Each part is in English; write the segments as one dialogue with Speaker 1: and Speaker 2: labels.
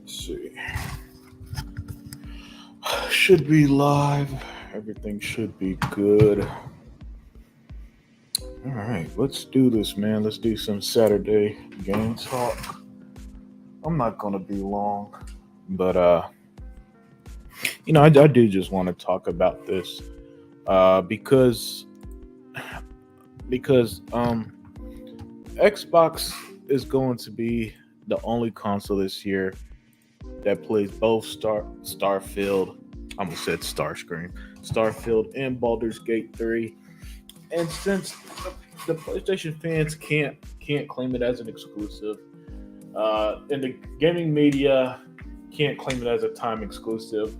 Speaker 1: Let's see. Should be live. Everything should be good. All right, let's do this, man. Let's do some Saturday game talk. I'm not gonna be long, but I do just want to talk about this, because Xbox is going to be the only console this year that plays both Starfield. I almost said Starscream, Starfield, and Baldur's Gate 3. And since the PlayStation fans can't claim it as an exclusive, and the gaming media can't claim it as a time exclusive,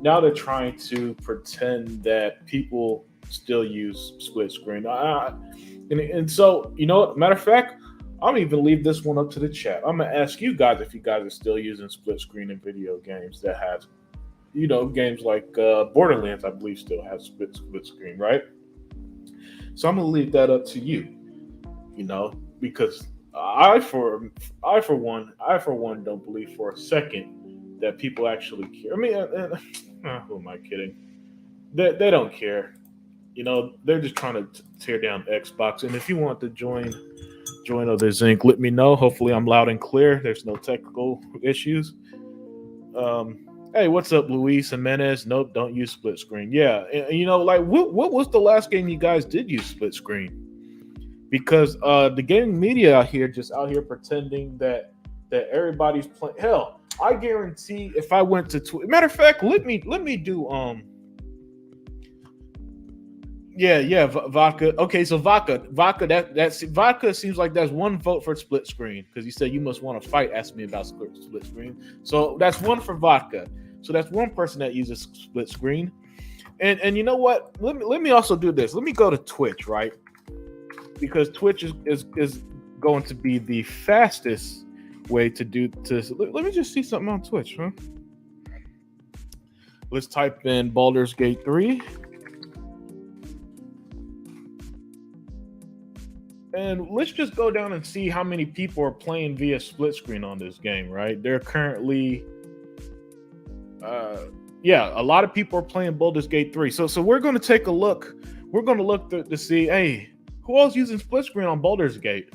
Speaker 1: now they're trying to pretend that people still use split screen. And so, matter of fact, I'm even leave this one up to the chat. I'm gonna ask you guys if you guys are still using split screen in video games that have, games like Borderlands, I believe, still have split screen, right? So I'm gonna leave that up to you, because I for one don't believe for a second that people actually care. I mean, who am I kidding? They don't care. They're just trying to tear down Xbox. And if you want to join Other Zinc, let me know. Hopefully, I'm loud and clear. There's no technical issues. Hey, what's up, Luis Jimenez? Nope, don't use split screen. Yeah, and, like what was the last game you guys did use split screen? Because the gaming media out here pretending that everybody's playing. Hell, I guarantee if I went to matter of fact, let me do yeah, vodka. Okay, so vodka. That's vodka. Seems like that's one vote for split screen because you said you must want to fight. Ask me about split screen. So that's one for vodka. So that's one person that uses split screen. And you know what? Let me also do this. Let me go to Twitch, right? Because Twitch is going to be the fastest way to do to. Let me just see something on Twitch, huh? Let's type in Baldur's Gate 3. And let's just go down and see how many people are playing via split screen on this game, right? They're currently, a lot of people are playing Baldur's Gate 3. So we're going to take a look. We're going to look to see, hey, who else using split screen on Baldur's Gate?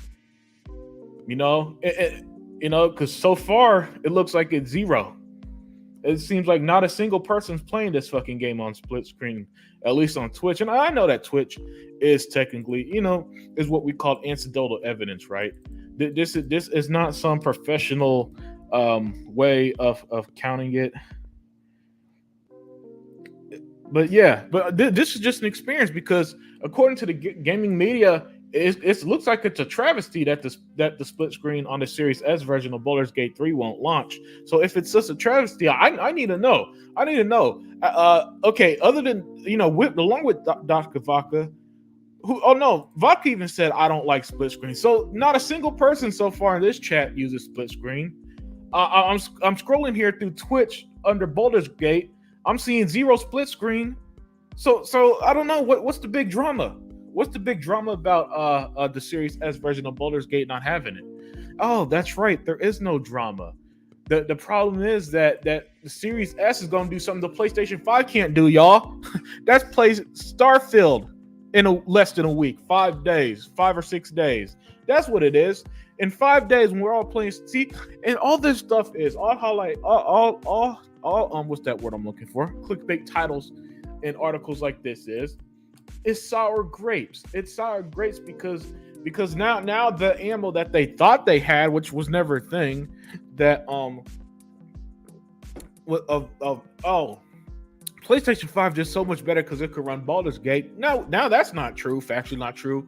Speaker 1: Because so far it looks like it's zero. It seems like not a single person's playing this fucking game on split screen, at least on Twitch. And I know that Twitch is technically, is what we call anecdotal evidence, right? This is not some professional way of counting it. But this is just an experience because according to the gaming media, it looks like it's a travesty that the split screen on the Series S version of Baldur's Gate 3 won't launch. So if it's such a travesty, I need to know. Okay, other than along with Dr. Vodka, Vodka even said I don't like split screen. So not a single person so far in this chat uses split screen. I'm scrolling here through Twitch under Baldur's Gate. I'm seeing zero split screen. So I don't know what's the big drama. What's the big drama about the Series S version of Baldur's Gate not having it? Oh, that's right. There is no drama. The problem is that the Series S is going to do something the PlayStation 5 can't do, y'all. That's play Starfield in less than a week, 5 days, 5 or 6 days. That's what it is. In 5 days, when we're all playing, see, and all this stuff is all highlight, all what's that word I'm looking for? Clickbait titles and articles like this is sour grapes. It's sour grapes because now the ammo that they thought they had, which was never a thing, that PlayStation 5 just so much better because it could run Baldur's Gate. Now that's not true. Factually not true.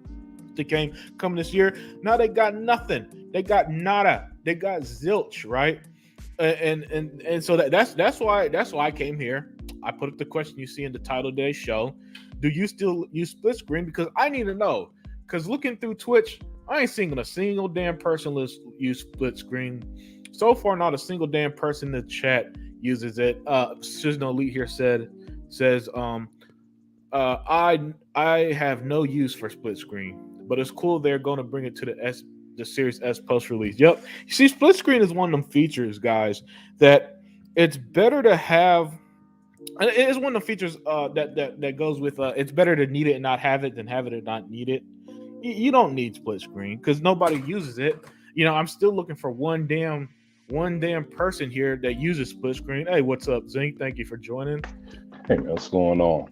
Speaker 1: The game coming this year. Now they got nothing. They got nada. They got zilch, right? And so that's why I came here. I put up the question you see in the title of today's show. Do you still use split screen? Because I need to know. Because looking through Twitch, I ain't seeing a single damn person use split screen. So far, not a single damn person in the chat uses it. Shizno Elite here says I have no use for split screen, but it's cool they're going to bring it to the the Series S post release. Yep. You see, split screen is one of them features, guys, that it's better to have. And it is one of the features that goes with it's better to need it and not have it than have it and not need it. You don't need split screen because nobody uses it. I'm still looking for one damn person here that uses split screen. Hey, what's up, Zink? Thank you for joining.
Speaker 2: Hey, man, what's going on?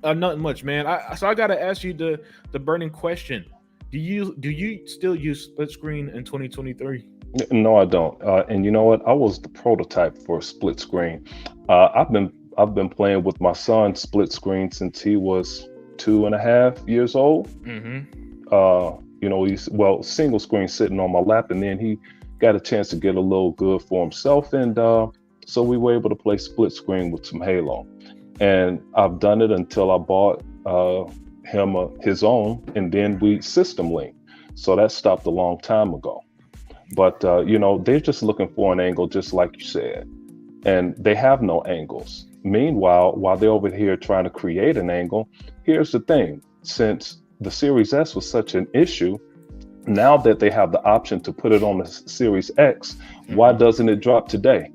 Speaker 1: Nothing much, man. So I got to ask you the burning question: Do you still use split screen in 2023?
Speaker 2: No, I don't. And you know what? I was the prototype for split screen. I've been playing with my son split screen since he was 2.5 years old. He's single screen sitting on my lap, and then he got a chance to get a little good for himself, and so we were able to play split screen with some Halo. And I've done it until I bought him his own, and then we system link. So that stopped a long time ago. But they're just looking for an angle, just like you said, and they have no angles. Meanwhile, while they're over here trying to create an angle, here's the thing: since the Series S was such an issue, now that they have the option to put it on the Series X, why doesn't it drop today?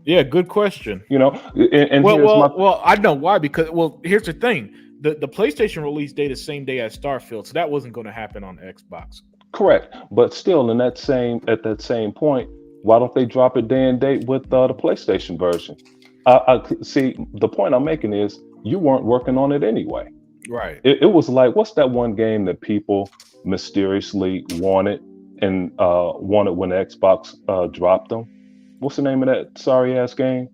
Speaker 1: Yeah, good question.
Speaker 2: Well,
Speaker 1: I know why, because here's the thing. The PlayStation release date is the same day as Starfield, so that wasn't going to happen on Xbox.
Speaker 2: Correct. But still, at that same point, why don't they drop it day and date with the PlayStation version? I see, the point I'm making is you weren't working on it anyway.
Speaker 1: Right.
Speaker 2: It was like, what's that one game that people mysteriously wanted when Xbox dropped them? What's the name of that sorry ass game?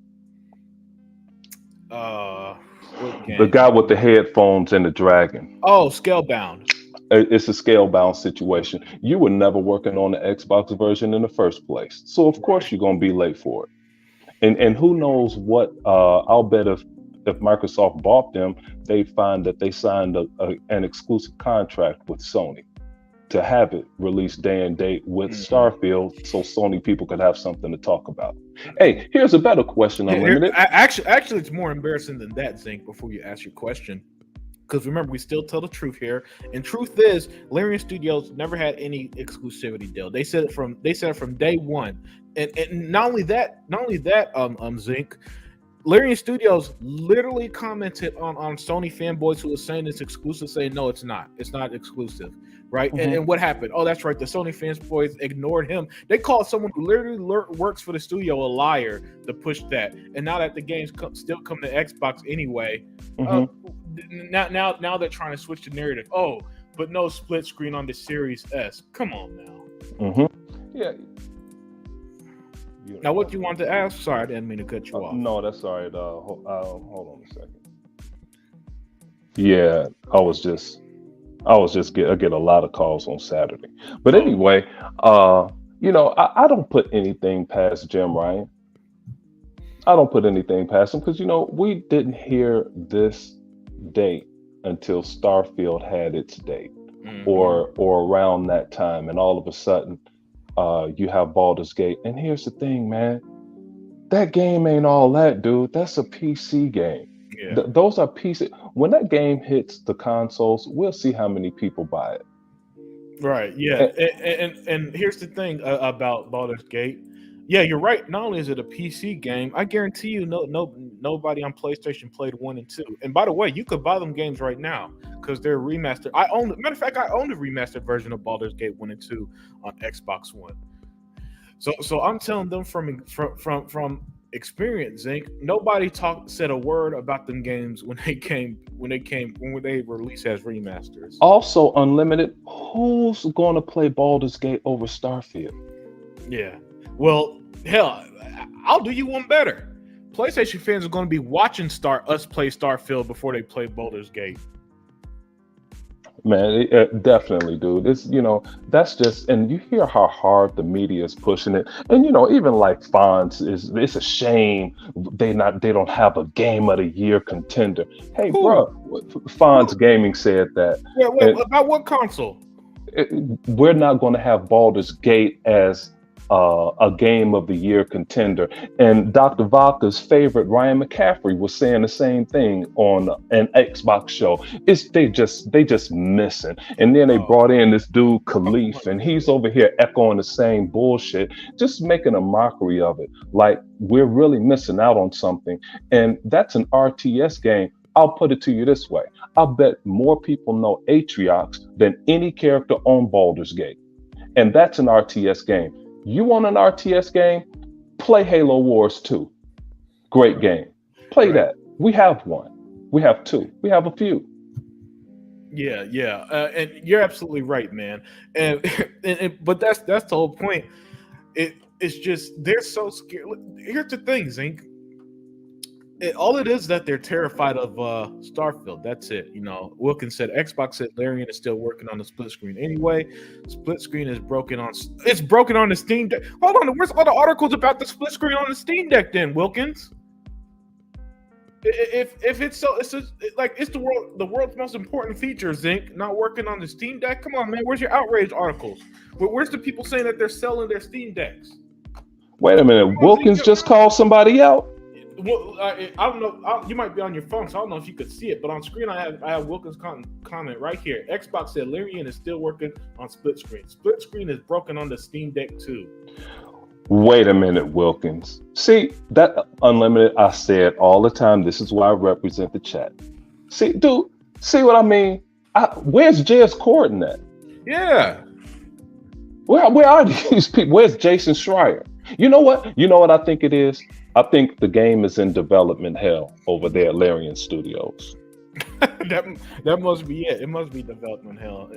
Speaker 2: The guy with the headphones and the dragon.
Speaker 1: Oh, Scalebound.
Speaker 2: It's a Scalebound situation. You were never working on the Xbox version in the first place, so of course you're gonna be late for it. And who knows what? I'll bet if Microsoft bought them, they find that they signed an exclusive contract with Sony to have it released day and date with Starfield, so Sony people could have something to talk about. Hey, here's a better question, Unlimited.
Speaker 1: Actually, it's more embarrassing than that, Zink, before you ask your question. Because remember, we still tell the truth here. And truth is, Larian Studios never had any exclusivity deal. They said it from day one. And not only that, Zink, Larian Studios literally commented on Sony fanboys who were saying it's exclusive, saying no, it's not. It's not exclusive, right? And what happened? Oh, that's right. The Sony fanboys ignored him. They called someone who literally works for the studio a liar to push that. And now that the games still come to Xbox anyway, now they're trying to switch the narrative. Oh, but no split screen on the Series S. Come on now.
Speaker 2: Yeah.
Speaker 1: Now, what you want to ask? Sorry, I didn't mean to cut you off.
Speaker 2: No, that's all right. Hold on a second. Yeah, I was just get a lot of calls on Saturday. But anyway, I don't put anything past Jim Ryan. I don't put anything past him because we didn't hear this date until Starfield had its date, or around that time, and all of a sudden. You have Baldur's Gate, and here's the thing, man. That game ain't all that, dude. That's a PC game.
Speaker 1: Yeah.
Speaker 2: Those are PC. When that game hits the consoles, we'll see how many people buy it.
Speaker 1: Right. Yeah. And here's the thing about Baldur's Gate. Yeah, you're right. Not only is it a PC game, I guarantee you, nobody on PlayStation played 1 and 2. And by the way, you could buy them games right now because they're remastered. Matter of fact, I own the remastered version of Baldur's Gate 1 and 2 on Xbox One. So I'm telling them from experience, Zink, nobody said a word about them games when they released as remasters.
Speaker 2: Also, Unlimited, who's going to play Baldur's Gate over Starfield?
Speaker 1: Yeah. Well, hell, I'll do you one better. PlayStation fans are going to be watching us play Starfield before they play Baldur's Gate.
Speaker 2: Man, definitely, dude. It's that's just, and you hear how hard the media is pushing it, and even like Fonz it's a shame they don't have a Game of the Year contender. Hey, bro, Fonz Gaming said that.
Speaker 1: Yeah, about what console?
Speaker 2: We're not going to have Baldur's Gate as a game of the year contender. And Dr. Vaca's favorite, Ryan McCaffrey, was saying the same thing on an Xbox show. They just missing. And then they brought in this dude Khalif, and he's over here echoing the same bullshit, just making a mockery of it. Like, we're really missing out on something. And that's an RTS game. I'll put it to you this way. I'll bet more people know Atriox than any character on Baldur's Gate. And that's an RTS game. You want an RTS game? Play Halo Wars 2. Great game. Play that. We have one. We have two. We have a few.
Speaker 1: Yeah. And you're absolutely right, man. And but that's the whole point. It's just they're so scared. Here's the thing, Zink. All it is that they're terrified of Starfield. That's it. You know, Wilkins said Xbox said Larian is still working on the split screen anyway. Split screen is broken on the Steam Deck. Hold on, where's all the articles about the split screen on the Steam Deck then, Wilkins? If it's so, it's the world's most important feature, Zink, not working on the Steam Deck. Come on, man, where's your outrage articles? Where's the people saying that they're selling their Steam Decks?
Speaker 2: Wait a minute, Wilkins just called somebody out?
Speaker 1: Well, I don't know. You might be on your phone, so I don't know if you could see it. But on screen, I have Wilkins' comment right here. Xbox said Larian is still working on split screen. Split screen is broken on the Steam Deck too.
Speaker 2: Wait a minute, Wilkins. See, that Unlimited, I say it all the time. This is why I represent the chat. See, dude, see what I mean? Where's J.S. Corden at?
Speaker 1: Yeah.
Speaker 2: Where are these people? Where's Jason Schreier? You know what? You know what I think it is? I think the game is in development hell over there at Larian Studios.
Speaker 1: that must be it. It must be development hell.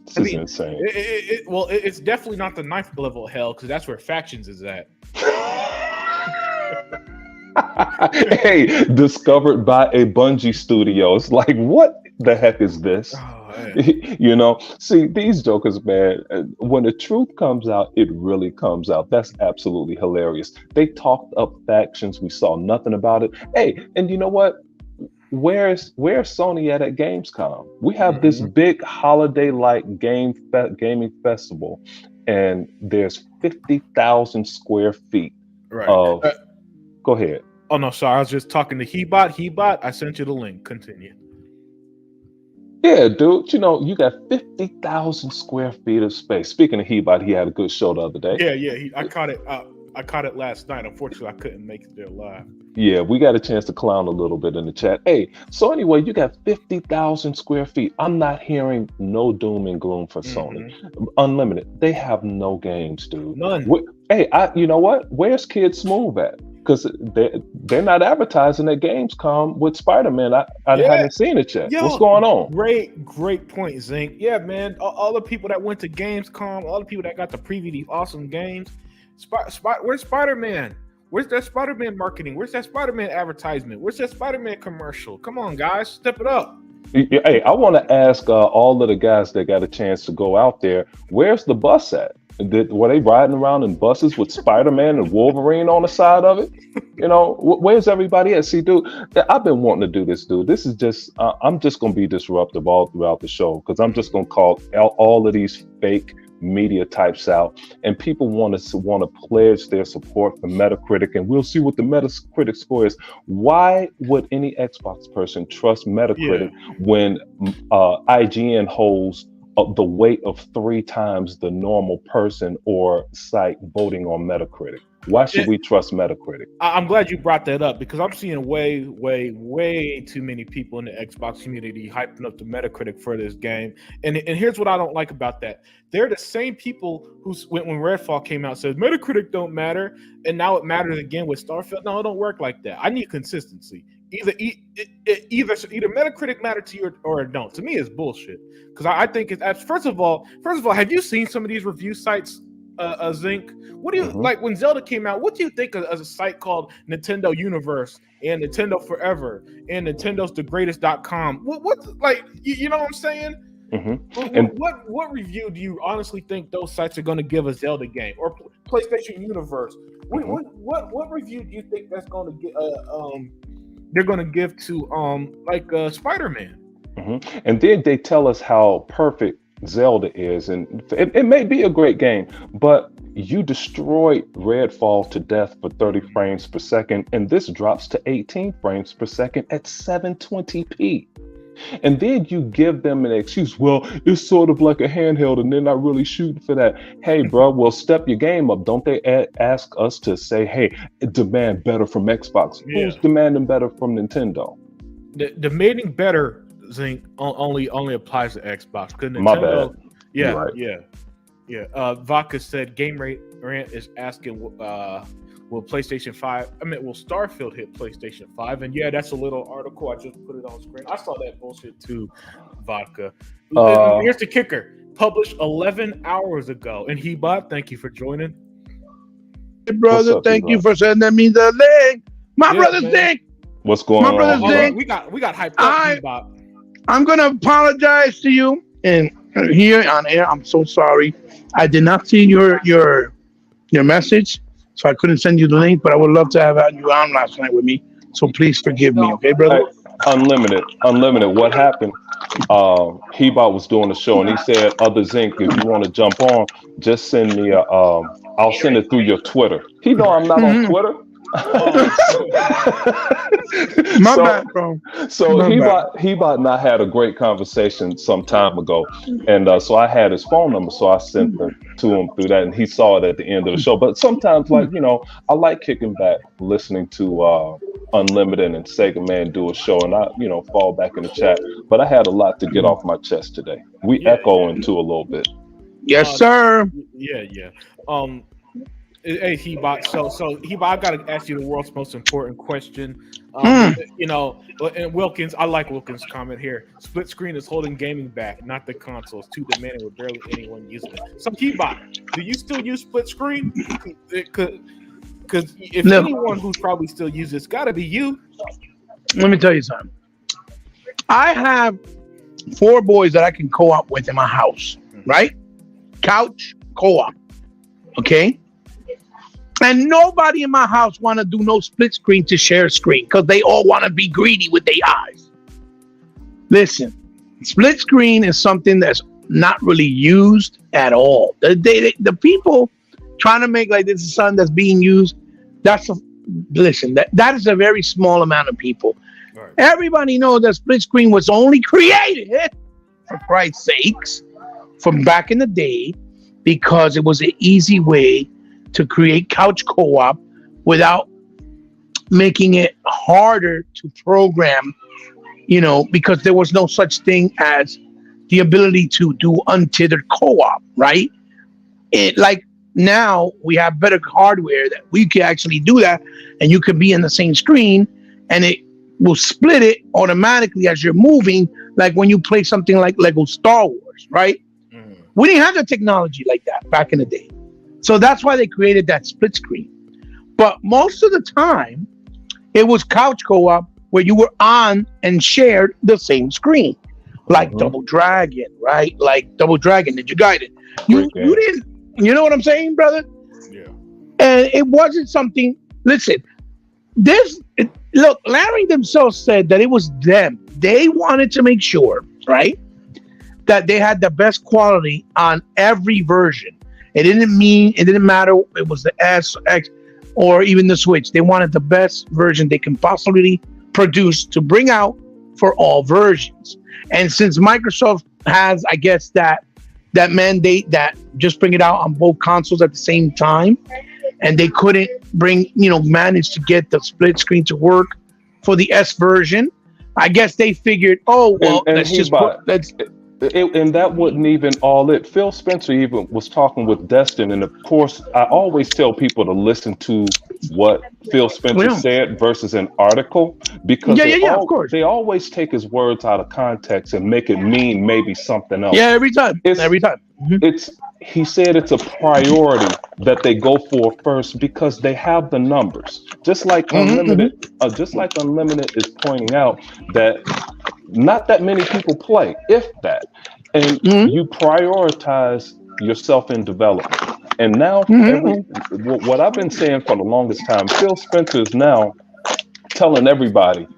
Speaker 2: This is insane.
Speaker 1: It's definitely not the ninth level hell, because that's where Factions is at.
Speaker 2: Hey, discovered by a Bungie studio. It's like, what the heck is this? You know, see, these jokers, man, when the truth comes out, it really comes out. That's absolutely hilarious. They talked up Factions. We saw nothing about it. Hey, and you know what? Where's Sony at Gamescom? We have this big holiday-like gaming festival, and there's 50,000 square feet of... Go ahead.
Speaker 1: Oh, no, sorry. I was just talking to Hebot. I sent you the link. Continue.
Speaker 2: Yeah, dude, you know, you got 50,000 square feet of space. Speaking of Hebot, he had a good show the other day.
Speaker 1: Yeah, I caught it last night. Unfortunately, I couldn't make it there live.
Speaker 2: Yeah, we got a chance to clown a little bit in the chat. Hey, so anyway, you got 50,000 square feet. I'm not hearing no doom and gloom for Sony. Unlimited, they have no games, dude.
Speaker 1: None.
Speaker 2: Hey, you know what? Where's Kid Smooth at? Because they're not advertising at Gamescom with Spider-Man. I haven't seen it yet. What's going on?
Speaker 1: Great point, Zink. Yeah, man. All the people that went to Gamescom, all the people that got to preview these awesome games. Where's Spider-Man? Where's that Spider-Man marketing? Where's that Spider-Man advertisement? Where's that Spider-Man commercial? Come on, guys, step it up.
Speaker 2: Hey, I want to ask all of the guys that got a chance to go out there, where's the bus at? Were they riding around in buses with Spider-Man and Wolverine on the side of it? You know, where's everybody at? See, dude, I've been wanting to do this, dude. This is just, I'm just going to be disruptive all throughout the show, because I'm just going to call all of these fake media types out, and people want to pledge their support for Metacritic, and we'll see what the Metacritic score is. Why would any Xbox person trust Metacritic when IGN holds the weight of 3 times the normal person or site voting on Metacritic? Why should we trust Metacritic?
Speaker 1: I'm glad you brought that up, because I'm seeing way too many people in the Xbox community hyping up the Metacritic for this game. And here's what I don't like about that. They're the same people who, when Redfall came out, said Metacritic don't matter, and now it matters again with Starfield. No, it don't work like that. I need consistency. Either Metacritic matter to you or it don't. To me, it's bullshit. Because I think it's first of all, have you seen some of these review sites? Zink, what do you like when Zelda came out? What do you think of a site called Nintendo Universe and Nintendo Forever and Nintendo's the greatest.com? What like you know what I'm saying? What review do you honestly think those sites are going to give a Zelda game or PlayStation Universe? What review do you think that's going to get? They're going to give to Spider-Man?
Speaker 2: And then they tell us how perfect Zelda is, and it may be a great game, but you destroyed Redfall to death for 30 frames per second, and this drops to 18 frames per second at 720p. And then you give them an excuse. Well, it's sort of like a handheld, and they're not really shooting for that. Hey, bro, well, step your game up. Don't they ask us to say, hey, demand better from Xbox?
Speaker 1: Yeah.
Speaker 2: Who's demanding better from Nintendo?
Speaker 1: The demanding better, Zinc, only applies to Xbox. Because Nintendo,
Speaker 2: My bad.
Speaker 1: Yeah,
Speaker 2: You're right.
Speaker 1: yeah. Vodka said Game Rant is asking, will Starfield hit PlayStation 5? And yeah, that's a little article. I just put it on screen. I saw that bullshit too, Vodka. Here's the kicker. Published 11 hours ago. And Hebot, thank you for joining.
Speaker 3: Hey, brother, thank you for sending me the link. My brother Zink.
Speaker 2: What's going on?
Speaker 3: My brother Zink.
Speaker 1: We got hyped up, Hebot.
Speaker 3: I'm going to apologize to you. And here on air, I'm so sorry. I did not see your message. So I couldn't send you the link, but I would love to have you on last night with me. So please forgive me, okay, brother?
Speaker 2: Unlimited. What happened? Hebot was doing a show, and he said, "Other Zinc, if you want to jump on, just send me a. I'll send it through your Twitter." He know I'm not on Twitter.
Speaker 3: My bad, bro.
Speaker 2: So Hebot and I had a great conversation some time ago, and so I had his phone number, so I sent it to him through that, and he saw it at the end of the show. But sometimes, like, I like kicking back, listening to Unlimited and Sega Man do a show, and I fall back in the chat. But I had a lot to get off my chest today. We echo into a little bit.
Speaker 3: Yes, sir.
Speaker 1: Yeah. Hey, Hebot. So Hebot, I gotta ask you the world's most important question. And Wilkins, I like Wilkins' comment here. Split screen is holding gaming back, not the consoles. Too demanding with barely anyone using it. So Hebot, do you still use split screen? Because if anyone who's probably still uses it's got to be you.
Speaker 3: Let me tell you something. I have 4 boys that I can co-op with in my house, right? Couch co-op. Okay. And nobody in my house want to do no split screen to share screen because they all want to be greedy with their eyes. Listen, split screen is something that's not really used at all. The people trying to make like this is something that's being used, that is a very small amount of people. Right. Everybody knows that split screen was only created, for Christ's sakes, from back in the day because it was an easy way to create couch co-op without making it harder to program, because there was no such thing as the ability to do untethered co-op, right? Now we have better hardware that we can actually do that, and you can be in the same screen and it will split it automatically as you're moving, like when you play something like Lego Star Wars, right? Mm. We didn't have the technology like that back in the day. So that's why they created that split screen. But most of the time, it was couch co-op where you were on and shared the same screen. Like Double Dragon, right? Like Double Dragon, Ninja Gaiden. You didn't, you know what I'm saying, brother? Yeah. And it wasn't something, listen, Larry themselves said that it was them. They wanted to make sure, right, that they had the best quality on every version. It didn't matter if it was the S, X, or even the Switch. They wanted the best version they can possibly produce to bring out for all versions. And since Microsoft has, I guess, that mandate that just bring it out on both consoles at the same time, and they couldn't manage to get the split screen to work for the S version, I guess they figured,
Speaker 2: and that wasn't even all it. Phil Spencer even was talking with Destin, and of course, I always tell people to listen to what Phil Spencer said versus an article, because of course they always take his words out of context and make it mean maybe something else.
Speaker 3: Yeah, every time. Mm-hmm.
Speaker 2: He said it's a priority that they go for first because they have the numbers. Just like Unlimited, Unlimited is pointing out that not that many people play, if that, and you prioritize yourself in development. And now, what I've been saying for the longest time, Phil Spencer is now telling everybody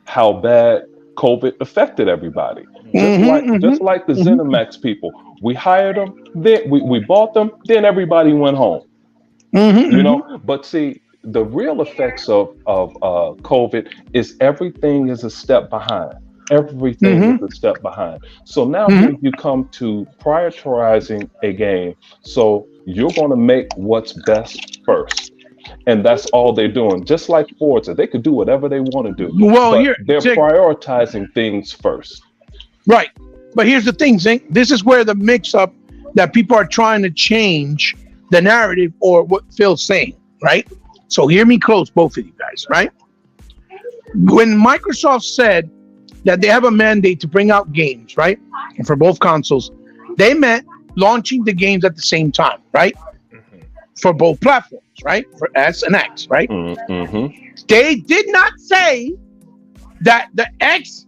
Speaker 2: how bad COVID affected everybody. Just like the ZeniMax people. We hired them, then we bought them, then everybody went home. You know, but see, the real effects of COVID is everything is a step behind. Everything is a step behind. So now when you come to prioritizing a game, so you're going to make what's best first. And that's all they're doing. Just like Forza, they could do whatever they want to do.
Speaker 3: Well,
Speaker 2: but they're prioritizing things first.
Speaker 3: Right. But here's the thing, Zink. This is where the mix-up that people are trying to change the narrative or what Phil's saying, right? So hear me close, both of you guys, right? When Microsoft said that they have a mandate to bring out games, right? And for both consoles, they meant launching the games at the same time, right? For both platforms, right? For S and X, right? They did not say that the X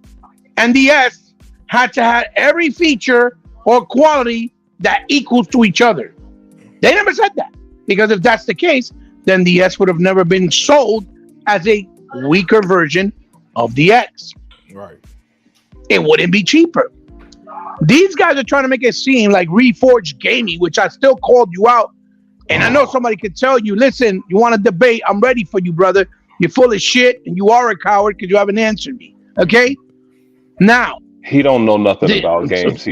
Speaker 3: and the S had to have every feature or quality that equals to each other. They never said that. Because if that's the case, then the S would have never been sold as a weaker version of the X.
Speaker 1: Right.
Speaker 3: It wouldn't be cheaper. These guys are trying to make it seem like Reforged Gaming, which I still called you out. And I know somebody could tell you, listen, you want to debate? I'm ready for you, brother. You're full of shit and you are a coward because you haven't answered me. Okay? Now.
Speaker 2: He don't know nothing about games.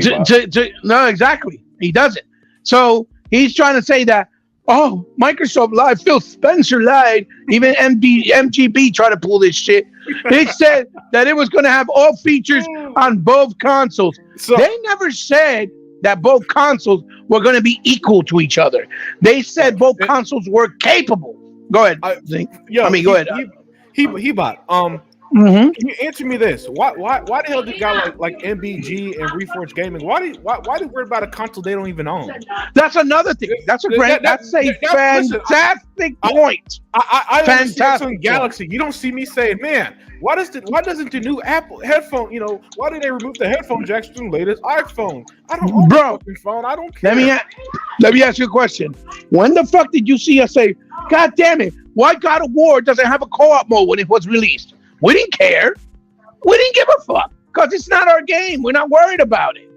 Speaker 3: No, exactly. He doesn't. So he's trying to say that, oh, Microsoft lied, Phil Spencer lied, even MGB tried to pull this shit. They said that it was going to have all features on both consoles. So, they never said that both consoles were going to be equal to each other. They said both consoles were capable. Go ahead, Zink. Go ahead.
Speaker 1: Hebot, can you answer me this? Why the hell did a guy like MBG and Reforged Gaming? Why do they worry about a console they don't even own?
Speaker 3: That's another thing. That's a fantastic point.
Speaker 1: I fantastic Galaxy. You don't see me saying, man, why doesn't the new Apple headphone? You know, why did they remove the headphone jacks from the latest iPhone? I don't own a fucking phone. I don't care.
Speaker 3: Let me ask you a question. When the fuck did you see us say, God damn it, why God of War doesn't have a co-op mode when it was released? We didn't care. We didn't give a fuck because it's not our game. We're not worried about it.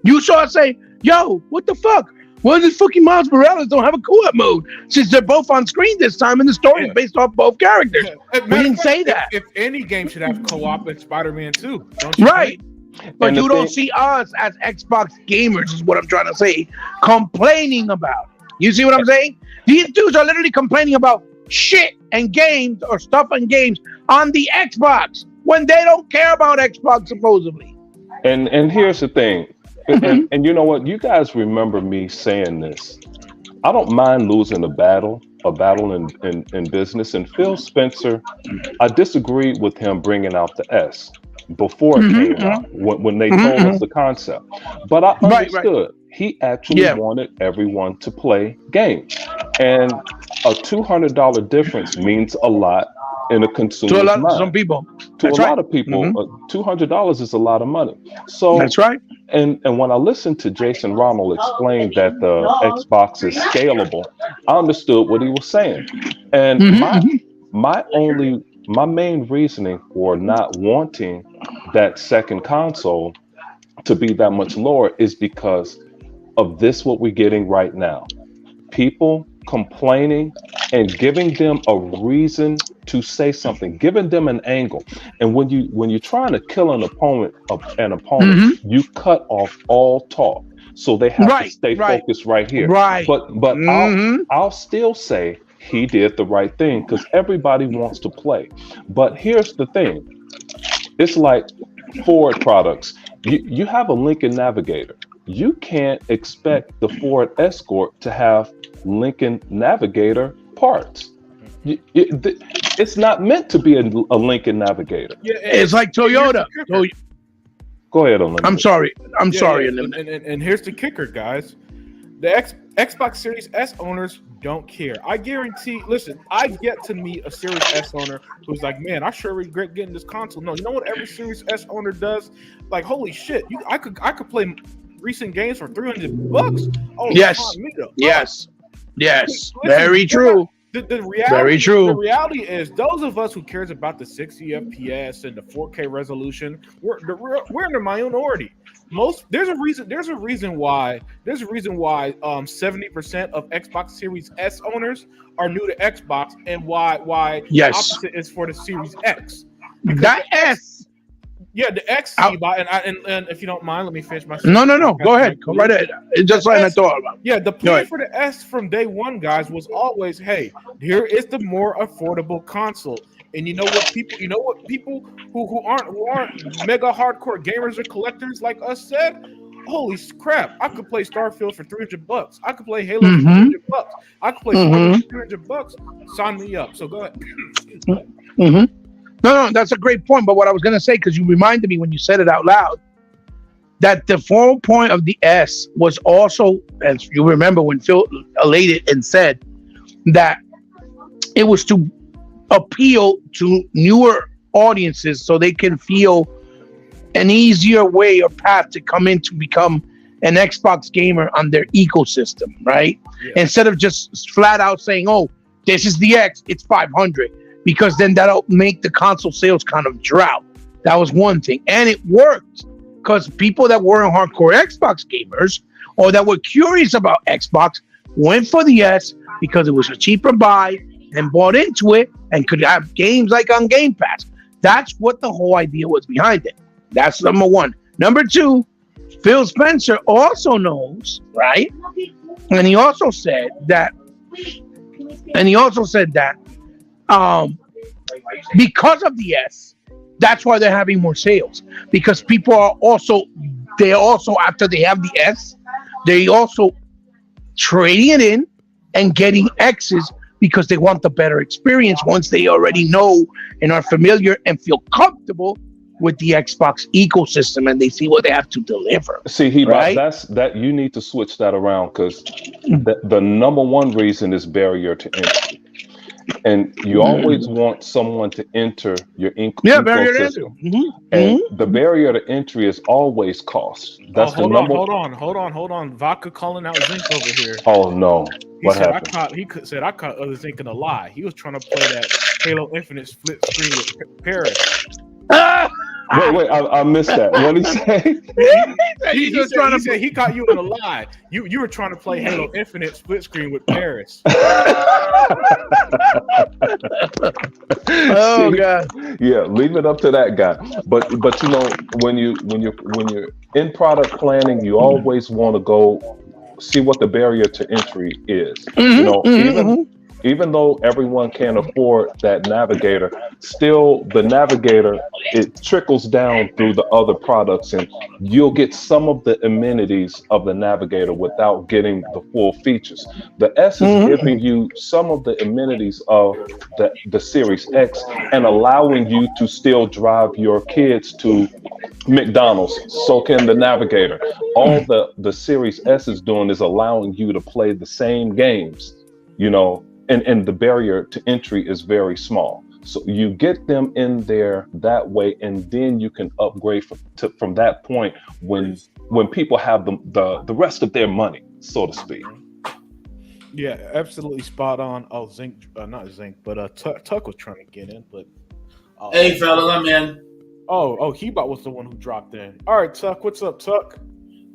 Speaker 3: You saw us say, yo, what the fuck? Why does fucking Miles Morales don't have a co-op mode since they're both on screen this time and the story is based off both characters? We didn't say that.
Speaker 1: If any game should have co-op, it's Spider-Man 2. Don't you
Speaker 3: right. Think? But you don't see us as Xbox gamers is what I'm trying to say, complaining about it. You see what I'm saying? These dudes are literally complaining about shit and games or stuff and games on the Xbox when they don't care about Xbox supposedly.
Speaker 2: And here's the thing, and you know what? You guys remember me saying this. I don't mind losing a battle in business. And Phil Spencer, I disagree with him bringing out the S before it came out when they told us the concept. But I understood. He actually wanted everyone to play games. And a $200 difference means a lot in a consumer's mind.
Speaker 3: To some people.
Speaker 2: To a lot of people, $200 is a lot of money. So
Speaker 3: that's right.
Speaker 2: And when I listened to Jason Ronald explain that the Xbox is scalable, I understood what he was saying. And my main reasoning for not wanting that second console to be that much lower is because of this, what we're getting right now. People complaining and giving them a reason to say something, giving them an angle. And when you're trying to kill an opponent, you cut off all talk. So they have to stay focused right here.
Speaker 3: Right.
Speaker 2: But I'll still say he did the right thing because everybody wants to play. But here's the thing. It's like Ford products. You have a Lincoln Navigator. You can't expect the Ford Escort to have Lincoln Navigator parts. It's not meant to be a Lincoln Navigator.
Speaker 3: Yeah, it's like Toyota.
Speaker 2: Go ahead, Unlimited.
Speaker 3: I'm sorry.
Speaker 1: And here's the kicker, guys. The Xbox Series S owners don't care. I guarantee. Listen, I've yet to meet a Series S owner who's like, "Man, I sure regret getting this console." No, you know what every Series S owner does? Like, holy shit, I could play recent games for $300. Oh,
Speaker 3: yes, yes, very true.
Speaker 1: The reality is, those of us who cares about the 60 FPS and the 4K resolution, we're in the minority. there's a reason why 70% of Xbox Series S owners are new to Xbox, and why
Speaker 3: Yes.
Speaker 1: the opposite is for the Series X. Because
Speaker 3: That
Speaker 1: the
Speaker 3: S.
Speaker 1: Yeah, the X,
Speaker 3: Out.
Speaker 1: and if you don't mind, let me finish my.
Speaker 3: No. Go ahead. Go right ahead. It's just something I thought about.
Speaker 1: Yeah, the
Speaker 3: Go
Speaker 1: plan
Speaker 3: ahead.
Speaker 1: for the S from day one, guys, was always, hey, here is the more affordable console. And you know what people who aren't mega hardcore gamers or collectors like us said? Holy crap, I could play Starfield for $300. I could play Halo for $300. I could play Fortnite for $300. Sign me up. So go ahead.
Speaker 3: No, that's a great point. But what I was going to say, because you reminded me when you said it out loud, that the full point of the S was also, as you remember when Phil elated and said that it was to appeal to newer audiences so they can feel an easier way or path to come in to become an Xbox gamer on their ecosystem, right?
Speaker 1: Yeah.
Speaker 3: Instead of just flat out saying, oh, this is the X, it's 500, because then that'll make the console sales kind of drought. That was one thing. And it worked because people that weren't hardcore Xbox gamers or that were curious about Xbox went for the S because it was a cheaper buy and bought into it and could have games like on Game Pass. That's what the whole idea was behind it. That's number one. Number two, Phil Spencer also knows, right? And he also said that because of the S, that's why they're having more sales. Because people are also after they have the S, they also trading it in and getting X's because they want the better experience once they already know and are familiar and feel comfortable with the Xbox ecosystem and they see what they have to deliver.
Speaker 2: See,
Speaker 3: right?
Speaker 2: that's you need to switch that around because the number one reason is barrier to entry. And you always want someone to enter your ecosystem.
Speaker 3: Barrier to entry.
Speaker 2: And the barrier to entry is always cost. That's
Speaker 1: hold on. Vodka calling out Zinc over here.
Speaker 2: Oh no. What happened?
Speaker 1: He said I caught other Zinc in a lie. He was trying to play that Halo Infinite split screen with Paris.
Speaker 2: Wait, I missed that. What did he say?
Speaker 1: He caught you in a lie. You were trying to play Halo Infinite split screen with Paris.
Speaker 3: Oh God.
Speaker 2: Yeah, leave it up to that guy. But you know, when you're in product planning, you always want to go see what the barrier to entry is. You know, even though everyone can't afford that navigator, still the navigator, it trickles down through the other products and you'll get some of the amenities of the navigator without getting the full features. The S is giving you some of the amenities of the Series X and allowing you to still drive your kids to McDonald's. So can the navigator. All the Series S is doing is allowing you to play the same games, you know, and the barrier to entry is very small. So you get them in there that way, and then you can upgrade from that point when people have the rest of their money, so to speak.
Speaker 1: Yeah, absolutely spot on. Oh, Zinc, not Zinc, but Tuck was trying to get in, but
Speaker 4: hey, fellas, I'm in.
Speaker 1: Oh, Hebot was the one who dropped in. All right, Tuck, what's up, Tuck?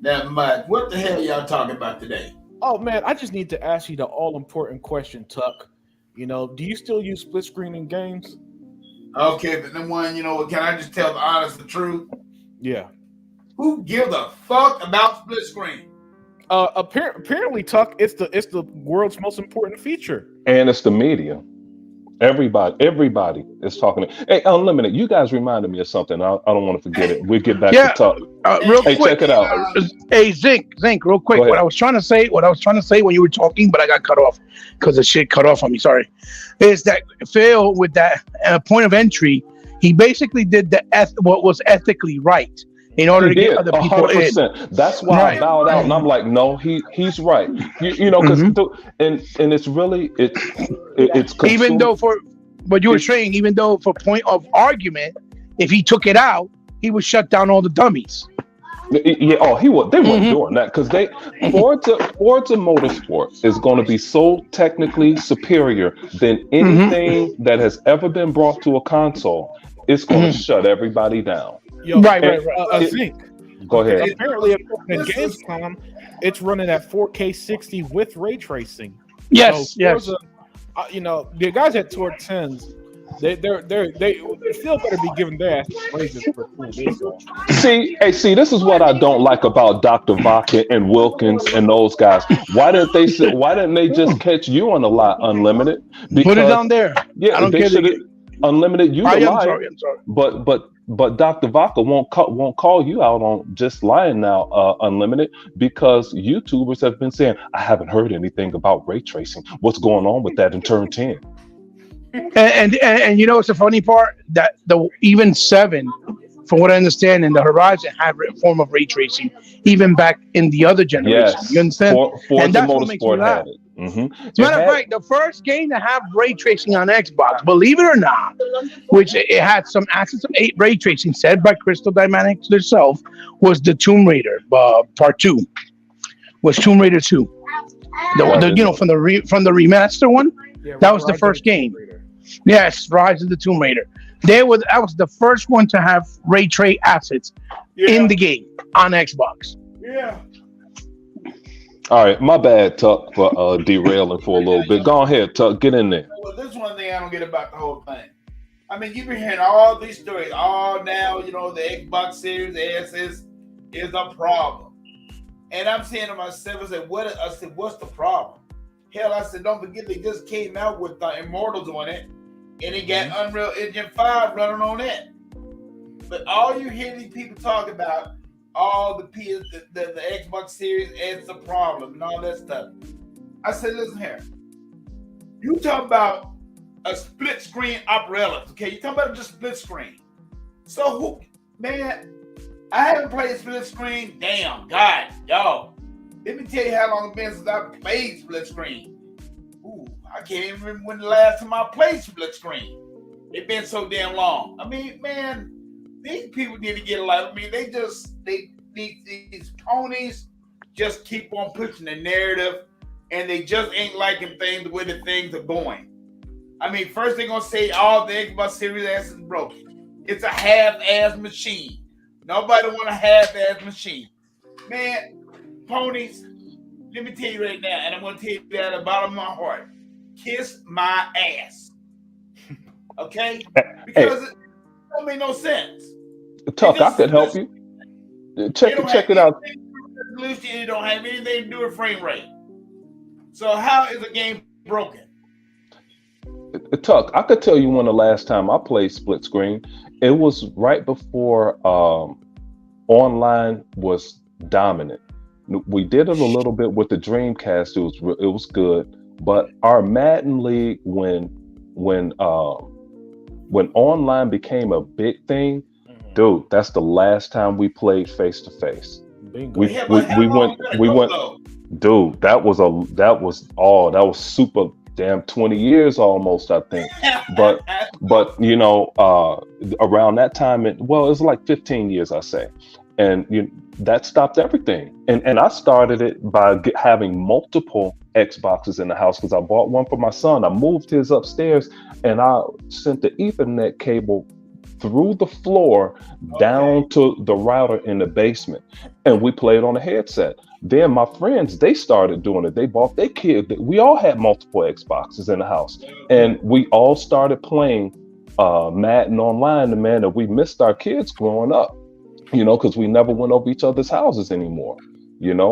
Speaker 4: That much. What the hell y'all talking about today?
Speaker 1: Oh man, I just need to ask you the all-important question, Tuck. You know, do you still use split screen in games?
Speaker 4: Okay, but then one, you know, can I just tell the honest the truth?
Speaker 1: Yeah.
Speaker 4: Who gives a fuck about split screen?
Speaker 1: Apparently, Tuck, it's the world's most important feature.
Speaker 2: And it's the media. Everybody is talking. Hey, Unlimited, you guys reminded me of something. I don't want to forget it. We'll get back to Tuck.
Speaker 3: Real quick,
Speaker 2: check it out.
Speaker 3: Hey, Zinc, real quick. What I was trying to say when you were talking, but I got cut off because the shit cut off on me. Sorry. Is that Phil with that point of entry? He basically did what was ethically right in order to get other people 100%.
Speaker 2: In. That's why I bowed out, and I'm like, no, he's right. You know, because and it's really it's
Speaker 3: even though but you were saying even though for point of argument, if he took it out, he would shut down all the dummies.
Speaker 2: Yeah, he would. They weren't doing that because Forza Motorsport is going to be so technically superior than anything that has ever been brought to a console. It's going to shut everybody down.
Speaker 1: Yo,
Speaker 3: right.
Speaker 1: Zinc.
Speaker 2: Go ahead.
Speaker 1: Apparently, according to
Speaker 4: This is-
Speaker 1: Gamescom, it's running at 4K 60 with ray tracing.
Speaker 3: Yes,
Speaker 1: So
Speaker 3: yes.
Speaker 1: Forza, the guys at Tor 10s, they still better be giving their ass raises for cool vehicles.
Speaker 2: See, this is what I don't like about Dr. Vaca and Wilkins and those guys. Why didn't they just catch you on the lot, Unlimited?
Speaker 3: Put it down there.
Speaker 2: Yeah,
Speaker 3: I don't
Speaker 2: they
Speaker 3: care.
Speaker 2: should have Unlimited. You
Speaker 3: I'm
Speaker 2: the lie.
Speaker 3: sorry. I'm sorry.
Speaker 2: But Dr. Vaca won't call you out on just lying now, Unlimited, because YouTubers have been saying, I haven't heard anything about ray tracing. What's going on with that in Turn 10?
Speaker 3: And you know what's the funny part? That the even 7, from what I understand, in the Horizon had a form of ray tracing, even back in the other generation.
Speaker 2: Yes.
Speaker 3: You understand?
Speaker 2: Forza
Speaker 3: And that's what makes me
Speaker 2: Motorsport
Speaker 3: laugh.
Speaker 2: had it. Mm-hmm.
Speaker 3: As a matter of fact, the first game to have ray tracing on Xbox, believe it or not, which it had some assets of 8 ray tracing said by Crystal Dynamics herself, was the Tomb Raider Part 2. Was Tomb Raider 2. From the remaster one?
Speaker 1: Yeah,
Speaker 3: That was the
Speaker 1: Rise of
Speaker 3: first
Speaker 1: the
Speaker 3: game.
Speaker 1: Tomb Raider.
Speaker 3: Yes, Rise of the Tomb Raider. That was the first one to have ray trace assets in the game on Xbox.
Speaker 4: Yeah.
Speaker 2: All right, my bad, Tuck, for derailing for a little bit. Go ahead, Tuck, get in there.
Speaker 4: Well, this is one thing I don't get about the whole thing. I mean, you've been hearing all these stories. All now, the Xbox Series S is a problem. And I'm saying to myself, I said, what's the problem? Hell, I said, don't forget they just came out with Immortals on it, and it got Unreal Engine 5 running on it. But all you hear these people talk about, all the Xbox Series is the problem and all that stuff. I said, listen here. You talk about a split screen operator, okay? You talking about just split screen. So man, I haven't played split screen. Damn, God, y'all. Let me tell you how long it's been since I played split screen. Ooh, I can't even remember when the last time I played split screen. It's been so damn long. I mean, man, these people need to get a life. I mean, these ponies just keep on pushing the narrative, and they just ain't liking things the way the things are going. I mean, first they're gonna say all the Xbox Series S is broken. It's a half-ass machine. Nobody want a half-ass machine. Man, ponies, let me tell you right now, and I'm gonna tell you that at the bottom of my heart. Kiss my ass. Okay? Because it don't make no sense.
Speaker 2: Tuck, I could help you. Check it out.
Speaker 4: It don't have anything to do with frame rate. So how is a game broken?
Speaker 2: Tuck, I could tell you when the last time I played split screen. It was right before online was dominant. We did it a little bit with the Dreamcast. It was good, but our Madden League when online became a big thing, dude, that's the last time we played face to face. We went. Dude, that was super damn 20 years almost, I think. But around that time, it was like 15 years, I say. And that stopped everything. And I started it by having multiple Xboxes in the house because I bought one for my son. I moved his upstairs and I sent the Ethernet cable through the floor down to the router in the basement. And we played on a headset. Then my friends, they started doing it. They bought their kid. We all had multiple Xboxes in the house. And we all started playing Madden online. And man, we missed our kids growing up, because we never went over each other's houses anymore,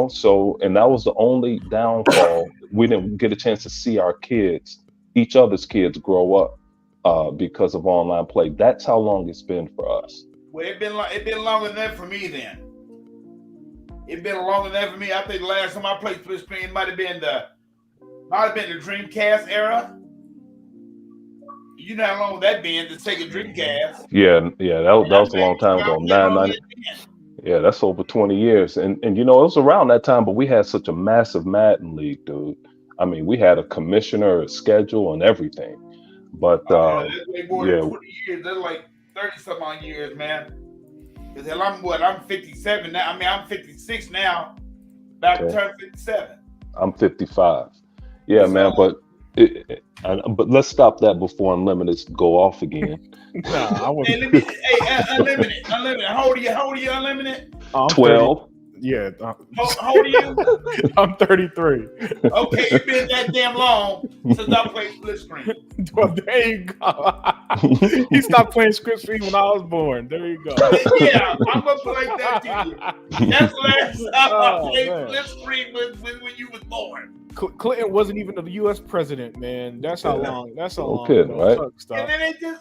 Speaker 2: So, and that was the only downfall. We didn't get a chance to see our kids, each other's kids grow up because of online play. That's how long it's been for us.
Speaker 4: Well, it's been longer than that for me then. It's been longer than that for me. I think the last time I played split screen might have been the Dreamcast era. You know how long that been to take a Dreamcast?
Speaker 2: Yeah, that was a long time ago. Yeah, that's over 20 years. And it was around that time, but we had such a massive Madden League, dude. I mean, we had a commissioner, a schedule, and everything. But
Speaker 4: that's way more than 20 years. That's like 30-some odd years, man. Because I'm 57 now. I mean, I'm 56 now. About to turn 57.
Speaker 2: I'm 55. Yeah, man. But let's stop that before Unlimited go off again.
Speaker 1: Nah, I
Speaker 4: Unlimited. How old are you, Unlimited?
Speaker 1: I'm
Speaker 2: 12.
Speaker 1: 30, yeah,
Speaker 4: How old are you?
Speaker 1: I'm 33.
Speaker 4: Okay, you've been that damn long since I played split screen.
Speaker 1: Well, there you go. He stopped playing split screen when I was born. There you go.
Speaker 4: Yeah, I'm gonna play that to you. That's the last time I
Speaker 1: Oh,
Speaker 4: played
Speaker 1: man.
Speaker 4: split screen when you was born.
Speaker 1: Clinton wasn't even the U.S. president, man. That's how
Speaker 2: Yeah.
Speaker 1: long. That's how
Speaker 2: No
Speaker 1: long.
Speaker 2: kidding, right?
Speaker 1: Tuck stopped.
Speaker 4: And then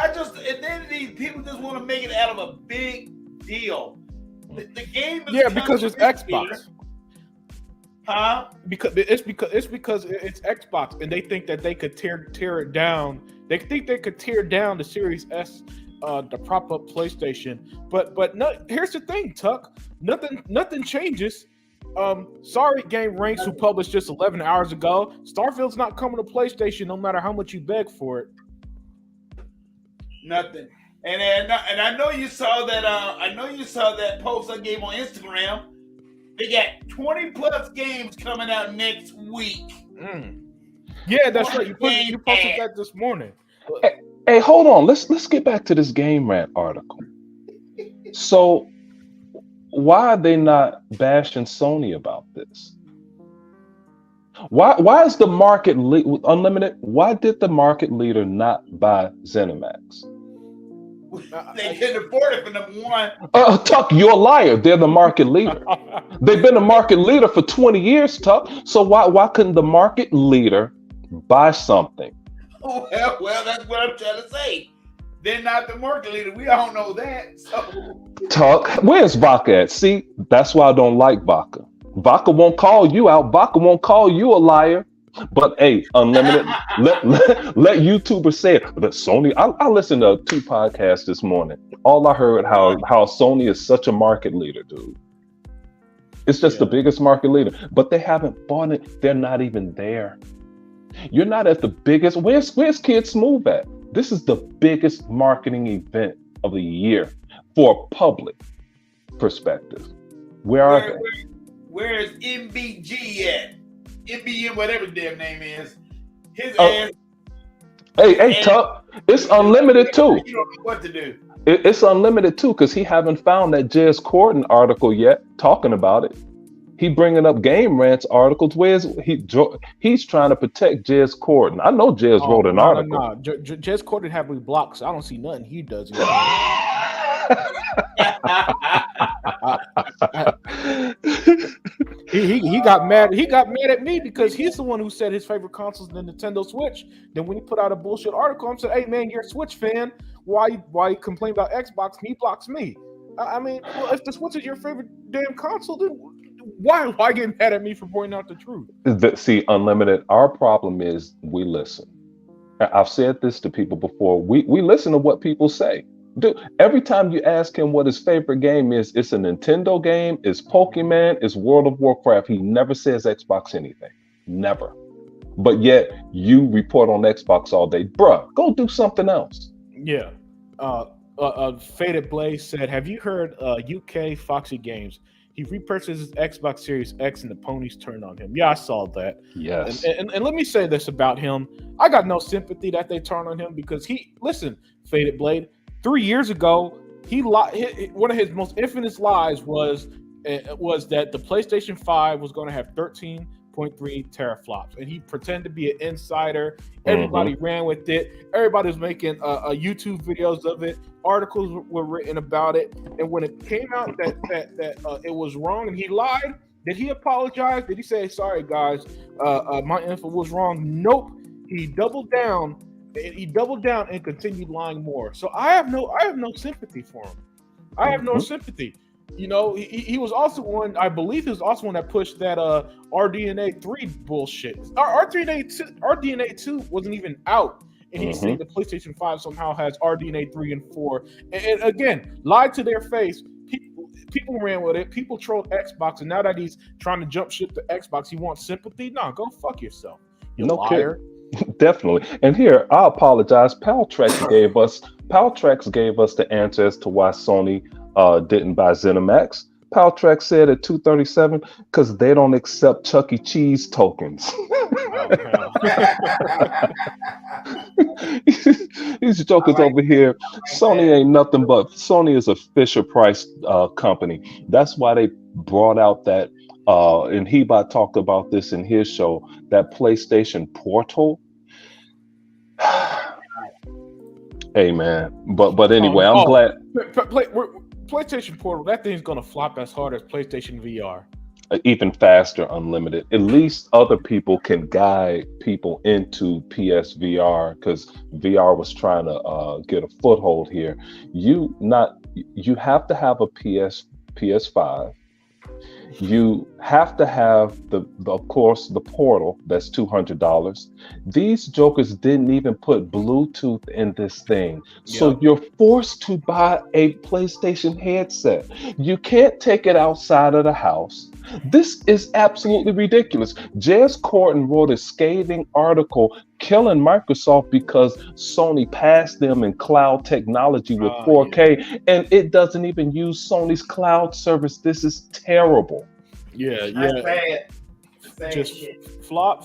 Speaker 4: and then these people just want to make it out of a big deal. The game is
Speaker 1: Yeah, because it's
Speaker 4: complicated.
Speaker 1: Xbox.
Speaker 4: Huh?
Speaker 1: Because it's Xbox, and they think that they could tear it down. They think they could tear down the Series S to prop up PlayStation. But no, here's the thing, Tuck. Nothing changes. Sorry, Game Ranks, who published just 11 hours ago. Starfield's not coming to PlayStation, no matter how much you beg for it.
Speaker 4: Nothing. And I know you saw that. I know you saw that post I gave on Instagram. They got 20 plus games coming out next week.
Speaker 1: Yeah, that's right. You posted that this morning.
Speaker 2: Hey, hold on. Let's get back to this Game Rant article. So, why are they not bashing Sony about this? Why is the market Unlimited? Why did the market leader not buy ZeniMax?
Speaker 4: They couldn't afford it for number one.
Speaker 2: Tuck, you're a liar. They're the market leader. They've been a market leader for 20 years, Tuck. So why couldn't the market leader buy something?
Speaker 4: Well, that's what I'm trying to say. They're not the market leader. We all know that. So
Speaker 2: Tuck, where's Vaca at? See, that's why I don't like Vaca. Vaca won't call you out. Vaca won't call you a liar. But hey, Unlimited, let YouTubers say it. But Sony, I listened to 2 podcasts this morning. All I heard how Sony is such a market leader, dude. It's just the biggest market leader. But they haven't bought it. They're not even there. You're not at the biggest. Where's Kid Smooth at? This is the biggest marketing event of the year for a public perspective. Where are they?
Speaker 4: Where is MBG at? MBM, whatever the damn name is. His ass.
Speaker 2: Hey, Tuck, it's Unlimited too.
Speaker 4: You don't know what to do.
Speaker 2: It's Unlimited too, because he haven't found that Jez Corden article yet talking about it. He bringing up Game Rant's articles. He's trying to protect Jez Corden. I know Jez wrote an article.
Speaker 1: No. Jez Corden have me blocked, so I don't see nothing he does. He got mad. He got mad at me because he's the one who said his favorite console is the Nintendo Switch. Then when he put out a bullshit article, I'm saying, "Hey man, you're a Switch fan. Why you complain about Xbox?" And he blocks me. I mean, well, if the Switch is your favorite damn console, then why get mad at me for pointing out the truth?
Speaker 2: See, Unlimited, our problem is we listen. I've said this to people before. We listen to what people say. Dude, every time you ask him what his favorite game is, it's a Nintendo game, it's Pokemon, it's World of Warcraft. He never says Xbox anything. Never. But yet you report on Xbox all day. Bruh, go do something else.
Speaker 1: Yeah. Faded Blaze said, have you heard UK Foxy Games? He repurchased his Xbox Series X and the ponies turned on him. Yeah, I saw that.
Speaker 2: Yes.
Speaker 1: And let me say this about him. I got no sympathy that they turned on him because Faded Blade, 3 years ago, one of his most infamous lies was that the PlayStation 5 was going to have 13.3 teraflops, and he pretended to be an insider. Everybody ran with it. Everybody was making YouTube videos of it. Articles were written about it. And when it came out that it was wrong and he lied, did he apologize? Did he say, "Sorry guys, my info was wrong"? Nope. He doubled down. He doubled down and continued lying more. So I have no sympathy for him. I have no sympathy. You know, he was also one. I believe he was also one that pushed that RDNA 3 bullshit. RDNA 2 wasn't even out, and he's saying the PlayStation 5 somehow has RDNA 3 and 4. And again, lied to their face. People ran with it. People trolled Xbox, and now that he's trying to jump ship to Xbox, he wants sympathy. No, go fuck yourself. You liar.
Speaker 2: Kidding. Definitely. And here, I apologize. Paltrex gave us the answer as to why Sony didn't buy ZeniMax. Paltrex said at 2:37 because they don't accept Chuck E. Cheese tokens. These jokers over here. Sony ain't nothing but Sony is a Fisher Price company. That's why they brought out that. And Hebot talked about this in his show. That PlayStation Portal. Hey man, but anyway, I'm glad.
Speaker 1: PlayStation Portal. That thing's gonna flop as hard as PlayStation VR.
Speaker 2: Even faster, unlimited. At least other people can guide people into PSVR because VR was trying to get a foothold here. You have to have a PS5. You have to have of course the Portal. That's $200. These jokers didn't even put Bluetooth in this thing, so you're forced to buy a PlayStation headset. You can't take it outside of the house. This is absolutely ridiculous. Jez Corton wrote a scathing article killing Microsoft because Sony passed them in cloud technology with 4K, and it doesn't even use Sony's cloud service. This is terrible.
Speaker 1: Just flop.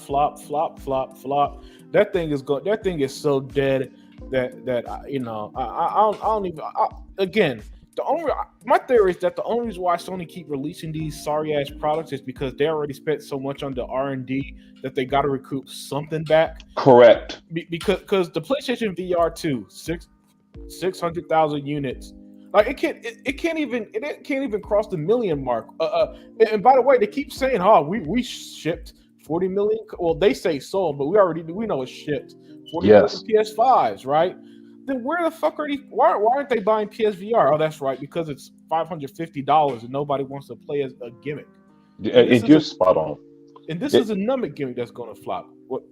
Speaker 1: That thing is so dead that I don't even. Again, my theory is that the only reason why Sony keep releasing these sorry ass products is because they already spent so much on the R&D that they got to recoup something back.
Speaker 2: Correct.
Speaker 1: Because the PlayStation VR 2, 600,000 units. Like it can't even cross the million mark. And by the way, they keep saying, we shipped 40 million. Well, they say sold, but we know it's shipped 40 million PS5s, right? Then where the fuck are these? Why aren't they buying PSVR? Oh, that's right, because it's $550 and nobody wants to play as a gimmick.
Speaker 2: You're spot on.
Speaker 1: And this is a number gimmick that's going to flop. What?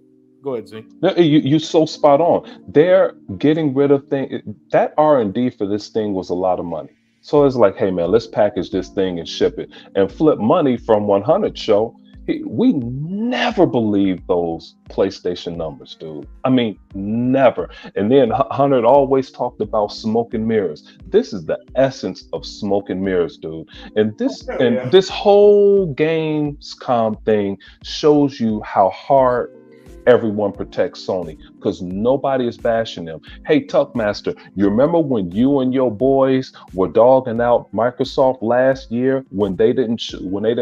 Speaker 1: Go ahead, Zink.
Speaker 2: You're so spot on. They're getting rid of things. That R&D for this thing was a lot of money. So it's like, hey man, let's package this thing and ship it and flip money from 100 show. We never believed those PlayStation numbers, dude. I mean, never. And then 100 always talked about smoke and mirrors. This is the essence of smoke and mirrors, dude. And this whole Gamescom thing shows you how hard everyone protects Sony, because nobody is bashing them. Hey, Tuckmaster, you remember when you and your boys were dogging out Microsoft last year when they didn't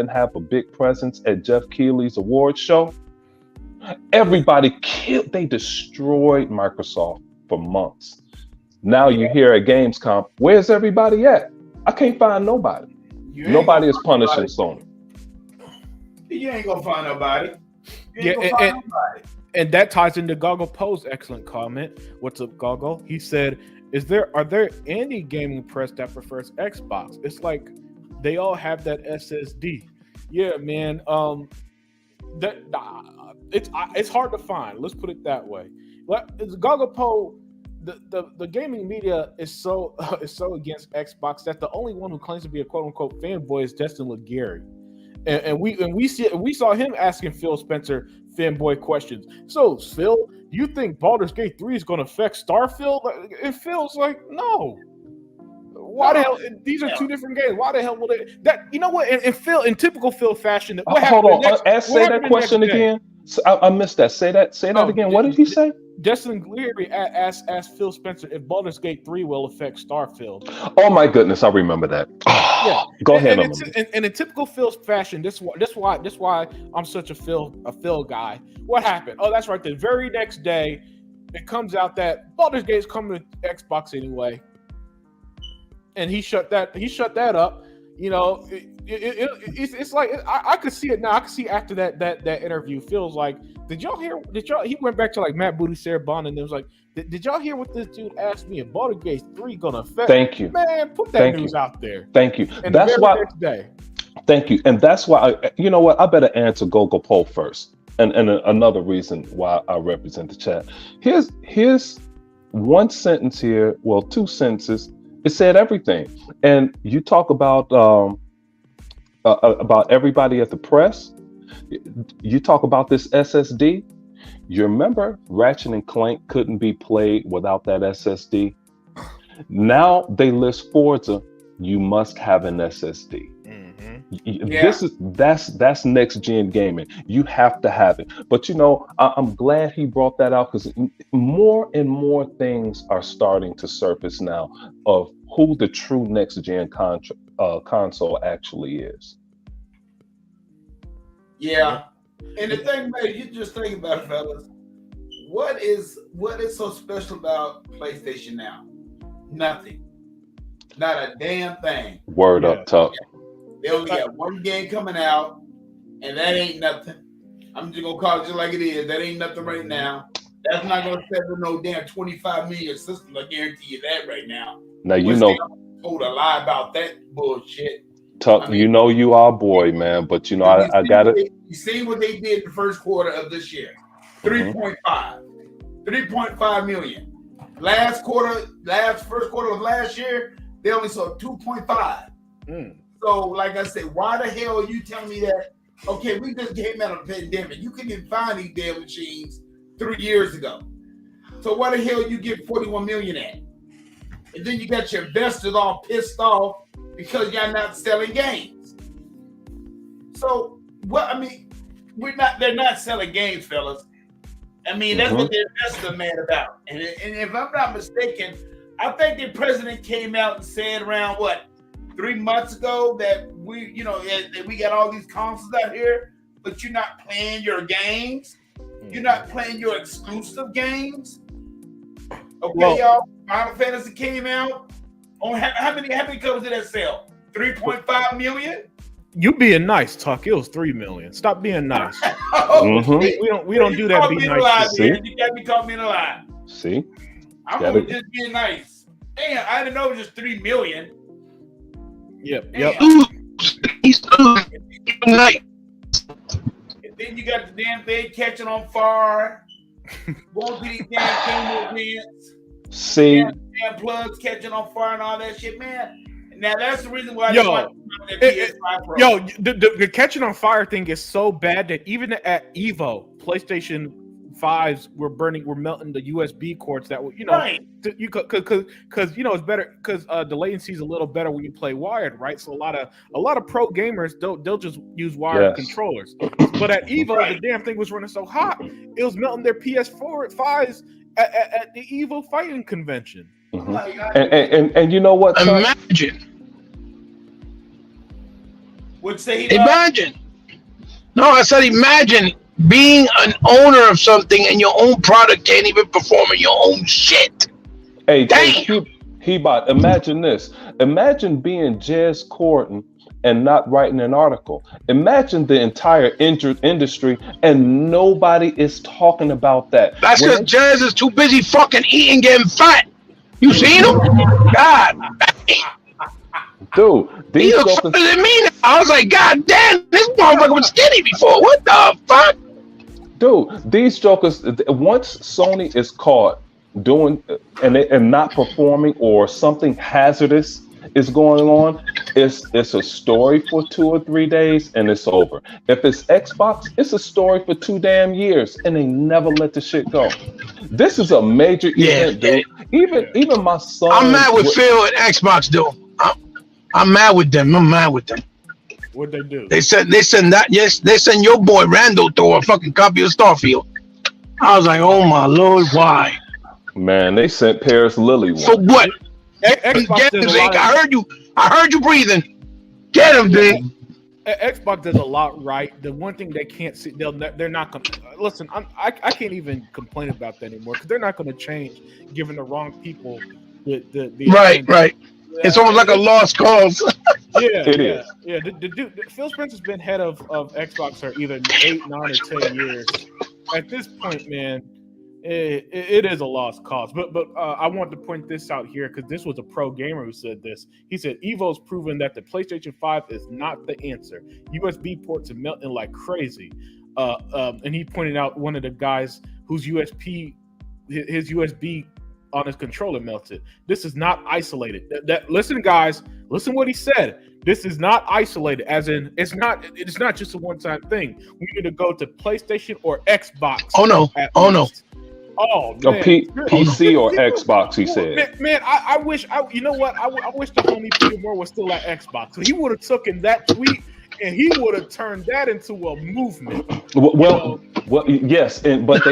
Speaker 2: have a big presence at Jeff Keighley's award show? Everybody they destroyed Microsoft for months. Now you hear at Gamescom, where's everybody at? I can't find nobody. Nobody is punishing Sony.
Speaker 4: You ain't gonna find nobody.
Speaker 1: And that ties into Goggle Poe's excellent comment. What's up, Goggle? He said, are there any gaming press that prefers Xbox? It's like they all have that SSD. Yeah, man. It's hard to find. Let's put it that way. Goggle Poe, the gaming media is so against Xbox that the only one who claims to be a quote unquote fanboy is Destin Legary. And we saw him asking Phil Spencer fanboy questions. So, Phil, do you think Baldur's Gate 3 is going to affect Starfield? It feels like no. Why the hell? These are two different games. Why the hell will they? That you know what? In typical Phil fashion,
Speaker 2: hold on. Say that question again. I missed that. Say that again. What did he say?
Speaker 1: Justin Leary asked Phil Spencer if Baldur's Gate 3 will affect Starfield.
Speaker 2: Oh my goodness, I remember that.
Speaker 1: Yeah,
Speaker 2: go ahead.
Speaker 1: And in typical Phil fashion, this why I'm such a Phil guy. What happened? Oh, that's right. The very next day, it comes out that Baldur's Gate is coming to Xbox anyway, and he shut that up. You know, it's like I could see it now. I could see after that interview. Feels like, did y'all hear? He went back to like Matt Booty, Sarah Bond, and it was like, did y'all hear what this dude asked me? If Baldur's Gate 3 gonna affect?
Speaker 2: Thank you,
Speaker 1: man. Put that news out there.
Speaker 2: Thank you.
Speaker 1: And
Speaker 2: that's why.
Speaker 1: Next day.
Speaker 2: Thank you, and that's why. You know what? I better answer Gogo Poll first, and another reason why I represent the chat. Here's one sentence here. Well, two sentences. It said everything. And you talk about everybody at the press. You talk about this SSD. You remember Ratchet and Clank couldn't be played without that SSD? Now they list Forza, you must have an SSD.
Speaker 1: Mm-hmm.
Speaker 2: That's next gen gaming. You have to have it. But I'm glad he brought that out, because more and more things are starting to surface now of who the true next gen console actually is.
Speaker 4: Yeah. And the thing, man, you just think about it, fellas. What is so special about PlayStation now? Nothing. Not a damn thing.
Speaker 2: Word up, Tuck.
Speaker 4: They only got one game coming out, and that ain't nothing. I'm just gonna call it just like it is. That ain't nothing right now. That's not gonna set for no damn 25 million system. I guarantee you that right now.
Speaker 2: Now
Speaker 4: Told a lie about that bullshit.
Speaker 2: Tuck, you our boy, man. But I got it.
Speaker 4: You see what they did the first quarter of this year? 3.5 million. First quarter of last year, they only sold 2.5. So, like I said, why the hell are you telling me that? Okay, we just came out of a pandemic. You couldn't even find these damn machines 3 years ago. So why the hell you get 41 million at? And then you got your investors all pissed off because y'all not selling games. So they're not selling games, fellas. I mean, that's what the investors are mad about. And if I'm not mistaken, I think the president came out and said around 3 months ago that that we got all these consoles out here, but you're not playing your games. You're not playing your exclusive games. Okay, y'all. Final Fantasy came out. How many copies did that sell? 3.5 million.
Speaker 1: You being nice, Tuck. It was 3 million. Stop being nice. We don't do that. Be nice.
Speaker 4: You got me caught me in a lie.
Speaker 2: See,
Speaker 4: I'm just being nice. Damn, I didn't know it was just 3 million.
Speaker 1: Yep.
Speaker 3: He's nice.
Speaker 4: And then you got the damn thing catching on fire. Going to these damn events.
Speaker 2: See,
Speaker 4: damn plugs catching on fire and all that shit, man. Now that's the reason why
Speaker 1: the catching on fire thing is so bad that even at Evo, PlayStation 5s were melting the USB cords that were,
Speaker 4: right.
Speaker 1: Because it's better because the latency is a little better when you play wired, right? So a lot of pro gamers they'll just use wired controllers. But at Evo, the damn thing was running so hot, it was melting their PS4 5s at the Evo fighting convention.
Speaker 2: And you know what?
Speaker 3: Imagine.
Speaker 4: Imagine.
Speaker 3: No, I said imagine being an owner of something and your own product can't even perform in your own shit.
Speaker 2: Hey, Hebot, imagine this. Imagine being Jez Corden and not writing an article. Imagine the entire industry and nobody is talking about that.
Speaker 3: That's because Jez is too busy fucking eating, getting fat. You seen him? God.
Speaker 2: Dude,
Speaker 3: he looks fatter than me now. I was like, God damn, this motherfucker was skinny before. What the fuck?
Speaker 2: Dude, these jokers, once Sony is caught doing and not performing or something hazardous is going on, it's a story for 2 or 3 days and it's over. If it's Xbox, it's a story for 2 damn years and they never let the shit go. This is a major event, dude. Even my son.
Speaker 3: I'm mad with Phil and Xbox, dude. I'm mad with them.
Speaker 1: What'd they do?
Speaker 3: They send that. Yes, they send your boy Randall through a fucking copy of Starfield. I was like, oh my lord, why?
Speaker 2: Man, they sent Paris Lily one.
Speaker 3: For what? Get him, Zeke. I heard you breathing. Get him, Zeke.
Speaker 1: Xbox does a lot right. The one thing they can't see, they're not going to listen. I can't even complain about that anymore because they're not going to change, giving the wrong people the
Speaker 3: right. It's almost like a lost cause.
Speaker 1: It is. Yeah, the dude, Phil Spencer's been head of Xbox for either 8, 9, or 10 years. At this point, man, it is a lost cause. But I want to point this out here because this was a pro gamer who said this. He said, Evo's proven that the PlayStation 5 is not the answer. USB ports are melting like crazy. And he pointed out one of the guys whose his USB on his controller melted. This is not isolated. Listen, guys, listen what he said. This is not isolated, as in it's not just a one-time thing. We need to go to PlayStation or Xbox.
Speaker 3: Oh no.
Speaker 1: Oh man.
Speaker 2: PC or Xbox, he said.
Speaker 1: Man, I wish the homie Peter Moore was still at Xbox. So he would have taken that tweet and he would have turned that into a movement.
Speaker 2: Well, yes, but they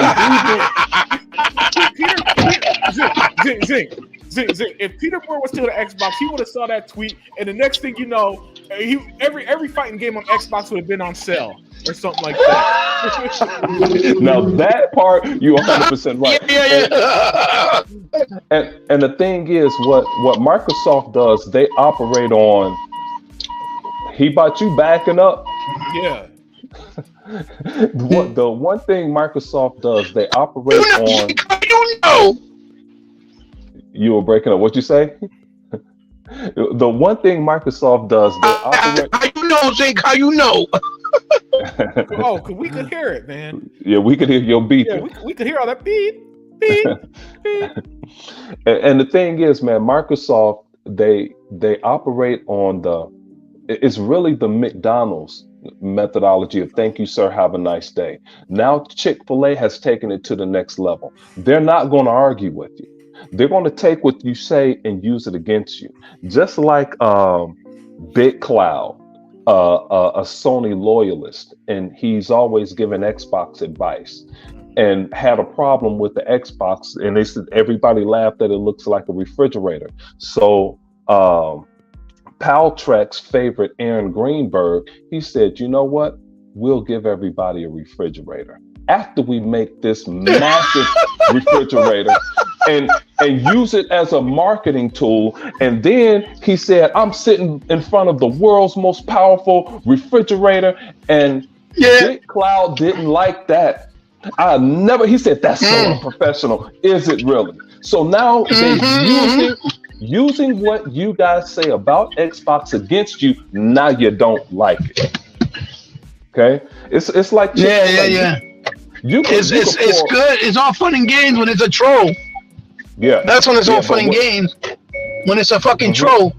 Speaker 1: Zing. If Peter Moore was still the Xbox, he would have saw that tweet, and the next thing you know, every fighting game on Xbox would have been on sale or something like that.
Speaker 2: Now that part you 100% right.
Speaker 3: Yeah.
Speaker 2: And the thing is, what Microsoft does, they operate on. He bought you backing up.
Speaker 1: Yeah.
Speaker 2: The one thing Microsoft does, they operate on. You were breaking up. What you say? The one thing Microsoft does, they operate.
Speaker 3: How you know, Zink? How you know?
Speaker 1: Oh, cause we could hear it, man.
Speaker 2: Yeah, we could hear your beep.
Speaker 1: Yeah, we could hear all that beep, beep, beep.
Speaker 2: And the thing is, man, Microsoft, they operate on it's really the McDonald's methodology of thank you, sir, have a nice day. Now Chick-fil-A has taken it to the next level. They're not going to argue with you. They're going to take what you say and use it against you. Just like Big Cloud, a Sony loyalist, and he's always given Xbox advice and had a problem with the Xbox, and they said everybody laughed that it looks like a refrigerator. So Paltrek's favorite, Aaron Greenberg, he said, you know what? We'll give everybody a refrigerator after we make this massive refrigerator and use it as a marketing tool. And then he said, I'm sitting in front of the world's most powerful refrigerator. And Big Cloud didn't like that. He said, that's so unprofessional. Is it really? So now they're using what you guys say about Xbox against you. Now you don't like it. Okay? It's like
Speaker 3: Yeah. It's good. It's all fun and games when it's a troll.
Speaker 2: Yeah.
Speaker 3: That's when it's all fun and games. When it's a fucking troll.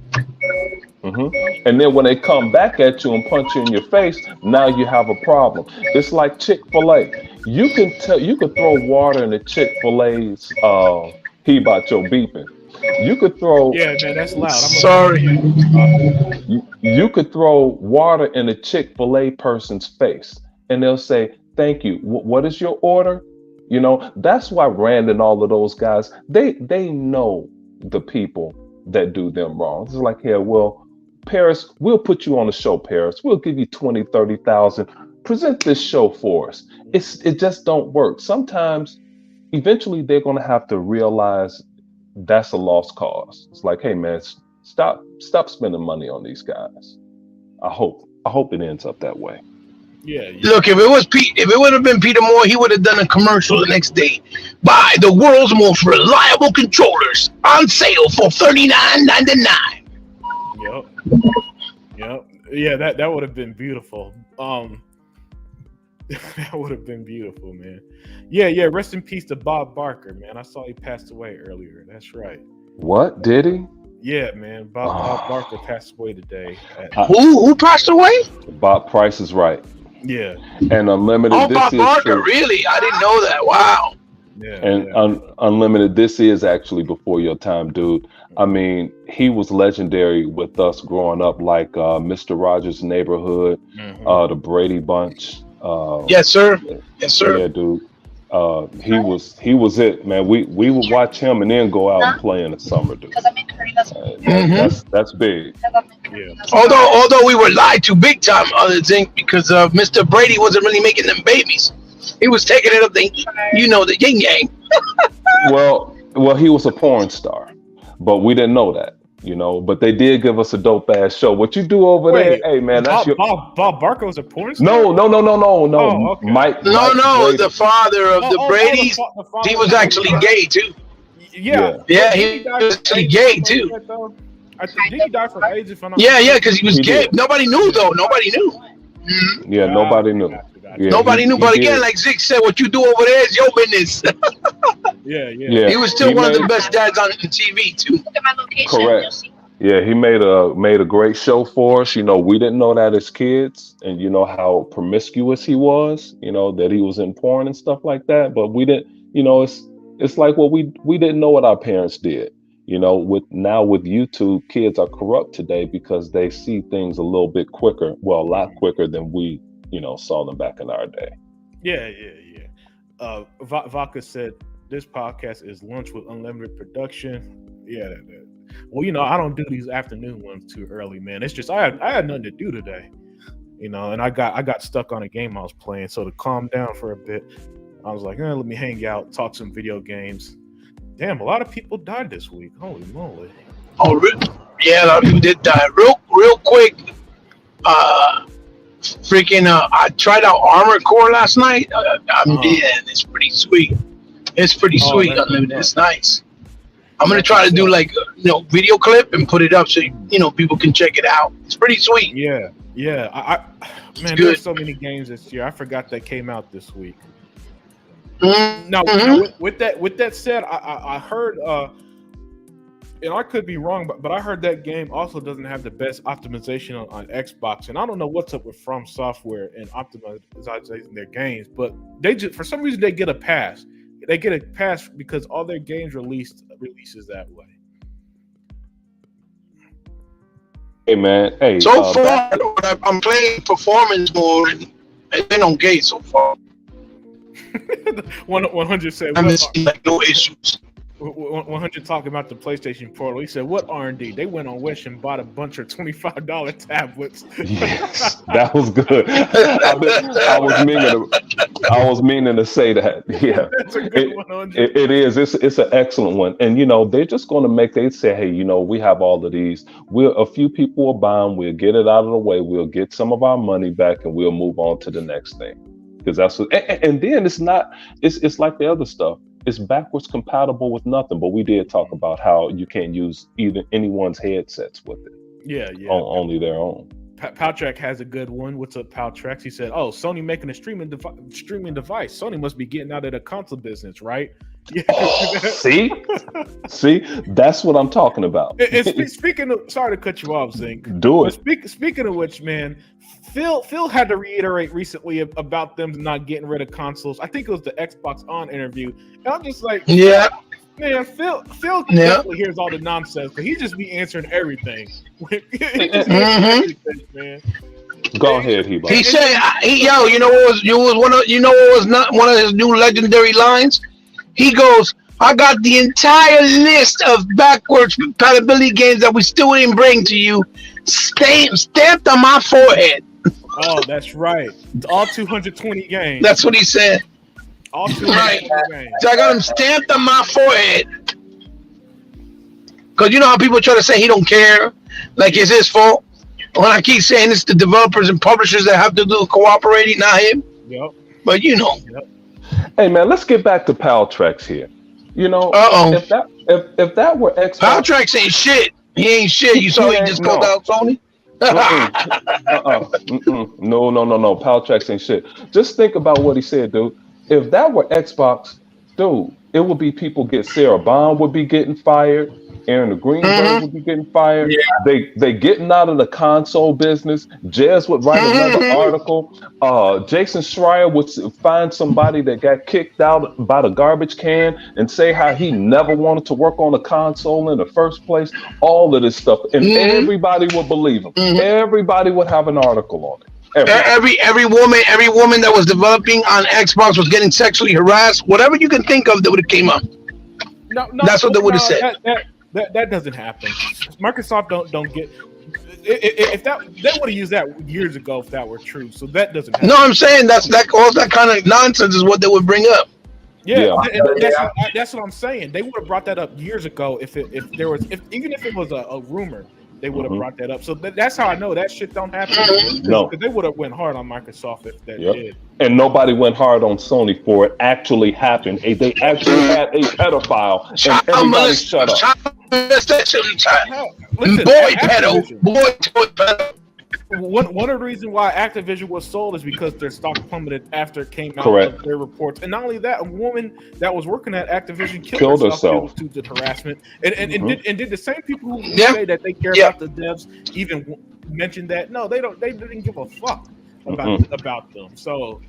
Speaker 2: Mm-hmm. And then when they come back at you and punch you in your face, now you have a problem. It's like Chick-fil-A. You can throw water in the Chick-fil-A's he about your beeping. You could throw.
Speaker 1: Yeah, man, that's loud.
Speaker 3: Sorry.
Speaker 2: You could throw water in a Chick-fil-A person's face, and they'll say, "Thank you. What is your order?" You know, that's why Rand and all of those guys, they know the people that do them wrong. It's like, yeah, well, Paris, we'll put you on the show, Paris. We'll give you 20, 30,000. Present this show for us. It just don't work. Sometimes, eventually, they're going to have to realize that's a lost cause. It's like, hey, man, stop spending money on these guys. I hope it ends up that way.
Speaker 1: Yeah.
Speaker 3: Look, if it would have been Peter Moore, he would have done a commercial the next day. Buy the world's most reliable controllers on sale for $39.99.
Speaker 1: Yep. Yeah, that would have been beautiful. That would have been beautiful, man. Yeah. Rest in peace to Bob Barker, man. I saw he passed away earlier. That's right.
Speaker 2: What, did he?
Speaker 1: Yeah, man. Bob Barker passed away today.
Speaker 3: Who passed away?
Speaker 2: Bob Price is right.
Speaker 1: Yeah.
Speaker 2: And Unlimited.
Speaker 3: Oh, Bob Barker, really? I didn't know that. Wow.
Speaker 1: Yeah.
Speaker 2: And Unlimited, this is actually before your time, dude. I mean, he was legendary with us growing up, like Mr. Rogers' Neighborhood, the Brady Bunch.
Speaker 3: Yes, sir. Yes, sir.
Speaker 2: Yeah, dude. He was it, man. We would watch him and then go out and play in the summer, dude. That's big.
Speaker 1: Yeah.
Speaker 3: Although we were lied to big time, other thing, because Mr. Brady wasn't really making them babies. He was taking it up the yin yang.
Speaker 2: Well, he was a porn star, but we didn't know that, you know. But they did give us a dope ass show. What you do over there, hey man, that's
Speaker 1: Bob Barker was a porn star.
Speaker 2: No.
Speaker 1: Oh, okay.
Speaker 2: Mike
Speaker 3: No, the father of the Bradys, he was actually gay too.
Speaker 1: Yeah,
Speaker 3: he was actually gay too.
Speaker 1: I think he died from AIDS. If I'm not
Speaker 3: because he was gay. Nobody knew though. Nobody knew. Mm-hmm.
Speaker 2: Yeah, nobody knew. Yeah,
Speaker 3: nobody knew, but again, like Zig said, what you do over there is your business.
Speaker 1: Yeah.
Speaker 3: He was still one of the best dads on TV too.
Speaker 5: Look at my location.
Speaker 2: Correct. Yeah, he made a great show for us. You know, we didn't know that as kids, and you know how promiscuous he was. You know that he was in porn and stuff like that. But we didn't. You know, it's like what we didn't know what our parents did. You know, with YouTube, kids are corrupt today because they see things a little bit quicker, well, a lot quicker than we, saw them back in our day.
Speaker 1: Yeah. Vodka said this podcast is lunch with unlimited production. Yeah. Well, I don't do these afternoon ones too early, man. It's just I had nothing to do today, and I got stuck on a game I was playing. So to calm down for a bit, I was like, let me hang out, talk some video games. Damn, a lot of people died this week. Holy moly!
Speaker 3: Oh, yeah, a lot of people did die. Real quick. I tried out Armored Core last night. It's pretty sweet. It's pretty sweet. Unlimited. It's nice. I'm gonna try to do like video clip and put it up so people can check it out. It's pretty sweet.
Speaker 1: Yeah. Man, there's so many games this year. I forgot that came out this week. Now, with that said, I heard, and I could be wrong, but I heard that game also doesn't have the best optimization on Xbox, and I don't know what's up with From Software and optimizing their games, but they just, for some reason, they get a pass. They get a pass because all their games releases that way.
Speaker 2: Hey man,
Speaker 3: so far I'm playing performance mode. It's been okay so far.
Speaker 1: 100 said,
Speaker 3: I seen no issues.
Speaker 1: 100 talking about the PlayStation Portal. He said, "What R&D? They went on Wish and bought a bunch of $25 tablets."
Speaker 2: Yes, that was good. I was meaning to say that. Yeah,
Speaker 1: that's a good one.
Speaker 2: It is. It's an excellent one. And they're just going to they say, hey, we have all of these. A few people will buy them. We'll get it out of the way. We'll get some of our money back, and we'll move on to the next thing. Because that's what. And then it's not. It's like the other stuff. It's backwards compatible with nothing, but we did talk about how you can't use anyone's headsets with it.
Speaker 1: Yeah.
Speaker 2: Only their own.
Speaker 1: Paltrack has a good one. What's up, Paltrax? He said, "Oh, Sony making a streaming device. Sony must be getting out of the console business, right?" Yeah.
Speaker 2: See, that's what I'm talking about.
Speaker 1: And speaking of, sorry to cut you off, Zink.
Speaker 2: Do it.
Speaker 1: Speaking of which, man, Phil had to reiterate recently about them not getting rid of consoles. I think it was the Xbox On interview, and I'm just like,
Speaker 3: yeah,
Speaker 1: man, Phil definitely hears all the nonsense because he just be answering everything. Everything, man.
Speaker 2: Go ahead, Hebo.
Speaker 3: He said, what was not one of his new legendary lines? He goes, "I got the entire list of backwards compatibility games that we still didn't bring to you, stamped on my forehead."
Speaker 1: Oh, that's right. It's all 220 games.
Speaker 3: That's what he said.
Speaker 1: All 220 games.
Speaker 3: So I got them stamped on my forehead. Because you know how people try to say he don't care, like it's his fault. When I keep saying it's the developers and publishers that have to do cooperating, not him.
Speaker 1: Yep.
Speaker 3: But
Speaker 1: Yep.
Speaker 2: Hey man, let's get back to Paltrax here. If that were Xbox,
Speaker 3: Paltrax ain't shit. He ain't shit. You saw he just called out Sony.
Speaker 2: No. Paltrax ain't shit. Just think about what he said, dude. If that were Xbox, dude, it would be people Sarah Bond would be getting fired. Aaron the Greenberg would be getting fired. Yeah. They getting out of the console business. Jez would write another article. Jason Schreier would find somebody that got kicked out by the garbage can and say how he never wanted to work on a console in the first place. All of this stuff, and everybody would believe him. Everybody would have an article on it.
Speaker 3: Every woman that was developing on Xbox was getting sexually harassed. Whatever you can think of that would have came up.
Speaker 1: No,
Speaker 3: that's what they would have said.
Speaker 1: That doesn't happen. Microsoft don't get if that they would have used that years ago if that were true. So that doesn't happen.
Speaker 3: No, I'm saying all that kind of nonsense is what they would bring up.
Speaker 1: Yeah. That's what I'm saying. They would have brought that up years ago even if it was a rumor. They would have brought that up. So that's how I know that shit don't happen.
Speaker 2: No,
Speaker 1: because they would have went hard on Microsoft if that did.
Speaker 2: And nobody went hard on Sony for it actually happened. They actually had a pedophile, and everybody shut up.
Speaker 3: Boy pedo.
Speaker 1: One of the reasons why Activision was sold is because their stock plummeted after it came out of their reports. And not only that, a woman that was working at Activision killed herself due to harassment. And did the same people who say that they care about the devs even mention that? No, they don't. They didn't give a fuck about them. So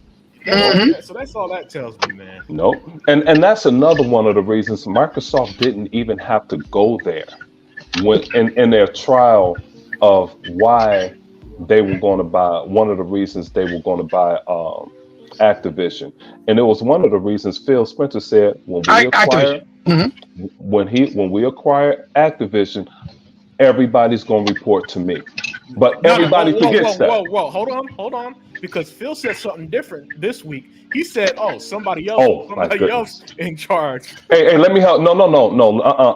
Speaker 1: So that's all that tells me, man.
Speaker 2: Nope. And that's another one of the reasons Microsoft didn't even have to go there when in their trial of why they were going to buy. One of the reasons they were going to buy Activision, and it was one of the reasons Phil Spencer said when we acquire Activision, everybody's going to report to me. But everybody forgets that.
Speaker 1: Whoa, hold on. Because Phil said something different this week. He said, somebody else in charge.
Speaker 2: Hey, let me help. No,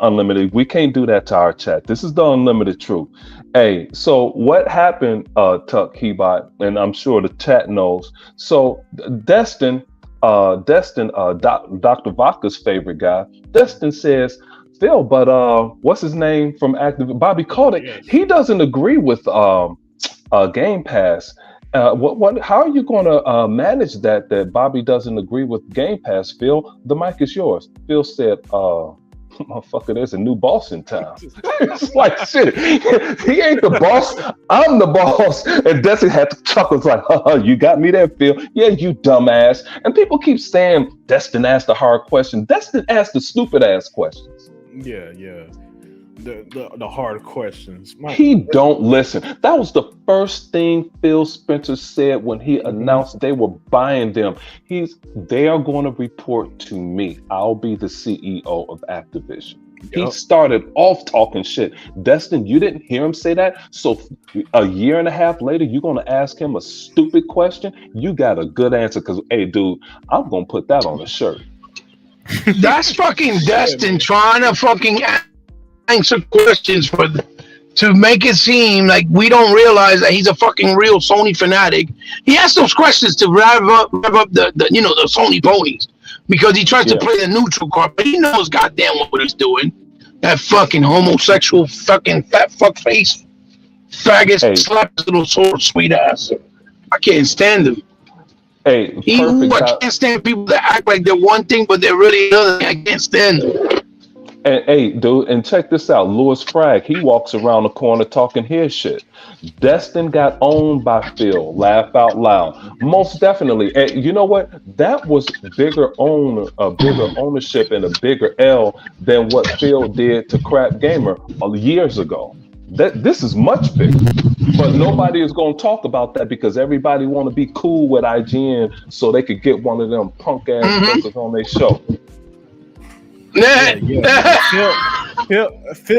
Speaker 2: Unlimited. We can't do that to our chat. This is the unlimited truth. Hey, so what happened, Tuck Hebot, and I'm sure the chat knows. So Destin, Dr. Vaca's favorite guy, Destin says, Phil, but what's his name from Active? Bobby Kotick. Yes. He doesn't agree with Game Pass. How are you going to manage that Bobby doesn't agree with Game Pass, Phil? The mic is yours. Phil said, motherfucker, there's a new boss in town. It's like, shit, he ain't the boss. I'm the boss. And Destin had to chuckle. It's like, you got me there, Phil. Yeah, you dumbass. And people keep saying Destin asked the hard question. Destin asked the stupid ass questions.
Speaker 1: Yeah. The hard questions.
Speaker 2: He don't listen. That was the first thing Phil Spencer said when he announced they were buying them. They are going to report to me. I'll be the CEO of Activision. Yep. He started off talking shit. Destin, you didn't hear him say that? So a year and a half later, you're going to ask him a stupid question? You got a good answer because, hey, dude, I'm going to put that on a shirt.
Speaker 3: That's fucking Destin trying to fucking answer questions to make it seem like we don't realize that he's a fucking real Sony fanatic. He asks those questions to rev up the the Sony ponies because he tries to play the neutral card, but he knows goddamn what he's doing. That fucking homosexual fucking fat fuck face faggot slap his little sort of sweet ass. I can't stand him.
Speaker 2: Hey,
Speaker 3: I can't stand people that act like they're one thing but they're really another thing. I can't stand them.
Speaker 2: And hey, dude, and check this out. Louis Frag, he walks around the corner talking his shit. Destin got owned by Phil. Laugh out loud. Most definitely. And you know what? That was bigger ownership and a bigger L than what Phil did to Crap Gamer years ago. This is much bigger. But nobody is going to talk about that because everybody want to be cool with IGN so they could get one of them punk ass fuckers on their show.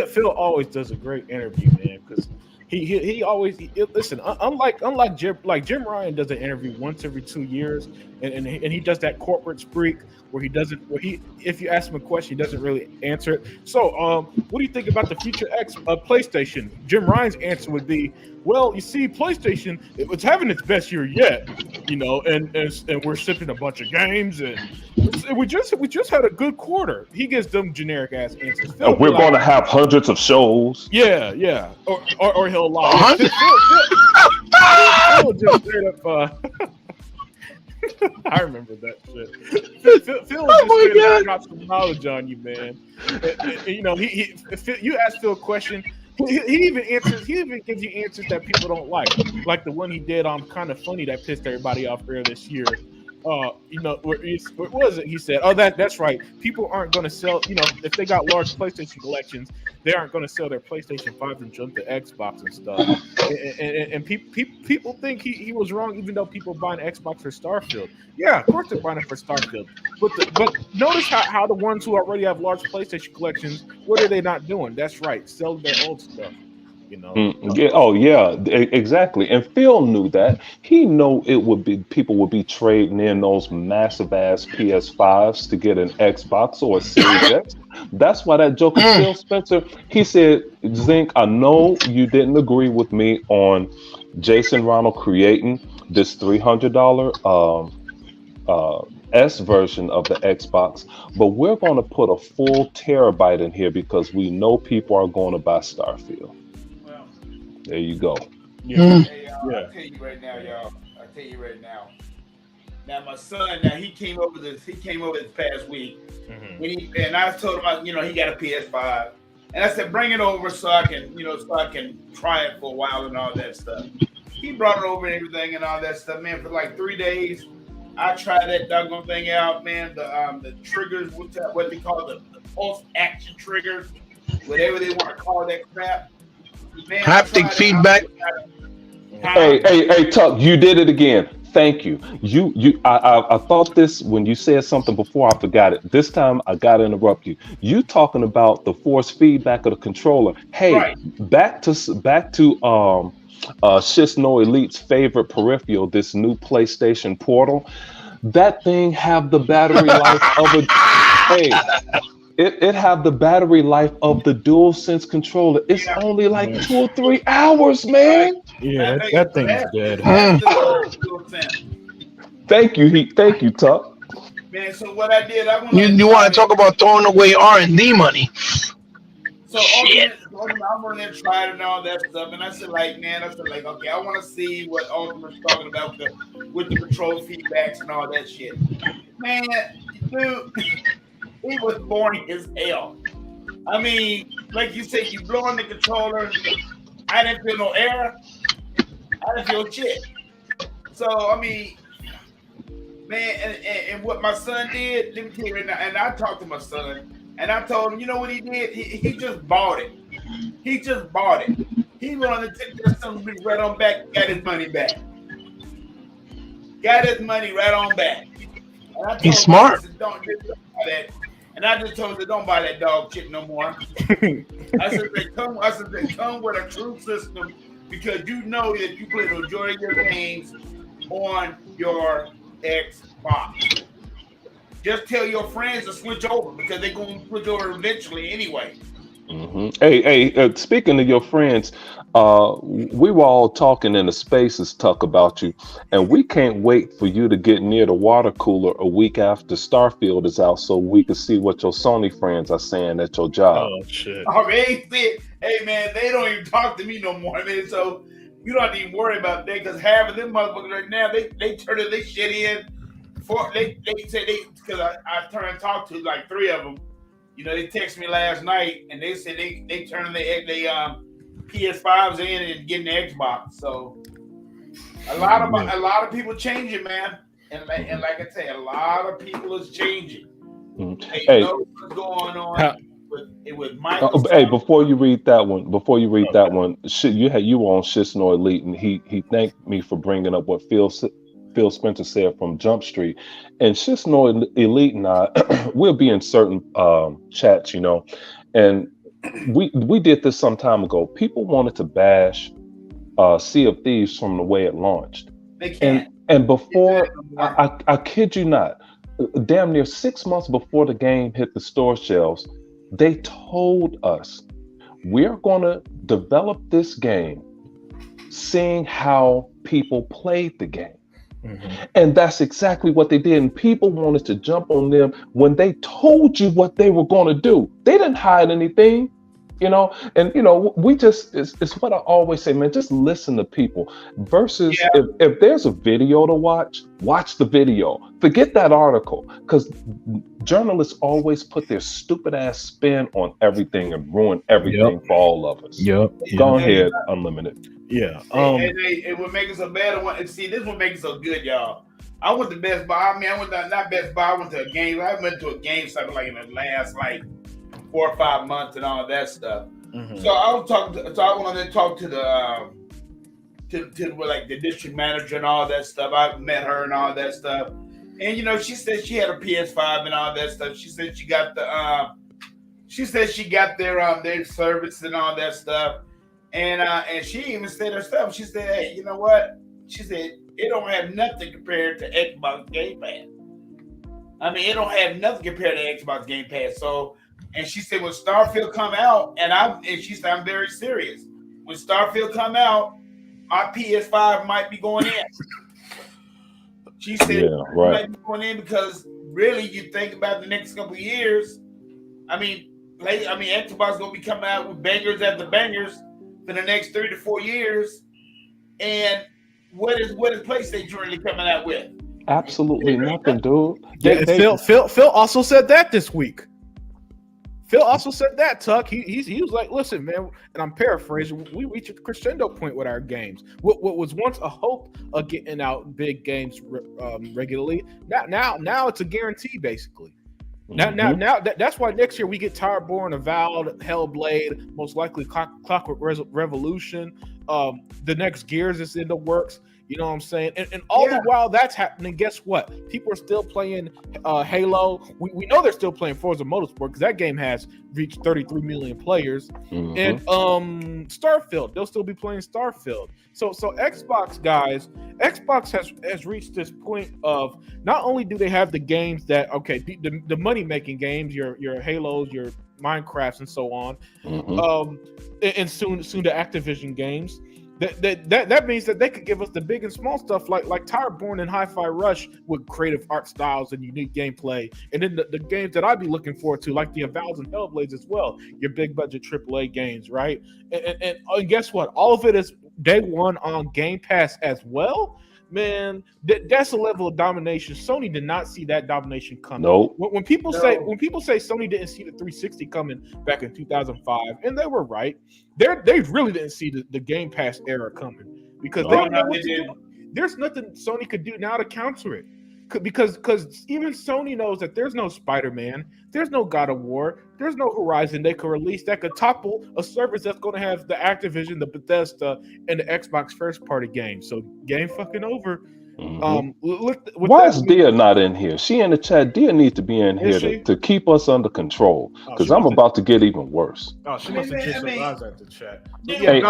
Speaker 1: Phil always does a great interview, man, because he always listen. Unlike Jim Ryan does an interview once every 2 years, and he does that corporate spreak where if you ask him a question, he doesn't really answer it. So, what do you think about the future PlayStation? Jim Ryan's answer would be, well, you see, PlayStation, it's having its best year yet, and we're shipping a bunch of games, and we just had a good quarter. He gives them generic ass answers.
Speaker 2: We're going to have hundreds of shows.
Speaker 1: Yeah, or he'll lie. Phil just straight up. I remember that shit. Phil just dropped some knowledge on you, man. You ask Phil a question. He even gives you answers that people don't like the one he did on Kind of Funny that pissed everybody off earlier this year. What was it? He said, that's right. People aren't going to sell, if they got large PlayStation collections, they aren't going to sell their PlayStation 5 and jump to Xbox and stuff. And people think he was wrong, even though people buying Xbox for Starfield. Yeah, of course they're buying it for Starfield. But notice how the ones who already have large PlayStation collections, what are they not doing? That's right, selling their old stuff.
Speaker 2: Exactly. And Phil knew that. He knew people would be trading in those massive ass PS5s to get an Xbox or a Series X. That's why that joker Phil Spencer, he said, Zink, I know you didn't agree with me on Jason Ronald creating this $300 S version of the Xbox, but we're going to put a full terabyte in here because we know people are going to buy Starfield. There you go.
Speaker 4: Yeah. Hey, I'll tell you right now, y'all. I'll tell you right now. Now my son, he came over this past week. Mm-hmm. And I told him, he got a PS5, and I said, bring it over so I can try it for a while and all that stuff. He brought it over and everything and all that stuff, man. For like 3 days, I tried that doggone thing out, man. The triggers, what they call the pulse action triggers, whatever they want to call that crap. Man,
Speaker 3: Haptic feedback.
Speaker 2: Hey, Tuck, you did it again. Thank you. I thought this when you said something before, I forgot it. This time I gotta interrupt you. You talking about the force feedback of the controller. Hey,
Speaker 4: Right.
Speaker 2: back to Shizno Elite's favorite peripheral, this new PlayStation Portal. That thing have the battery life of a hey. It have the battery life of the DualSense controller. It's only like 2 or 3 hours, man.
Speaker 1: Yeah, that thing's dead.
Speaker 2: Thank you, Heat. Thank you, Tuck.
Speaker 4: Man, so what I did,
Speaker 3: You want to talk about throwing away R&D money?
Speaker 4: So I'm going to try it and all that stuff. And I said, okay, I want to see what Ultimate's talking about with the control feedbacks and all that shit. Man, dude, it was boring as hell. I mean, like you said, you blow on the controller. I didn't feel no air. I didn't feel shit. So, I mean, man, and what my son did, let me tell you, and I talked to my son, and I told him, you know what he did? He just bought it. He just bought it. He wanted to take that son right on back, got his money back. Got his money right on back.
Speaker 3: He's smart.
Speaker 4: Said, don't buy that. And I just told him, don't buy that dog shit no more. I said, they come with a true system because you know that you play the majority of your games on your Xbox. Just tell your friends to switch over because they're going to switch over eventually anyway.
Speaker 2: Mm-hmm. Hey, speaking of your friends, we were all talking in the Spaces, Tuck, about you, and we can't wait for you to get near the water cooler a week after Starfield is out so we can see what your Sony friends are saying at your job.
Speaker 1: Oh, shit.
Speaker 4: Hey, man, they don't even talk to me no more, man, so you don't even worry about that because half of them motherfuckers right now, they turn their shit in. They say because I turned and talked to like 3 of them. You know, they texted me last night and they said they turning their PS5s in and getting the Xbox. So a lot of people changing, man. And like I say, a lot of people is changing. They know what's going on with Microsoft.
Speaker 2: Hey, before you read that one, you were on Shizno Elite, and he thanked me for bringing up what Phil Spencer said from Jump Street. And Shizno Elite and I, we'll be in certain chats, you know, and we did this some time ago. People wanted to bash Sea of Thieves from the way it launched.
Speaker 4: They can't.
Speaker 2: And before, I kid you not, damn near 6 months before the game hit the store shelves, they told us, we're going to develop this game seeing how people played the game. Mm-hmm. And that's exactly what they did. And people wanted to jump on them when they told you what they were going to do. They didn't hide anything, you know. And, you know, it's what I always say, man, just listen to people versus if there's a video to watch the video. Forget that article, because journalists always put their stupid ass spin on everything and ruin everything for all of us. Go ahead, Unlimited.
Speaker 1: Yeah.
Speaker 4: It would make us a better one. See, this would make it so good, y'all. I went to Best Buy. I mean, I went to not Best Buy. I went to a game. I went to a game something like in the last 4 or 5 months and all that stuff. Mm-hmm. So I was talking. So I went on and talked to the the district manager and all that stuff. I met her and all that stuff. And you know, she said she had a PS5 and all that stuff. She said she got their service and all that stuff. And she even said herself, she said, hey, you know what? She said, it don't have nothing compared to Xbox Game Pass. I mean, it don't have nothing compared to Xbox Game Pass. So, and she said, when Starfield come out, and she said, I'm very serious. When Starfield come out, my PS5 might be going in. She said, it might be going in because really, you think about the next couple of years, I mean, Xbox going to be coming out with bangers after bangers for the next 3 to 4 years, and what is PlayStation really coming out with?
Speaker 2: Absolutely nothing, dude.
Speaker 1: Phil also said that this week. Phil also said that, Tuck. He was like, listen, man, and I'm paraphrasing, we reached a crescendo point with our games. What was once a hope of getting out big games regularly, now it's a guarantee, basically. Now that's why next year we get Towerborn, Avowed, Hellblade, most likely Clockwork Revolution. The next Gears is in the works. You know what I'm saying? And all the while that's happening, guess what? People are still playing Halo. We know they're still playing Forza Motorsport because that game has reached 33 million players.
Speaker 2: Mhm.
Speaker 1: And Starfield, they'll still be playing Starfield. So Xbox guys, Xbox has reached this point of not only do they have the games that the money making games, your Halos, your Minecrafts, and so on, and soon the Activision games. That means that they could give us the big and small stuff like Towerborn and Hi-Fi Rush with creative art styles and unique gameplay, and then the games that I'd be looking forward to, like the Avoweds and Hellblades as well, your big budget AAA games, right? And guess what? All of it is day one on Game Pass as well. Man, that's a level of domination. Sony did not see that domination coming.
Speaker 2: Nope.
Speaker 1: When people say Sony didn't see the 360 coming back in 2005, and they were right. They really didn't see the Game Pass era coming because there's nothing Sony could do now to counter it. Because even Sony knows that there's no Spider-Man, there's no God of War, there's no Horizon they could release that could topple a service that's going to have the Activision, the Bethesda, and the Xbox first-party games. So game fucking over.
Speaker 2: Why is Dia not in here? She in the chat. Dia needs to be in here to keep us under control because I'm about to get even worse.
Speaker 1: Oh, she must have just surprised at the chat.
Speaker 2: Hey,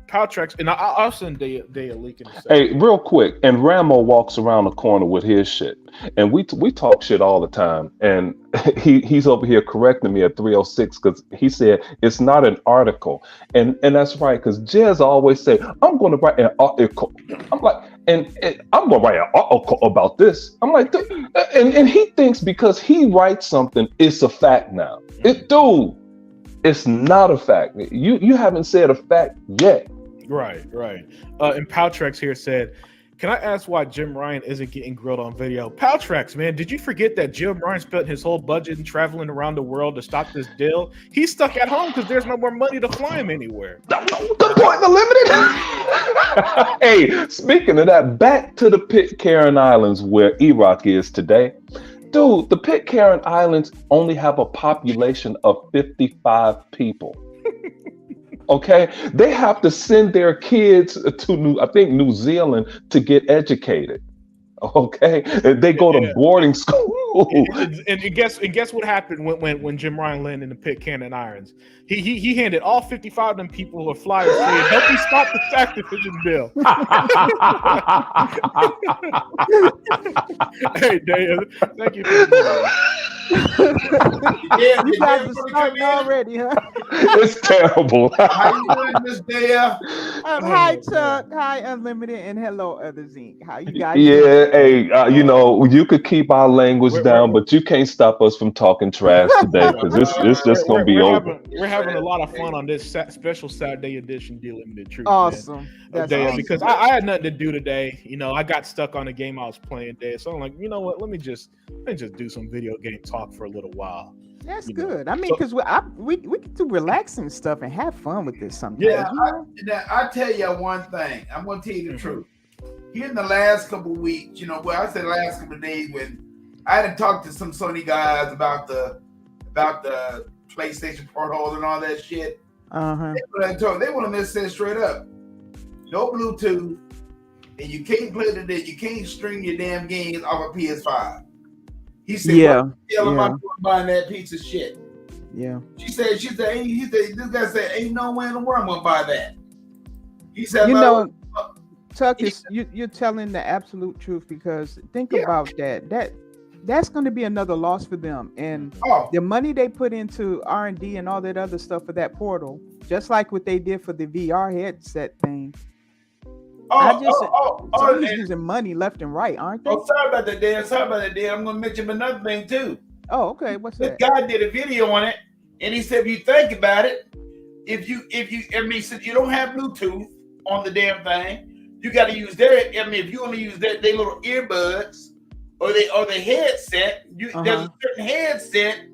Speaker 1: Paltrex, and I'll send Dia a link in a second.
Speaker 2: Hey, real quick, and Ramo walks around the corner with his shit, and we talk shit all the time, and he's over here correcting me at 306 because he said it's not an article, and that's right because Jez always say I'm going to write an article. I'm like, and I'm going to write an article about this. I'm like, and he thinks because he writes something, it's a fact now. Dude, it's not a fact. You haven't said a fact yet.
Speaker 1: Right. And Paltrex here said, can I ask why Jim Ryan isn't getting grilled on video? Paltrex, man, did you forget that Jim Ryan spent his whole budget in traveling around the world to stop this deal? He's stuck at home because there's no more money to fly him anywhere.
Speaker 2: The point, the limited. Hey, speaking of that, back to the Pitcairn Islands where Iraq is today. Dude, the Pitcairn Islands only have a population of 55 people. Okay, they have to send their kids to New Zealand to get educated. Okay, they go to boarding school.
Speaker 1: And guess what happened when Jim Ryan landed in the Pitcairn Islands? He handed all 55 of them people who are flyers saying, "Help me stop this Activision bill." Hey, Dave, thank you.
Speaker 5: You guys are starting already, huh?
Speaker 2: It's terrible.
Speaker 4: How you doing, Miss Dale?
Speaker 5: Hi, Chuck. Hi, Unlimited, and hello, Other Zinc. How you guys?
Speaker 2: Yeah, hey, you could keep our language down, but you can't stop us from talking trash today because it's just gonna be over.
Speaker 1: We're having a lot of fun on this special Saturday edition Deal Limited Truth.
Speaker 5: Awesome.
Speaker 1: That's awesome. Because I had nothing to do today. I got stuck on a game I was playing today, so I'm like, you know what? Let me just do some video game talk for a little while.
Speaker 5: That's good. I mean, because we can do relaxing stuff and have fun with this sometimes.
Speaker 4: Yeah, I tell you one thing. I'm going to tell you the truth. Here in the last couple of weeks, I said last couple of days when I had to talk to some Sony guys about the PlayStation portals and all that shit. They want to say straight up, no Bluetooth, and you can't play you can't stream your damn games off a PS5. He said, I'm buying that piece of shit.
Speaker 5: Yeah.
Speaker 4: He said, this guy said, ain't no way in the world I'm gonna buy that. He said,
Speaker 5: Tuck, you're telling the absolute truth because think about that's going to be another loss for them, and the money they put into R&D and all that other stuff for that portal, just like what they did for the VR headset thing. Somebody's using money left and right, aren't they?
Speaker 4: Sorry about that, Dan. I'm going to mention another thing too.
Speaker 5: Oh, okay. What's that?
Speaker 4: This guy did a video on it, and he said, if you think about it, since you don't have Bluetooth on the damn thing, you got to use if you want to use their little earbuds or the headset, there's a certain headset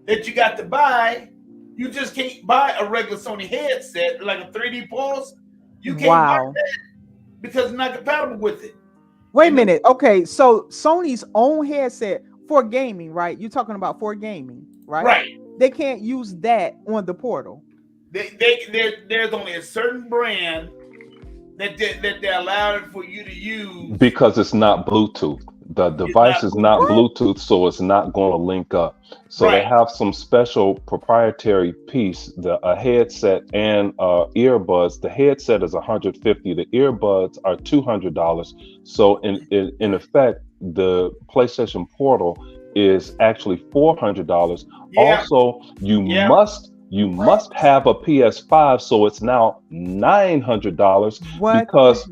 Speaker 4: that you got to buy. You just can't buy a regular Sony headset like a 3D Pulse. You can't buy that because it's not compatible with it.
Speaker 5: Wait a minute. Okay, so Sony's own headset for gaming, right? You're talking about for gaming, right?
Speaker 4: Right.
Speaker 5: They can't use that on the portal.
Speaker 4: There's only a certain brand that they allowed for you to use
Speaker 2: because it's not Bluetooth. The device is not Bluetooth, so it's not going to link up. So they have some special proprietary piece, a headset and earbuds. The headset is $150. The earbuds are $200. So in effect, the PlayStation Portal is actually $400. Yeah. Also, you must have a PS5, so it's now $900 because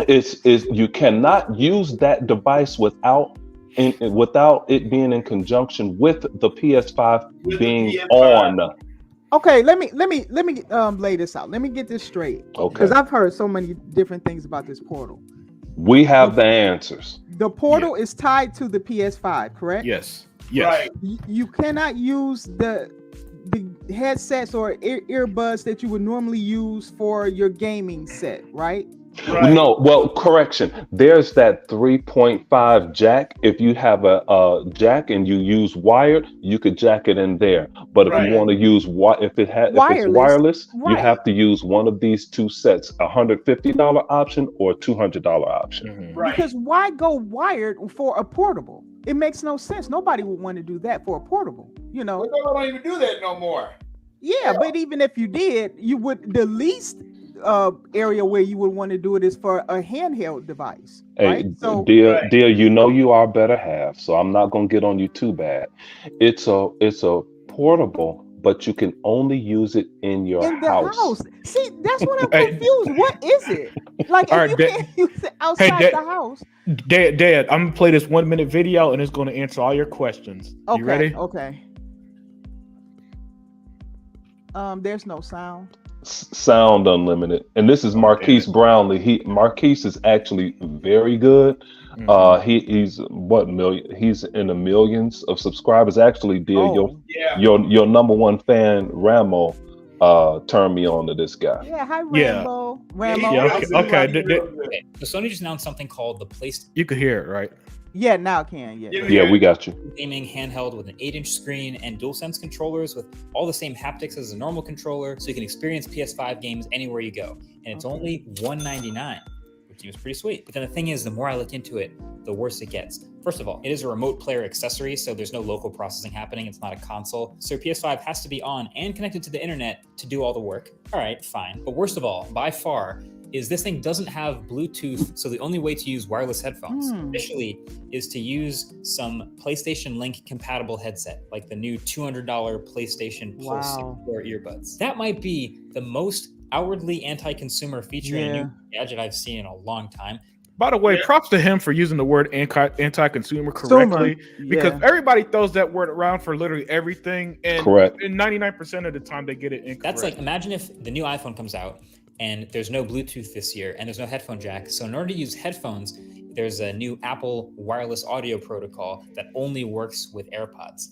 Speaker 2: it's you cannot use that device without it being in conjunction with the PS5 being on.
Speaker 5: Okay, let me lay this out. Let me get this straight. Okay. Because I've heard so many different things about this portal.
Speaker 2: We have the answers.
Speaker 5: The portal is tied to the PS5, correct?
Speaker 1: Yes.
Speaker 4: Right.
Speaker 5: You cannot use the headsets or earbuds that you would normally use for your gaming set, right?
Speaker 2: No, well, correction. There's that 3.5 jack. If you have a jack and you use wired, you could jack it in there. But if you want to use if it's wireless, you have to use one of these two sets: $150 option or $200 option.
Speaker 5: Mm-hmm. Right. Because why go wired for a portable? It makes no sense. Nobody would want to do that for a portable. You know,
Speaker 4: they don't even do that no more.
Speaker 5: Yeah, but even if you did, you would the least area where you would want to do it is for a handheld device.
Speaker 2: Hey,
Speaker 5: right? So,
Speaker 2: dear, you know you are better half, so I'm not gonna get on you too bad. It's a portable, but you can only use it in your house.
Speaker 5: See, that's what I'm confused. What is it? Like, if you can't use it outside the house.
Speaker 1: Dad, I'm gonna play this 1 minute video and it's gonna answer all your questions.
Speaker 5: Okay,
Speaker 1: you ready?
Speaker 5: Okay. There's no sound.
Speaker 2: Sound unlimited, and this is Marquise Brownlee. Marquise is actually very good. Mm-hmm. He's he's in the millions of subscribers. Actually, your number one fan Ramo turned me on to this guy.
Speaker 5: Yeah, hi Rambo. Rambo.
Speaker 1: Yeah, okay.
Speaker 6: So Sony just announced something called the PlayStation.
Speaker 1: You can hear it, right?
Speaker 5: Yeah, now I can.
Speaker 2: Yeah, we got you.
Speaker 6: Gaming handheld with an 8-inch screen and DualSense controllers with all the same haptics as a normal controller, so you can experience PS5 games anywhere you go. And it's only $199, which seems pretty sweet. But then the thing is, the more I look into it, the worse it gets. First of all, it is a remote player accessory, so there's no local processing happening. It's not a console. So your PS5 has to be on and connected to the internet to do all the work. All right, fine. But worst of all, by far, is this thing doesn't have Bluetooth, so the only way to use wireless headphones initially is to use some PlayStation Link compatible headset, like the new $200 PlayStation Pulse or earbuds. That might be the most outwardly anti-consumer feature in a new gadget I've seen in a long time.
Speaker 1: By the way, props to him for using the word anti-consumer correctly, because everybody throws that word around for literally everything, and 99% of the time they get it incorrect.
Speaker 6: That's like, imagine if the new iPhone comes out and there's no Bluetooth this year and there's no headphone jack. So in order to use headphones, there's a new Apple wireless audio protocol that only works with AirPods.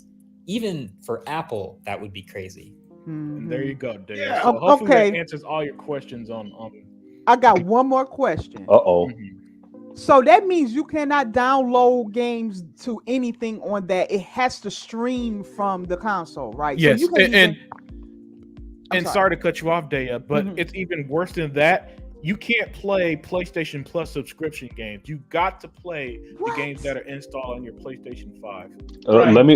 Speaker 6: Even for Apple, that would be crazy.
Speaker 1: And there you go, Dave. Yeah. So hopefully that answers all your questions on.
Speaker 5: I got one more question. So that means you cannot download games to anything on that. It has to stream from the console, right?
Speaker 1: Yes,
Speaker 5: so you can
Speaker 1: and sorry to cut you off, Daya, but it's even worse than that. You can't play PlayStation Plus subscription games. You got to play the games that are installed on your PlayStation 5.
Speaker 2: Let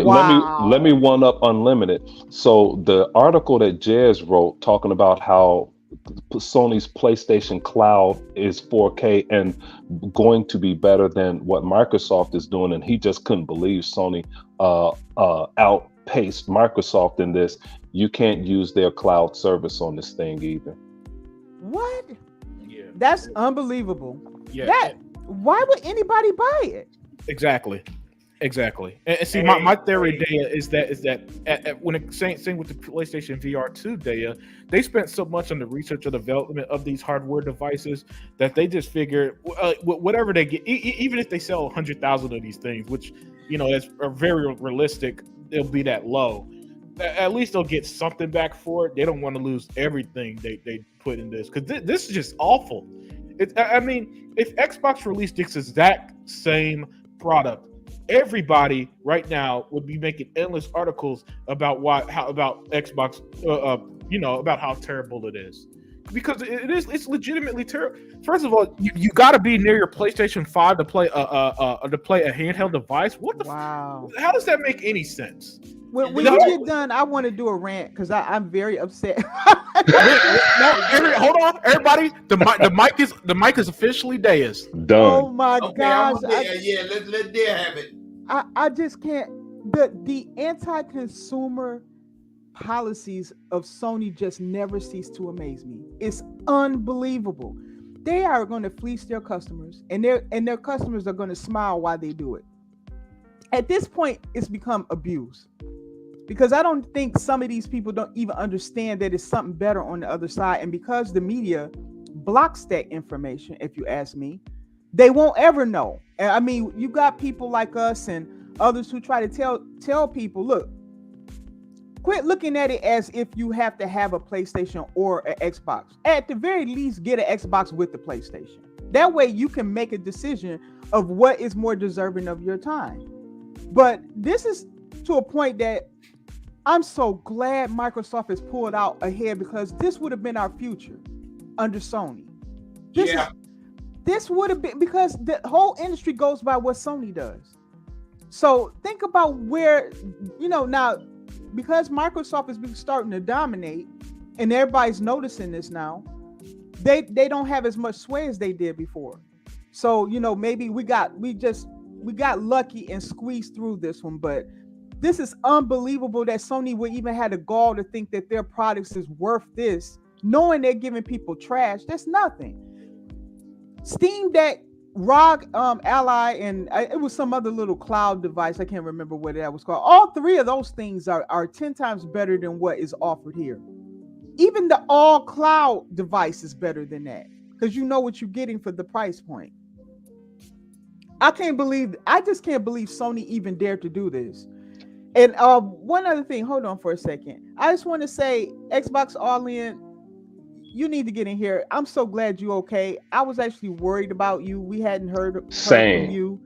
Speaker 2: me one up Unlimited. So the article that Jez wrote talking about how Sony's PlayStation Cloud is 4K and going to be better than what Microsoft is doing, and he just couldn't believe Sony outpaced Microsoft in this. You can't use their cloud service on this thing either.
Speaker 5: What? Yeah, that's unbelievable.
Speaker 1: Yeah.
Speaker 5: Why would anybody buy it?
Speaker 1: Exactly. And see, my theory, Daya, is that when it's same with the PlayStation VR 2, Daya, they spent so much on the research and development of these hardware devices that they just figured whatever they get, even if they sell 100,000 of these things, which are very realistic, it'll be that low. at least they'll get something back for it. They don't want to lose everything they put in this, because this is just awful. I mean, if Xbox released this exact same product, everybody right now would be making endless articles about about Xbox, about how terrible it is, because it's legitimately terrible. First of all, you got to be near your PlayStation 5 to play a handheld device. What the?
Speaker 5: Wow.
Speaker 1: How does that make any sense?
Speaker 5: When you get done, I want to do a rant because I'm very upset.
Speaker 1: Hold on, everybody. The mic is officially Deus.
Speaker 2: Done.
Speaker 5: Oh my gosh!
Speaker 4: Let Dare have it.
Speaker 5: I just can't. The anti-consumer policies of Sony just never cease to amaze me. It's unbelievable. They are going to fleece their customers, and their customers are going to smile while they do it. At this point, it's become abuse, because I don't think some of these people don't even understand that it's something better on the other side. And because the media blocks that information, if you ask me, they won't ever know. And I mean, you got people like us and others who try to tell people, look, quit looking at it as if you have to have a PlayStation or an Xbox. At the very least, get an Xbox with the PlayStation. That way you can make a decision of what is more deserving of your time. But this is to a point that I'm so glad Microsoft has pulled out ahead, because this would have been our future under Sony. This would have been, because the whole industry goes by what Sony does. So think about where, now, because Microsoft has been starting to dominate and everybody's noticing this now, they don't have as much sway as they did before. So, maybe we got lucky and squeezed through this one, but this is unbelievable that Sony would even have the gall to think that their products is worth this, knowing they're giving people trash. That's nothing. Steam Deck, ROG Ally, and it was some other little cloud device. I can't remember what that was called. All three of those things are 10 times better than what is offered here. Even the all cloud device is better than that, because you know what you're getting for the price point. I just can't believe Sony even dared to do this. And one other thing, hold on for a second. I just want to say, Xbox All In, you need to get in here. I'm so glad you're okay. I was actually worried about you. We hadn't heard from you.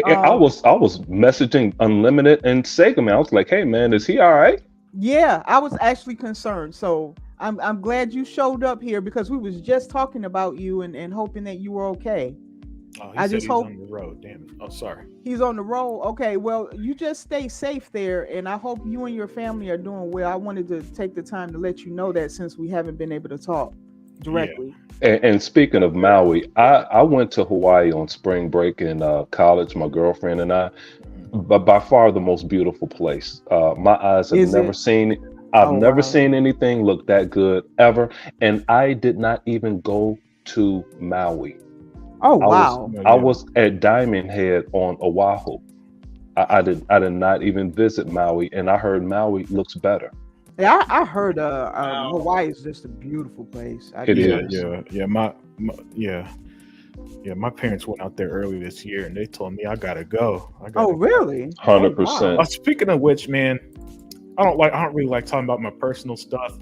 Speaker 2: I was messaging Unlimited and Sega, man. I was like, hey man, is he all right?
Speaker 5: Yeah, I was actually concerned. So I'm glad you showed up here, because we was just talking about you and hoping that you were okay.
Speaker 1: Oh, I just hope he's on the road. Damn it. Oh, sorry.
Speaker 5: He's on the road. Okay, well, you just stay safe there, and I hope you and your family are doing well. I wanted to take the time to let you know that, since we haven't been able to talk directly.
Speaker 2: Yeah. And speaking of Maui, I went to Hawaii on spring break in college, my girlfriend and I. But by far the most beautiful place. My eyes have never seen anything look that good ever. And I did not even go to Maui.
Speaker 5: Oh wow!
Speaker 2: I was at Diamond Head on Oahu. I did not even visit Maui, and I heard Maui looks better.
Speaker 5: Yeah, I heard Hawaii is just a beautiful place.
Speaker 2: It is.
Speaker 1: Yeah. My parents went out there early this year, and they told me I gotta go.
Speaker 5: Really?
Speaker 2: 100%.
Speaker 1: Wow. Speaking of which, man, I don't really like talking about my personal stuff.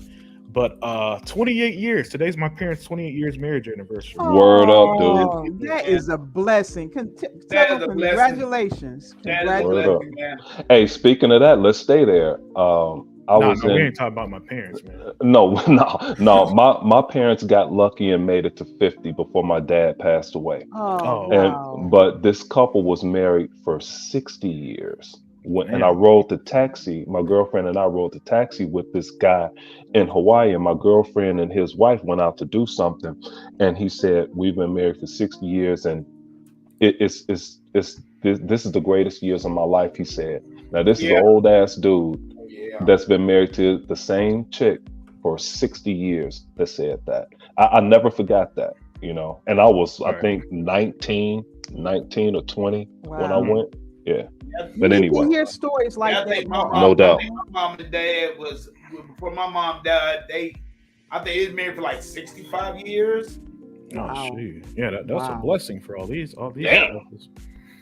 Speaker 1: But 28 years. Today's my parents' 28 years marriage anniversary.
Speaker 2: Word up, dude.
Speaker 5: That is a blessing. Congratulations.
Speaker 4: Blessing, man.
Speaker 2: Hey, speaking of that, let's stay there.
Speaker 1: We ain't talking about my parents, man.
Speaker 2: No. My parents got lucky and made it to 50 before my dad passed away. But this couple was married for 60 years. And I rode the taxi, my girlfriend and I rode the taxi with this guy in Hawaii, and my girlfriend and his wife went out to do something, and he said, we've been married for 60 years, and this is the greatest years of my life, he said. Now this is an old ass dude that's been married to the same chick for 60 years that said that. I never forgot that, and I was, I think 19 or 20 when I went. Yeah. But anyway,
Speaker 5: you hear stories like that.
Speaker 2: No doubt.
Speaker 4: My mom and dad was, before my mom died, I think they was married for like 65 years.
Speaker 1: Oh, shoot. Yeah, that's a blessing for all these.
Speaker 4: Damn.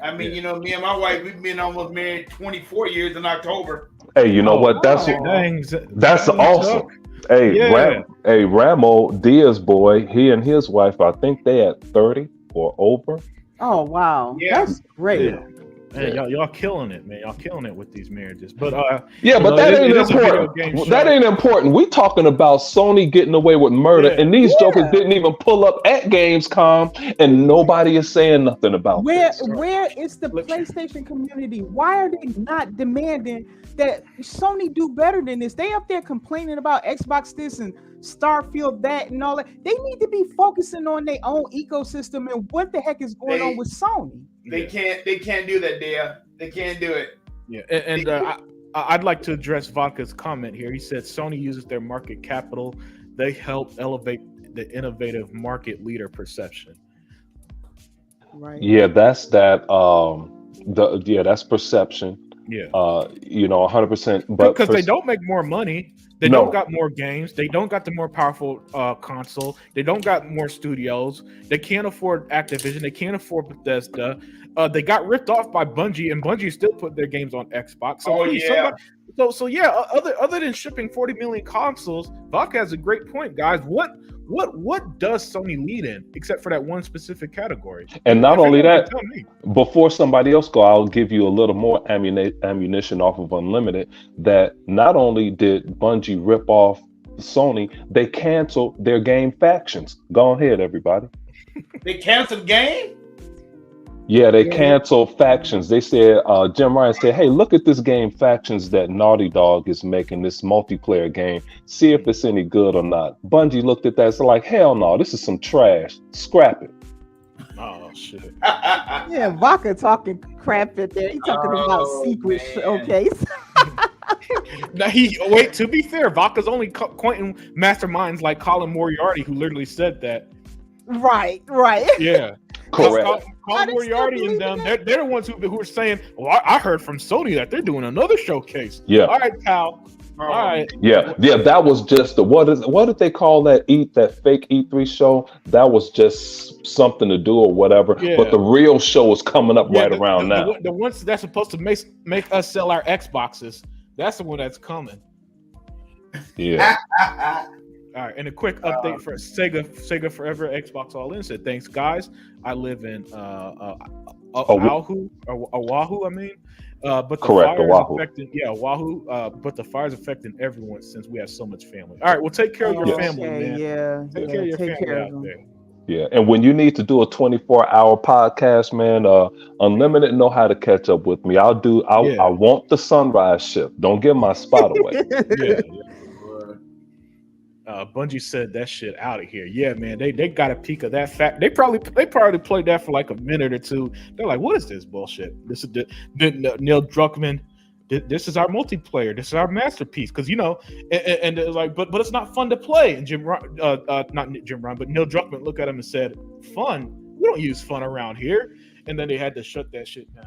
Speaker 4: I mean, you know, me and my wife, we've been almost married 24 years in October.
Speaker 2: Hey, you know what? That's awesome. Hey, Ramo Diaz boy, he and his wife, I think they at 30 or over.
Speaker 5: Oh wow, that's great.
Speaker 1: Yeah. Man, y'all killing it, man. Y'all killing it with these marriages. But
Speaker 2: but that ain't important. That ain't important. We talking about Sony getting away with murder, and these jokers didn't even pull up at Gamescom, and nobody is saying nothing about this.
Speaker 5: Where is the PlayStation community? Why are they not demanding that Sony do better than this? They up there complaining about Xbox this and Starfield that and all that. They need to be focusing on their own ecosystem and what the heck is going on with Sony.
Speaker 4: They can't do that, Dale. They can't do it.
Speaker 1: Yeah, and I'd like to address Vodka's comment here. He said Sony uses their market capital. They help elevate the innovative market leader perception.
Speaker 5: Right.
Speaker 2: Yeah, that's that. That's perception.
Speaker 1: Yeah.
Speaker 2: 100%.
Speaker 1: But because they don't make more money. They don't got more games. They don't got the more powerful console. They don't got more studios. They can't afford Activision. They can't afford Bethesda. They got ripped off by Bungie, and Bungie still put their games on Xbox. So, other than shipping 40 million consoles, Vodka has a great point, guys. What does Sony lead in except for that one specific category?
Speaker 2: And not only that, before somebody else go, I'll give you a little more ammunition off of Unlimited. That not only did Bungie rip off Sony, they canceled their game Factions. Go ahead, everybody.
Speaker 4: They canceled game?
Speaker 2: Yeah, they canceled Factions. They said, Jim Ryan said, hey, look at this game Factions that Naughty Dog is making, this multiplayer game. See if it's any good or not. Bungie looked at that and said, like, hell no, this is some trash. Scrap it.
Speaker 1: Oh, shit.
Speaker 5: Yeah, Vodka talking crap at there. He talking about secret showcase.
Speaker 1: Now, to be fair, Vodka's only pointing masterminds like Colin Moriarty, who literally said that.
Speaker 5: Right.
Speaker 1: Yeah.
Speaker 2: Correct.
Speaker 1: Colin Moriarty and them, they're the ones who are saying, well, I heard from Sony that they're doing another showcase.
Speaker 2: Yeah.
Speaker 1: All right, Cal. All right.
Speaker 2: Yeah. That was just what did they call that fake E3 show? That was just something to do or whatever. Yeah. But the real show is coming up around now.
Speaker 1: The ones that's supposed to make us sell our Xboxes, that's the one that's coming.
Speaker 2: Yeah.
Speaker 1: All right, and a quick update for Sega Forever Xbox All In said, thanks guys. I live in Oahu, I mean. But the
Speaker 2: correct,
Speaker 1: fire is affecting Oahu. But the fire's affecting everyone since we have so much family. All right, well, take care of your family, man.
Speaker 5: Yeah,
Speaker 1: take care of your family out there.
Speaker 2: Yeah, and when you need to do a 24-hour podcast, man, Unlimited know how to catch up with me. I want the sunrise ship. Don't give my spot away.
Speaker 1: Yeah. Bungie said that shit out of here. Yeah, man, they got a peek of that fact. They probably played that for like a minute or two. They're like, what is this bullshit? This is Neil Druckmann. This is our multiplayer. This is our masterpiece. Because and it was like, but it's not fun to play. And not Jim Ryan, but Neil Druckmann looked at him and said, "Fun? We don't use fun around here." And then they had to shut that shit down.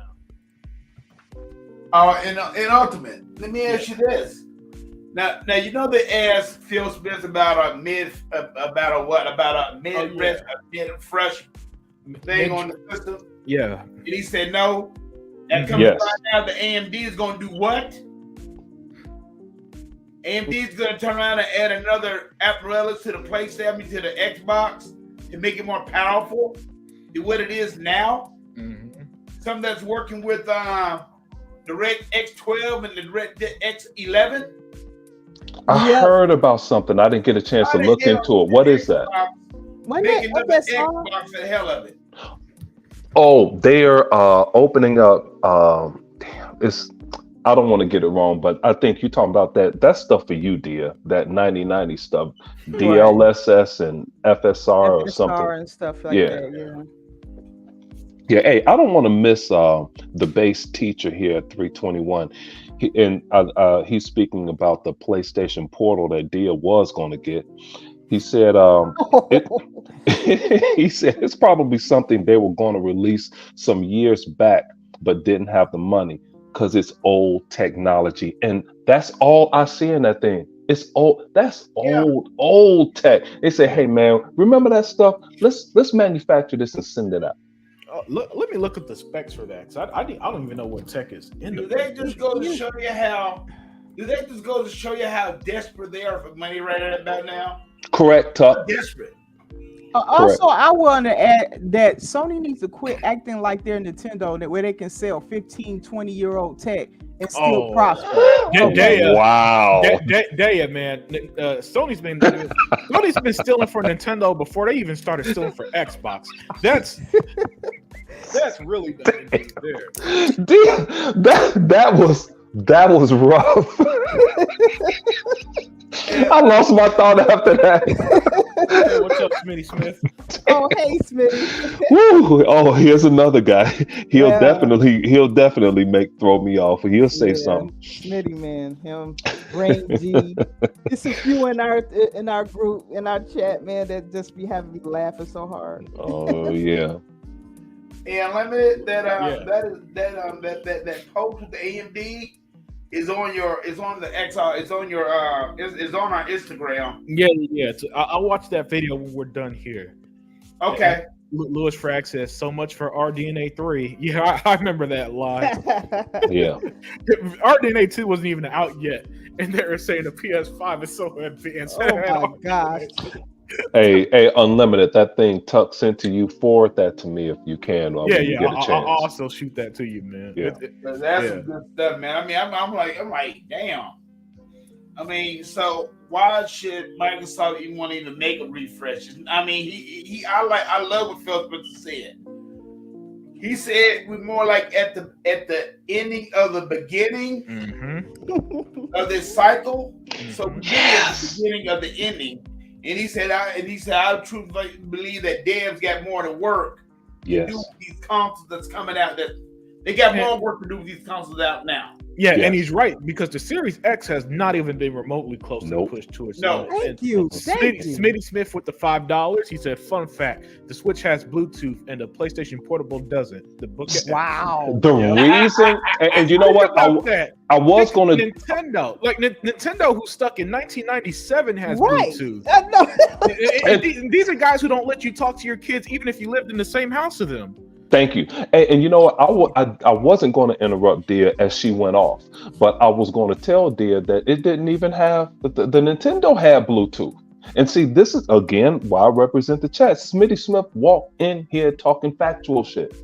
Speaker 4: In Ultimate, let me ask you this. Now they asked Phil Smith about a mid-fresh thing on the system.
Speaker 1: Yeah,
Speaker 4: and he said no. And comes right now, the AMD is going to do what? AMD is going to turn around and add another apparatus to the PlayStation, to the Xbox, to make it more powerful than what it is now. Mm-hmm. Something that's working with the DirectX 12 and the DirectX 11.
Speaker 2: I heard about something. I didn't get a chance to look into it. What is that?
Speaker 4: Making the Xbox the hell of it.
Speaker 2: Oh, they're opening up. I don't want to get it wrong, but I think you're talking about that stuff for you, dear. That 9090 stuff, DLSS and FSR or something,
Speaker 5: and stuff like that. Yeah.
Speaker 2: Yeah. Hey, I don't want to miss the base teacher here at 321. He's speaking about the PlayStation Portal that Dia was going to get. He said, he said it's probably something they were going to release some years back, but didn't have the money because it's old technology. And that's all I see in that thing. It's old. That's old tech. They say, hey man, remember that stuff? Let's manufacture this and send it out.
Speaker 1: Let me look at the specs for that. I don't even know what tech is in
Speaker 4: Do
Speaker 1: the.
Speaker 4: they just go to show you how? Do they just go to show you how desperate they are for money right about now?
Speaker 2: Correct, Tuck.
Speaker 4: Desperate.
Speaker 5: Also, I want to add that Sony needs to quit acting like they're Nintendo, where they can sell 15, 20-year-old tech and still prosper.
Speaker 2: Wow.
Speaker 1: Daya, man. Sony's been stealing for Nintendo before they even started stealing for Xbox. That's really dangerous there.
Speaker 2: Dude, that was rough. I lost my thought after that.
Speaker 1: Hey, what's up, Smitty Smith?
Speaker 5: Oh, hey, Smitty.
Speaker 2: Woo. Oh, here's another guy. He'll definitely throw me off. He'll say something.
Speaker 5: Smitty, man, him, Brain G. It's a few in our group, in our chat, man, that just be having me laughing so hard.
Speaker 2: Oh yeah.
Speaker 4: And Unlimited, that post with the AMD is on our Instagram.
Speaker 1: Yeah. I'll watch that video when we're done here.
Speaker 4: Okay.
Speaker 1: Louis Frag says so much for RDNA 3. Yeah, I remember that live.
Speaker 2: Yeah.
Speaker 1: RDNA 2 wasn't even out yet, and they were saying the PS5 is so advanced.
Speaker 5: Oh my gosh.
Speaker 2: Hey, Unlimited, that thing tucks into you. Forward that to me if you can.
Speaker 1: I'll also shoot that to you, man.
Speaker 2: Yeah.
Speaker 4: That's some good stuff, man. I mean, I'm like, damn. I mean, so why should Microsoft even want to even make a refresh? I mean, I love what Phil Spencer said. He said we're more like at the ending of the beginning of this cycle. So we're at the beginning of the ending. And he said, I truly believe that devs got more to work to do with these consoles that's coming out. That they got more work to do with these consoles out now.
Speaker 1: Yeah, and he's right, because the Series X has not even been remotely close to push to its
Speaker 4: No.
Speaker 5: Thank you.
Speaker 1: Smitty Smith with the $5. He said, fun fact, the Switch has Bluetooth and the PlayStation Portable doesn't. The book.
Speaker 5: Wow.
Speaker 2: The reason, and you know what? I was going to
Speaker 1: Nintendo, who stuck in 1997, has
Speaker 5: Right.
Speaker 1: Bluetooth.
Speaker 5: No.
Speaker 1: And these are guys who don't let you talk to your kids, even if you lived in the same house with them.
Speaker 2: Thank you. And you know what? I wasn't going to interrupt Dia as she went off, but I was going to tell Dia that it didn't even have the Nintendo had Bluetooth. And see, this is again why I represent the chat. Smitty Smith walked in here talking factual shit.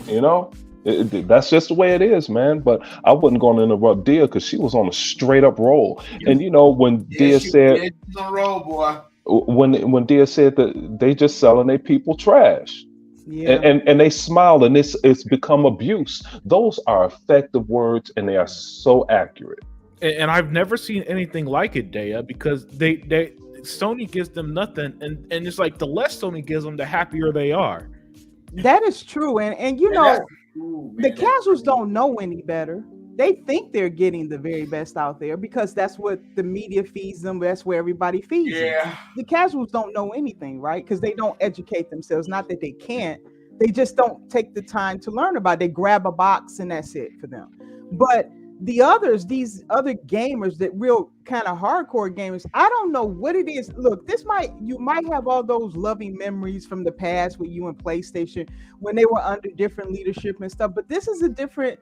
Speaker 2: You know, that's just the way it is, man. But I wasn't going to interrupt Dia because she was on a straight up roll. And you know, when Dia said,
Speaker 4: she's on a roll, boy.
Speaker 2: When Dia said that they just selling their people trash.
Speaker 5: Yeah.
Speaker 2: And they smile, and it's become abuse. Those are effective words, and they are so accurate.
Speaker 1: And I've never seen anything like it, Daya, because they Sony gives them nothing, and it's like the less Sony gives them, the happier they are.
Speaker 5: That is true, and you know, the casuals don't know any better. They think they're getting the very best out there because that's what the media feeds them. That's where everybody feeds them. The casuals don't know anything, right? Because they don't educate themselves. Not that they can't. They just don't take the time to learn about it. They grab a box and that's it for them. But the others, these other gamers, that real kind of hardcore gamers, I don't know what it is. Look, you might have all those loving memories from the past with you and PlayStation when they were under different leadership and stuff. But this is a different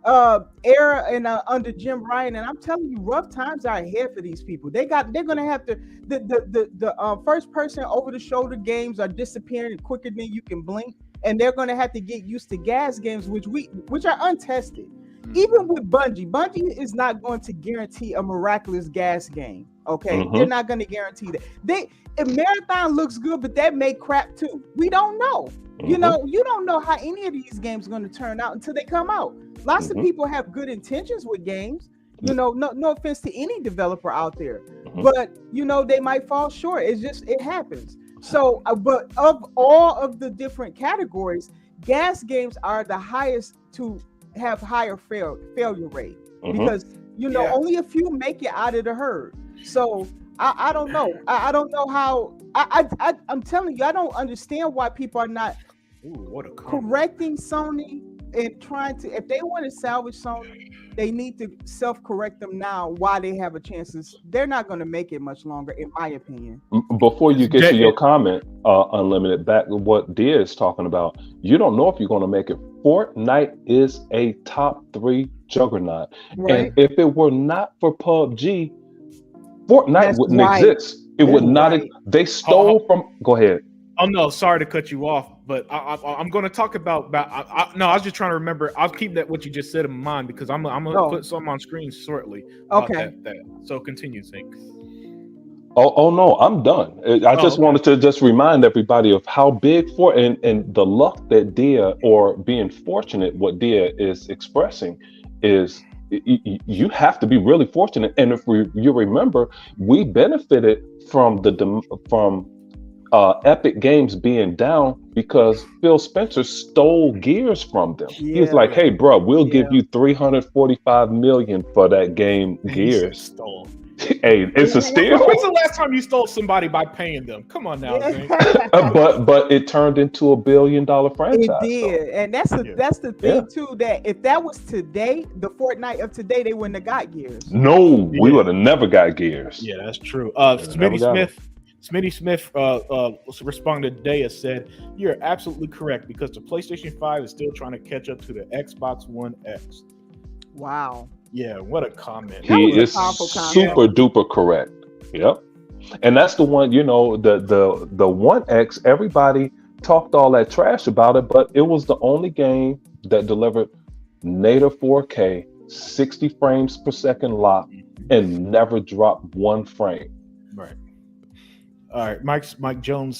Speaker 5: era and under Jim Ryan, and I'm telling you, rough times are ahead for these people. They're gonna have to the first person over the shoulder games are disappearing quicker than you can blink, and they're gonna have to get used to gas games, which are untested. Even with Bungie is not going to guarantee a miraculous gas game. Okay, they're not going to guarantee that. If Marathon looks good, but that may crap too. We don't know. You know, you don't know how any of these games are going to turn out until they come out. Lots of people have good intentions with games. You know, no offense to any developer out there, but you know they might fall short. It happens. So, but of all of the different categories, gas games are the highest to have higher failure rate because you know only a few make it out of the herd. So I don't know. I don't know how. I'm telling you, I don't understand why people are not correcting Sony and trying to. If they want to salvage Sony, they need to self-correct them now while they have a chance. They're not going to make it much longer, in my opinion.
Speaker 2: Before you get to your comment, Unlimited, back to what Dia is talking about, you don't know if you're going to make it. Fortnite is a top 3 juggernaut.
Speaker 5: Right.
Speaker 2: And if it were not for PUBG, Fortnite wouldn't exist. It would not. They stole from. Go ahead.
Speaker 1: Oh no, sorry to cut you off, but I'm going to talk about. No, I was just trying to remember. I'll keep that what you just said in mind because I'm going to put some on screen shortly.
Speaker 5: Okay.
Speaker 1: So continue, Zink.
Speaker 2: Oh no, I'm done. I just wanted to just remind everybody of how big and the luck that Dia, or being fortunate, what Dia is expressing is. You have to be really fortunate, and if you remember, we benefited from Epic Games being down because Phil Spencer stole Gears from them. He was like, "Hey, bro, we'll give you $345 million for that game, Gears."
Speaker 1: Stole.
Speaker 2: Hey, it's a steal.
Speaker 1: When's the last time you stole somebody by paying them? Come on now, Zink.
Speaker 2: But it turned into $1 billion franchise.
Speaker 5: It did, and that's the thing too. That if that was today, the Fortnite of today, they wouldn't have got Gears.
Speaker 2: No, we would have never got Gears.
Speaker 1: Yeah, that's true. Smitty Smith responded today and said, "You're absolutely correct because the PlayStation 5 is still trying to catch up to the Xbox One X."
Speaker 5: Wow.
Speaker 1: Yeah, what a comment.
Speaker 2: He is super duper correct. Yep. And that's the one, the One X, everybody talked all that trash about it, but it was the only game that delivered native 4K, 60 frames per second lock, and never dropped one frame.
Speaker 1: Right. All right. Mike Johnson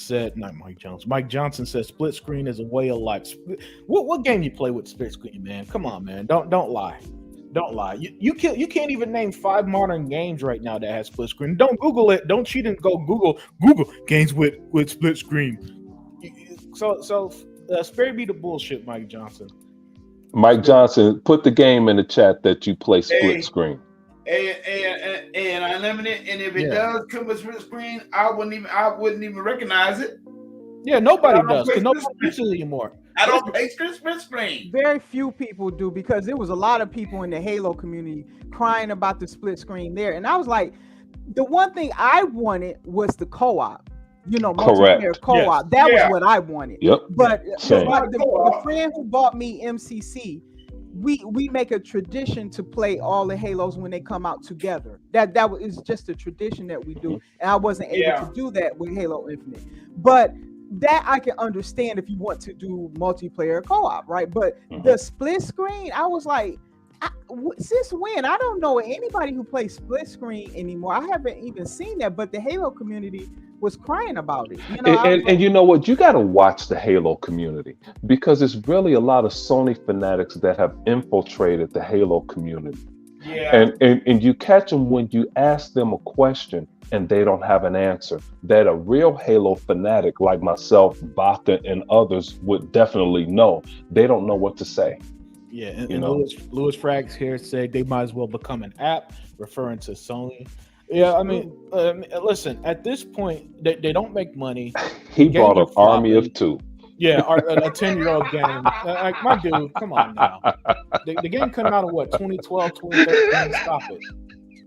Speaker 1: said split screen is a way of life. What game you play with split screen, man? Come on, man. Don't lie. Don't lie. You can't even name 5 modern games right now that has split screen. Don't Google it. Don't cheat and go Google games with split screen. So spare me the bullshit, Mike Johnson.
Speaker 2: Mike Johnson, put the game in the chat that you play split screen.
Speaker 4: And Unlimited, and if it does come with split screen, I wouldn't even recognize it.
Speaker 1: Yeah, nobody does because nobody uses it anymore.
Speaker 4: I don't play split screen.
Speaker 5: Very few people do because there was a lot of people in the Halo community crying about the split screen there. And I was like, the one thing I wanted was the co-op, multiplayer co-op. Yes. That was what I wanted.
Speaker 2: Yep.
Speaker 5: But the friend who bought me MCC, we make a tradition to play all the Halos when they come out together. That is just a tradition that we do. And I wasn't able to do that with Halo Infinite. But that I can understand if you want to do multiplayer co-op, right? But the split screen, I was like, since when? I don't know anybody who plays split screen anymore. I haven't even seen that, but the Halo community was crying about it.
Speaker 2: And you know what? You got to watch the Halo community because it's really a lot of Sony fanatics that have infiltrated the Halo community. Yeah. And you catch them when you ask them a question and they don't have an answer. That a real Halo fanatic like myself, Baka, and others would definitely know. They don't know what to say.
Speaker 1: Yeah, and Louis Frags here said they might as well become an app, referring to Sony. Yeah, I mean, listen, at this point, they don't make money.
Speaker 2: He bought an army of 2.
Speaker 1: Yeah, a 10-year-old game. Like, my dude, come on now. The game came out in 2012, 2013.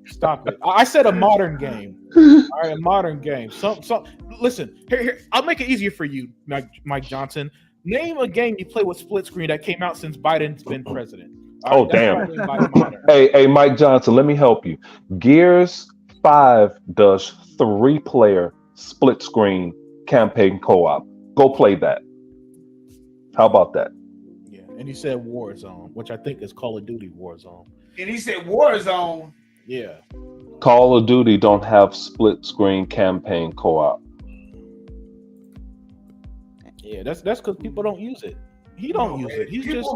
Speaker 1: Stop it. I said a modern game. All right, a modern game. Listen, here, I'll make it easier for you, Mike Johnson. Name a game you play with split screen that came out since Biden's been president.
Speaker 2: All right, damn. Hey, Mike Johnson, let me help you. Gears 5 does 3-player split screen campaign co-op. Go play that. How about that?
Speaker 1: Yeah, and he said Warzone, which I think is Call of Duty Warzone.
Speaker 4: And he said Warzone.
Speaker 1: Yeah.
Speaker 2: Call of Duty don't have split screen campaign co-op.
Speaker 1: Yeah, that's because people don't use it. He don't use it. He's just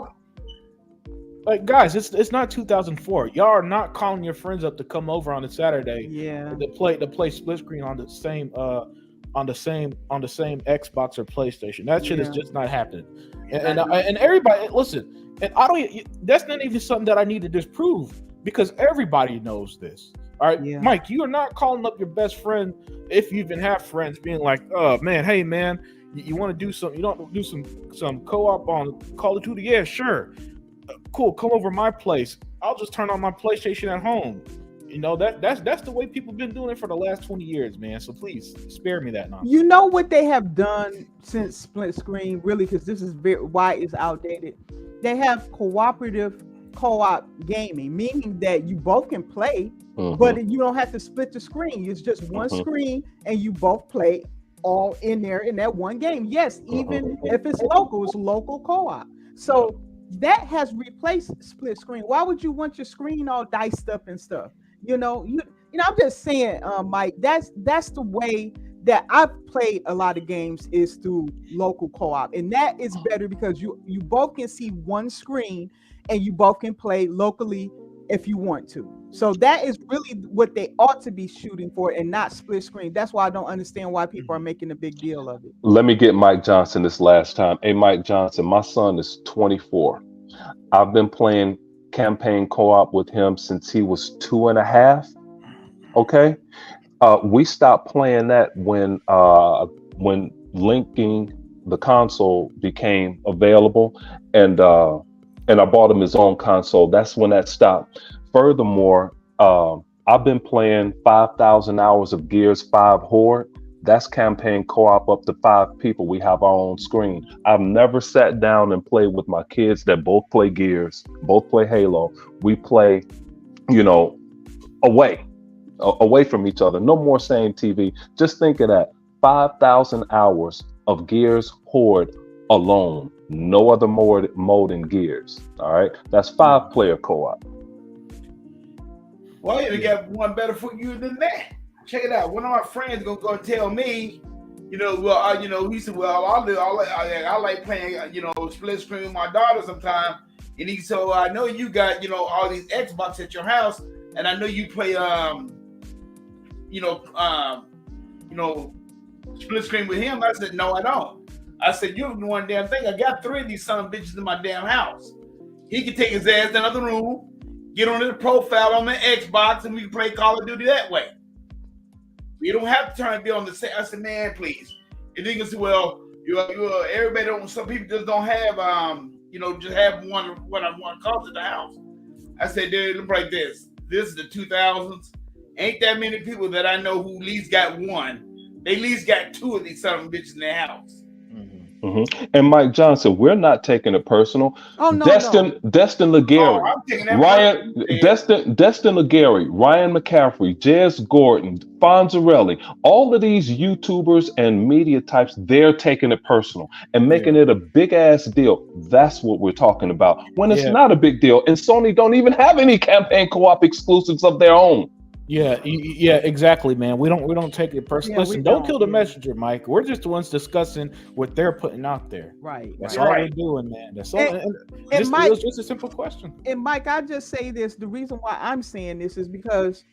Speaker 1: like, guys, it's not 2004. Y'all are not calling your friends up to come over on a Saturday.
Speaker 5: Yeah.
Speaker 1: To play split screen on the same Xbox or PlayStation. That shit is just not happening. And everybody, listen, and that's not even something that I need to disprove because everybody knows this. All right, Mike, you are not calling up your best friend if you even have friends, being like, "Oh man, hey man, you want to do something? You don't do some co-op on Call of Duty? Yeah, sure, cool. Come over to my place. I'll just turn on my PlayStation at home. You know, that's the way people been doing it for the last 20 years, man. So please spare me that nonsense.
Speaker 5: You know what they have done since split screen, really, because this is why it's outdated. They have cooperative co-op gaming, meaning that you both can play, but you don't have to split the screen. It's just one screen, and you both play all in there in that one game. Yes, even if it's local co-op. So that has replaced split screen. Why would you want your screen all diced up and stuff? You know, I'm just saying, Mike, that's the way that I've played a lot of games is through local co-op, and that is better because you both can see one screen and you both can play locally if you want to. So that is really what they ought to be shooting for, and not split screen. That's why I don't understand why people are making a big deal of it.
Speaker 2: Let me get Mike Johnson this last time. Hey, Mike Johnson, my son is 24. I've been playing campaign co-op with him since he was 2.5. Okay. We stopped playing that when linking the console became available, and I bought him his own console. That's when that stopped. Furthermore, I've been playing 5,000 hours of Gears 5 Horde. That's campaign co-op up to 5 people. We have our own screen. I've never sat down and played with my kids that both play Gears, both play Halo. We play, away from each other. No more same TV. Just think of that. 5,000 hours of Gears Horde alone. No other mode in Gears. All right. That's 5-player co-op.
Speaker 4: Well, you got one better for you than that. Check it out. One of my friends gonna tell me, he said, well, I like playing, split screen with my daughter sometime. And he said, well, I know you got, all these Xbox at your house, and I know you play, split screen with him. I said, no, I don't. I said, you're doing one damn thing. I got 3 of these son of bitches in my damn house. He can take his ass in another room, get on his profile on the Xbox, and we can play Call of Duty that way. You don't have to turn and be on the set. I said, man, please. And then you can say, well, everybody don't. Some people just don't have, just have one cars at the house. I said, dude, look like this. This is the 2000s. Ain't that many people that I know who at least got one. They at least got 2 of these son of bitches in their house.
Speaker 2: And Mike Johnson, we're not taking it personal.
Speaker 5: Oh no,
Speaker 2: Destin Legary, Destin Legary, Ryan McCaffrey, Jez Gordon, Fonzarelli, all of these YouTubers and media types, they're taking it personal and making it a big ass deal. That's what we're talking about. When it's not a big deal, and Sony don't even have any campaign co-op exclusives of their own.
Speaker 1: Yeah, exactly, man. We don't take it personally. Listen, don't kill the messenger, Mike. We're just the ones discussing what they're putting out there.
Speaker 5: Right.
Speaker 1: That's all we're doing, man. That's all. And Mike, it was just a simple question.
Speaker 5: And Mike, I just say this. The reason why I'm saying this is because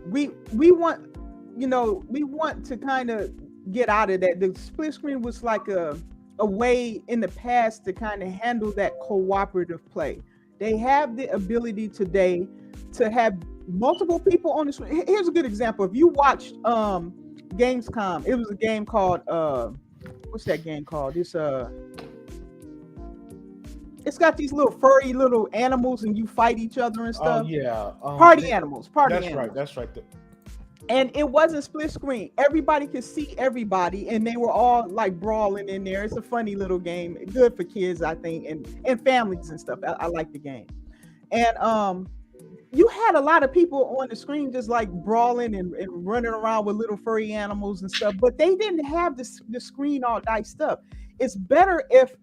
Speaker 5: we want, we want to kind of get out of that. The split screen was like a way in the past to kind of handle that cooperative play. They have the ability today to have multiple people on the screen. Here's a good example. If you watched Gamescom, it was a game called what's that game called? It's got these little furry little animals and you fight each other and stuff. Party animals.
Speaker 1: That's right.
Speaker 5: And it wasn't split screen. Everybody could see everybody, and they were all like brawling in there. It's a funny little game, good for kids, I think, and families and stuff. I like the game. And you had a lot of people on the screen just like brawling and running around with little furry animals and stuff, but they didn't have the screen all diced up. It's better if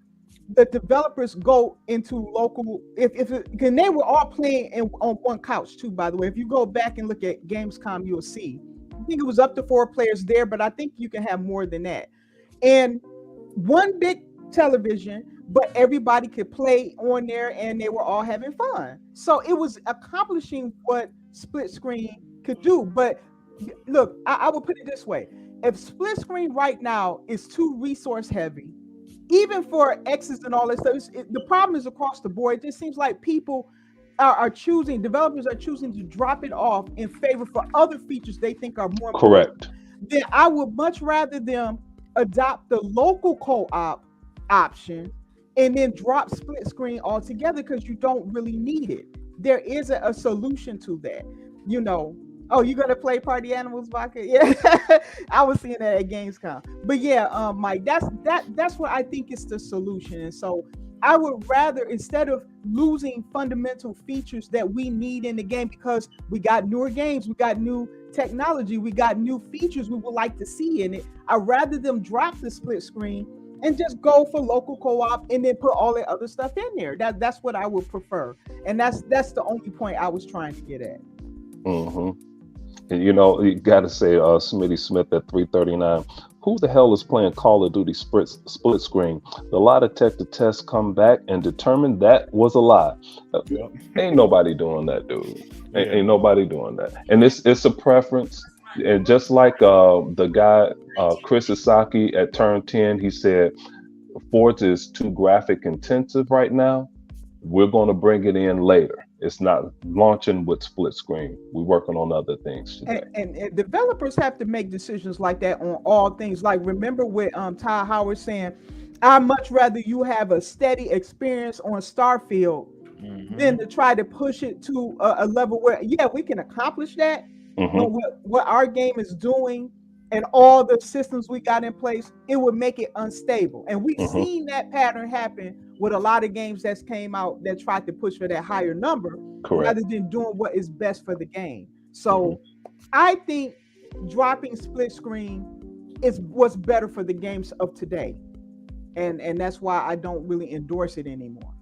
Speaker 5: the developers go into local, because they were all playing on one couch too, by the way. If you go back and look at Gamescom, you'll see. I think it was up to 4 players there, but I think you can have more than that. And one big television, but everybody could play on there and they were all having fun. So it was accomplishing what split screen could do. But look, I will put it this way. If split screen right now is too resource heavy, even for X's and all that stuff, the problem is across the board. It just seems like people developers are choosing to drop it off in favor for other features they think are more important.
Speaker 2: Correct.
Speaker 5: Then I would much rather them adopt the local co-op option and then drop split screen altogether because you don't really need it. there is a solution to that. You know, oh, you're gonna play Party Animals, Vodka? Yeah, I was seeing that at Gamescom. But yeah, Mike, that's what I think is the solution. And so I would rather, instead of losing fundamental features that we need in the game, because we got newer games, we got new technology, we got new features we would like to see in it, I'd rather them drop the split screen and just go for local co-op and then put all that other stuff in there. That's what I would prefer. And that's the only point I was trying to get at.
Speaker 2: And you know, you got to say, Smitty Smith at 339, who the hell is playing Call of Duty split screen? The lie detector tests come back and determine that was a lie. Ain't nobody doing that, dude. Ain't nobody doing that. And it's a preference. And just like the guy, Chris Isaki at Turn 10, he said, Forza is too graphic intensive right now. We're going to bring it in later. It's not launching with split screen. We're working on other things today.
Speaker 5: And developers have to make decisions like that on all things. Like, remember with Ty Howard saying, I'd much rather you have a steady experience on Starfield than to try to push it to a level where, yeah, we can accomplish that. But what our game is doing and all the systems we got in place, it would make it unstable. And we've seen that pattern happen with a lot of games that's came out that tried to push for that higher number rather than doing what is best for the game. So I think dropping split screen is what's better for the games of today. And that's why I don't really endorse it anymore.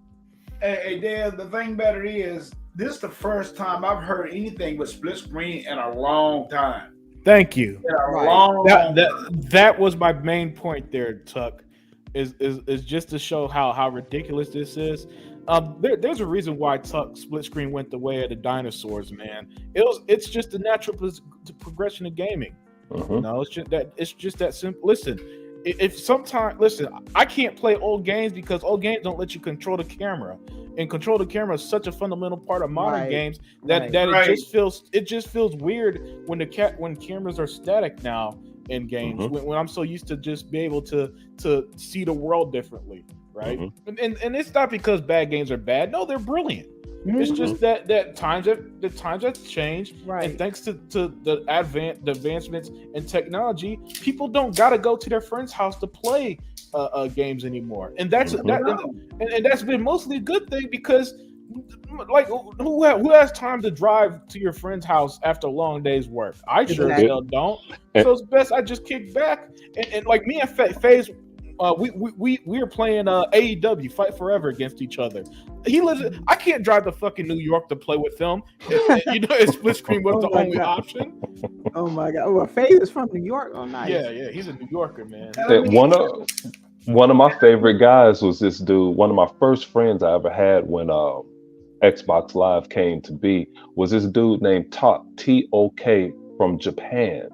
Speaker 4: Hey, Dale, the thing better is, this is the first time I've heard anything with split screen in a long time.
Speaker 1: Thank you.
Speaker 4: Long
Speaker 1: that was my main point there, Tuck, is just to show how ridiculous this is. There's a reason why Tuck split screen went the way of the dinosaurs, man. It's just the natural progression of gaming. No, it's just that simple. Listen, I can't play old games because old games don't let you control the camera, and control the camera is such a fundamental part of modern games that it just feels weird when cameras are static now in games. When I'm so used to just be able to see the world differently, right? And it's not because bad games are bad. No, they're brilliant. It's just that times have changed, and thanks to the advancements in technology, people don't gotta go to their friend's house to play games anymore, and that's been mostly a good thing, because like who has time to drive to your friend's house after a long day's work? I sure still don't. So it's best I just kick back and like me and FaZe. We are playing AEW Fight Forever against each other. He lives. I can't drive to fucking New York to play with him. You know, split screen was the only option.
Speaker 5: Oh my god! Well, FaZe is from New York. Oh, nice.
Speaker 1: Yeah, he's a New Yorker, man.
Speaker 2: One of my favorite guys was this dude. One of my first friends I ever had when Xbox Live came to be was this dude named T.O.K. from Japan.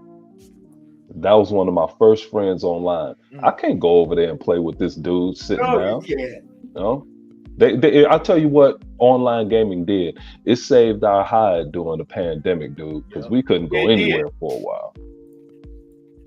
Speaker 2: That was one of my first friends online. I can't go over there and play with this dude sitting down. No, I tell you what, online gaming did. It saved our hide during the pandemic, dude, because we couldn't go anywhere for a while.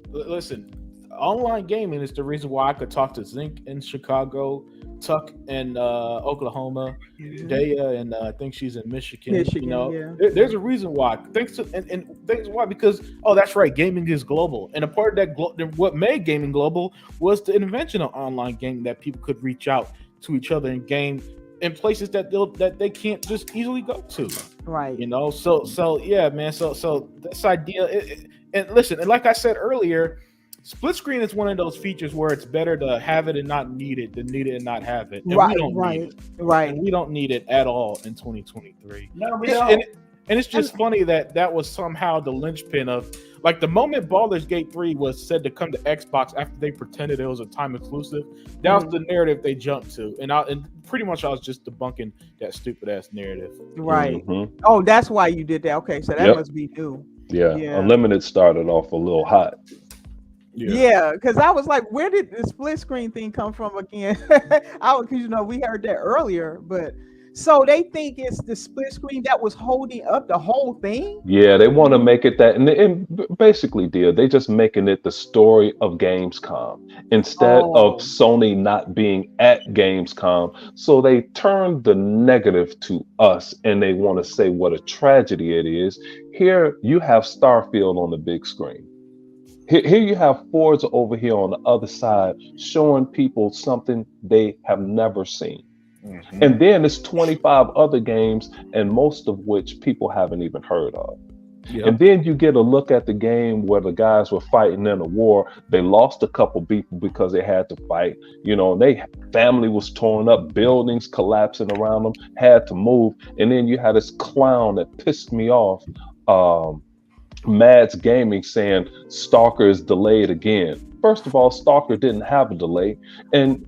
Speaker 1: Listen, online gaming is the reason why I could talk to Zink in Chicago, Tuck in Oklahoma, Daya, and I think she's in Michigan. You know, there's a reason why. Thanks why, because that's right, gaming is global, and a part of that what made gaming global was the invention of online gaming, that people could reach out to each other and game in places that they can't just easily go to.
Speaker 5: Right.
Speaker 1: You know, so yeah, man. So this idea, and listen, and like I said earlier, split screen is one of those features where it's better to have it and not need it than need it and not have it. And we don't need it. Right. And we don't need it at all in 2023.
Speaker 4: No, we don't.
Speaker 1: And it's just funny that was somehow the linchpin of, like, the moment Baldur's Gate 3 was said to come to Xbox after they pretended it was a time exclusive, that was the narrative they jumped to. And pretty much I was just debunking that stupid ass narrative.
Speaker 5: Right. Oh, that's why you did that. Okay, so that must be new.
Speaker 2: Yeah. Unlimited started off a little hot.
Speaker 5: Yeah, because I was like, where did the split screen thing come from again? Because we heard that earlier, but So they think it's the split screen that was holding up the whole thing.
Speaker 2: Yeah, they want to make it that, and basically, dear, they just making it the story of Gamescom instead of Sony not being at Gamescom. So they turn the negative to us, and they want to say what a tragedy it is. Here you have Starfield on the big screen. Here you have Forza over here on the other side, showing people something they have never seen. Mm-hmm. And then there's 25 other games, and most of which people haven't even heard of. Yep. And then you get a look at the game where the guys were fighting in a war. They lost a couple people because they had to fight. You know, they family was torn up, buildings collapsing around them, had to move. And then you had this clown that pissed me off, Mads Gaming, saying Stalker is delayed again. First of all, Stalker didn't have a delay. And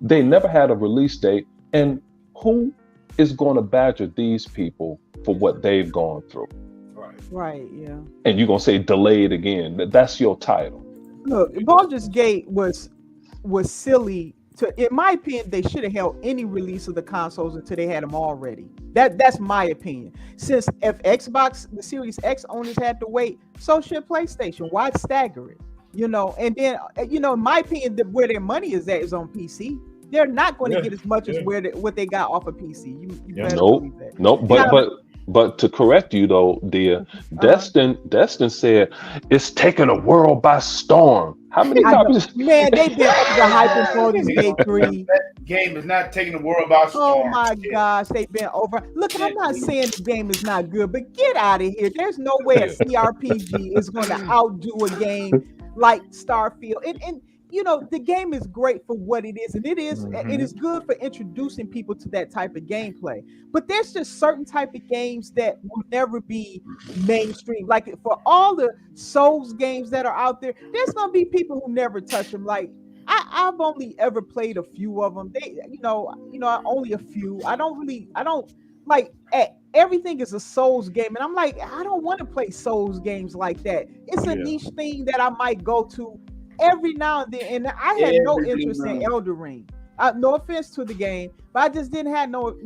Speaker 2: they never had a release date. And who is going to badger these people for what they've gone through?
Speaker 5: Right, yeah.
Speaker 2: And you're going to say delayed again. That's your title.
Speaker 5: Look, Baldur's Gate was silly. In my opinion, they should have held any release of the consoles until they had them already. That's my opinion. Since if Xbox, the Series X owners had to wait, so should PlayStation. Why stagger it? You know, and then, you know, in my opinion, where their money is at is on PC. They're not going to get as much as what they got off of PC. You better believe that.
Speaker 2: Nope. But to correct you though, dear, Destin said it's taking the world by storm. How many copies?
Speaker 5: Man, they've been overhyping for this Gate 3.
Speaker 4: That game is not taking the world by storm.
Speaker 5: Oh my gosh, they've been over. Look, I'm not saying the game is not good, but get out of here. There's no way a CRPG is going to outdo a game like Starfield. And you know, the game is great for what it is, and it is good for introducing people to that type of gameplay. But there's just certain type of games that will never be mainstream. Like for all the Souls games that are out there, there's gonna be people who never touch them. Like I've only ever played a few of them. Only a few. I don't like. Everything is a Souls game, and I'm like, I don't want to play Souls games like that. It's a niche thing that I might go to every now and then, and I had no interest in Elden Ring. No offense to the game, but I just didn't have no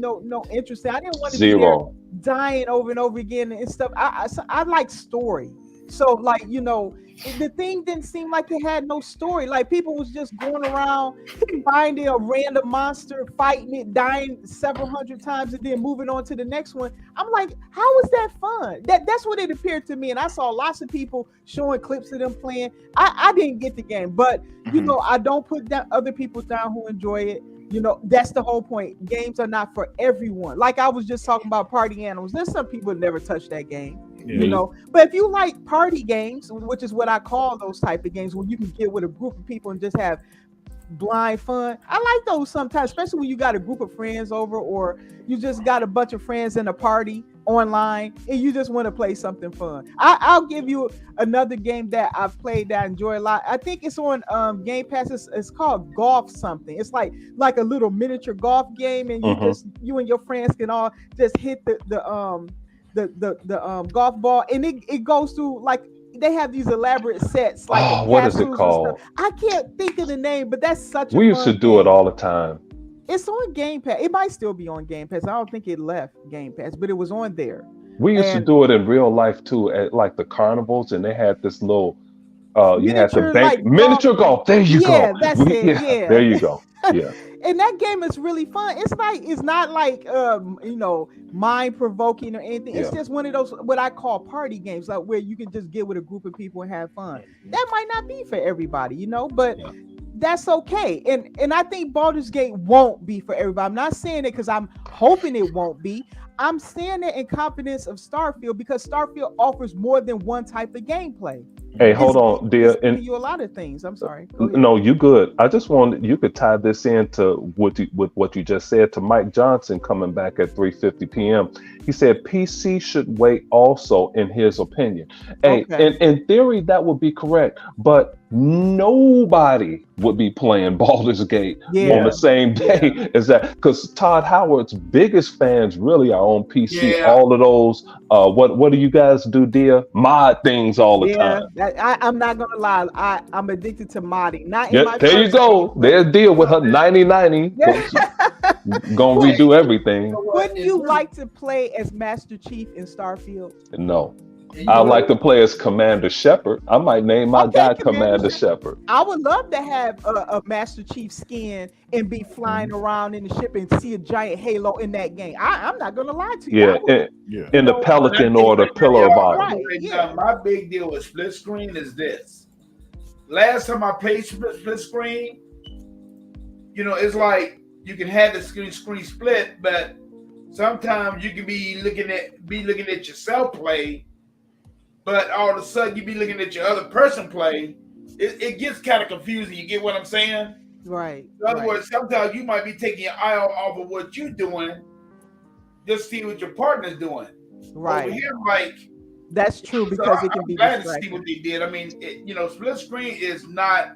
Speaker 5: interest in. I didn't want to be there dying over and over again and stuff. I like story, so like, you know, the thing didn't seem like it had no story. Like people was just going around finding a random monster, fighting it, dying several hundred times, and then moving on to the next one. I'm like, how is that fun? That's what it appeared to me. And I saw lots of people showing clips of them playing. I didn't get the game, but you know, I don't put other people down who enjoy it. You know, that's the whole point. Games are not for everyone. Like I was just talking about Party Animals. There's some people that never touch that game. You know, but if you like party games, which is what I call those type of games, where you can get with a group of people and just have blind fun, I like those sometimes, especially when you got a group of friends over, or you just got a bunch of friends in a party online and you just want to play something fun. I'll give you another game that I've played that I enjoy a lot. I think it's on Game Pass. It's called Golf something. It's like a little miniature golf game, and you and your friends can all just hit the golf ball, and it goes through, like they have these elaborate sets. Like
Speaker 2: what is it called?
Speaker 5: I can't think of the name, but that's such.
Speaker 2: We used to do it all the time.
Speaker 5: It's on Game Pass. It might still be on Game Pass. I don't think it left Game Pass, but it was on there.
Speaker 2: We used to do it in real life too, at like the carnivals, and they had this little. You had to bank miniature golf. There you go.
Speaker 5: Yeah, that's it. Yeah,
Speaker 2: there you go. Yeah.
Speaker 5: And that game is really fun. It's not like mind provoking or anything. It's just one of those what I call party games, like where you can just get with a group of people and have fun. That might not be for everybody, you know, but that's okay. And I think Baldur's Gate won't be for everybody. I'm not saying it because I'm hoping it won't be. I'm saying it in confidence of Starfield, because Starfield offers more than one type of gameplay.
Speaker 2: Hey, hold on, dear.
Speaker 5: And you a lot of things. I'm sorry.
Speaker 2: No, you good. I just wanted you could tie this into with what you just said to Mike Johnson coming back at 3:50 p.m. He said PC should wait also, in his opinion. Hey, in theory that would be correct, but nobody would be playing Baldur's Gate on the same day as that, because Todd Howard's biggest fans really are on PC. All of those what do you guys do, dear? Mod things all the time.
Speaker 5: I'm not gonna lie, I'm addicted to modding. Not in my
Speaker 2: there you go. There's deal with her 90-90. gonna redo everything.
Speaker 5: Wouldn't you like to play as Master Chief in Starfield?
Speaker 2: No. I like to play as Commander Shepard. I might name my guy Commander Shepard.
Speaker 5: I would love to have a Master Chief skin and be flying around in the ship and see a giant halo in that game. I'm not gonna lie to you.
Speaker 2: In the Pelican or the Pillar of Iron.
Speaker 4: Right, my big deal with split screen is this. Last time I played split screen, it's like you can have the screen split, but sometimes you can be looking at yourself play. But all of a sudden, you be looking at your other person play. It gets kind of confusing. You get what I'm saying?
Speaker 5: Right.
Speaker 4: In other words, sometimes you might be taking your eye off of what you're doing, just see what your partner's doing.
Speaker 5: Right.
Speaker 4: Over here, like
Speaker 5: that's true because it can be
Speaker 4: glad to see what they did. I mean, split screen is not.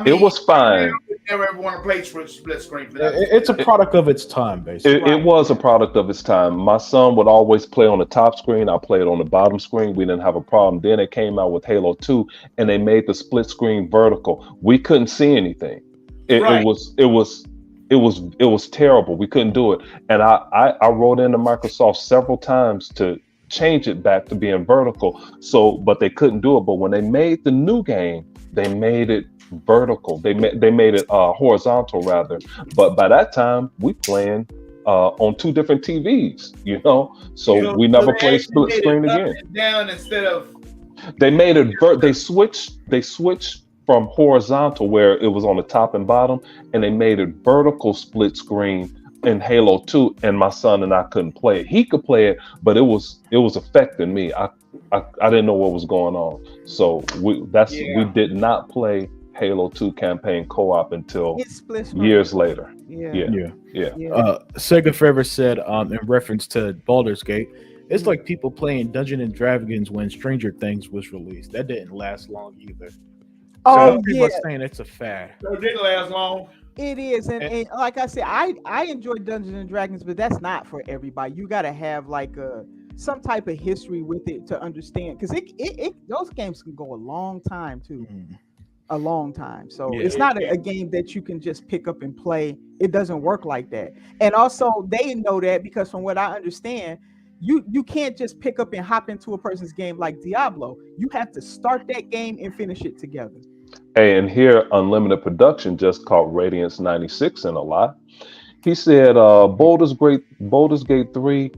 Speaker 2: It was fine.
Speaker 4: I never ever want to play split screen.
Speaker 1: It's a product of its time, basically.
Speaker 2: It was a product of its time. My son would always play on the top screen. I played on the bottom screen. We didn't have a problem. Then it came out with Halo 2, and they made the split screen vertical. We couldn't see anything. It was terrible. We couldn't do it. And I wrote into Microsoft several times to change it back to being vertical. But they couldn't do it. But when they made the new game, they made it vertical. They made it horizontal rather. But by that time, we playing on two different TVs. So we never played split screen again.
Speaker 4: Down instead of.
Speaker 2: They made it. They switched from horizontal where it was on the top and bottom, and they made it vertical split screen in Halo 2. And my son and I couldn't play it. He could play it, but it was affecting me. I didn't know what was going on. So we did not play Halo 2 campaign co-op until years later.
Speaker 1: Sega Forever said in reference to Baldur's Gate, it's like people playing Dungeons and Dragons when Stranger Things was released. That didn't last long either. People are saying it's a fad.
Speaker 4: So it didn't last long.
Speaker 5: It is, and like I said, I enjoy Dungeons and Dragons, but that's not for everybody. You got to have like some type of history with it to understand, because those games can go a long time too. A long time. So it's not a game that you can just pick up and play. It doesn't work like that. And also they know that, because from what I understand, you can't just pick up and hop into a person's game like Diablo. You have to start that game and finish it together.
Speaker 2: Hey, and here Unlimited Production just caught Radiance 96 in a lot. He said Baldur's Gate 3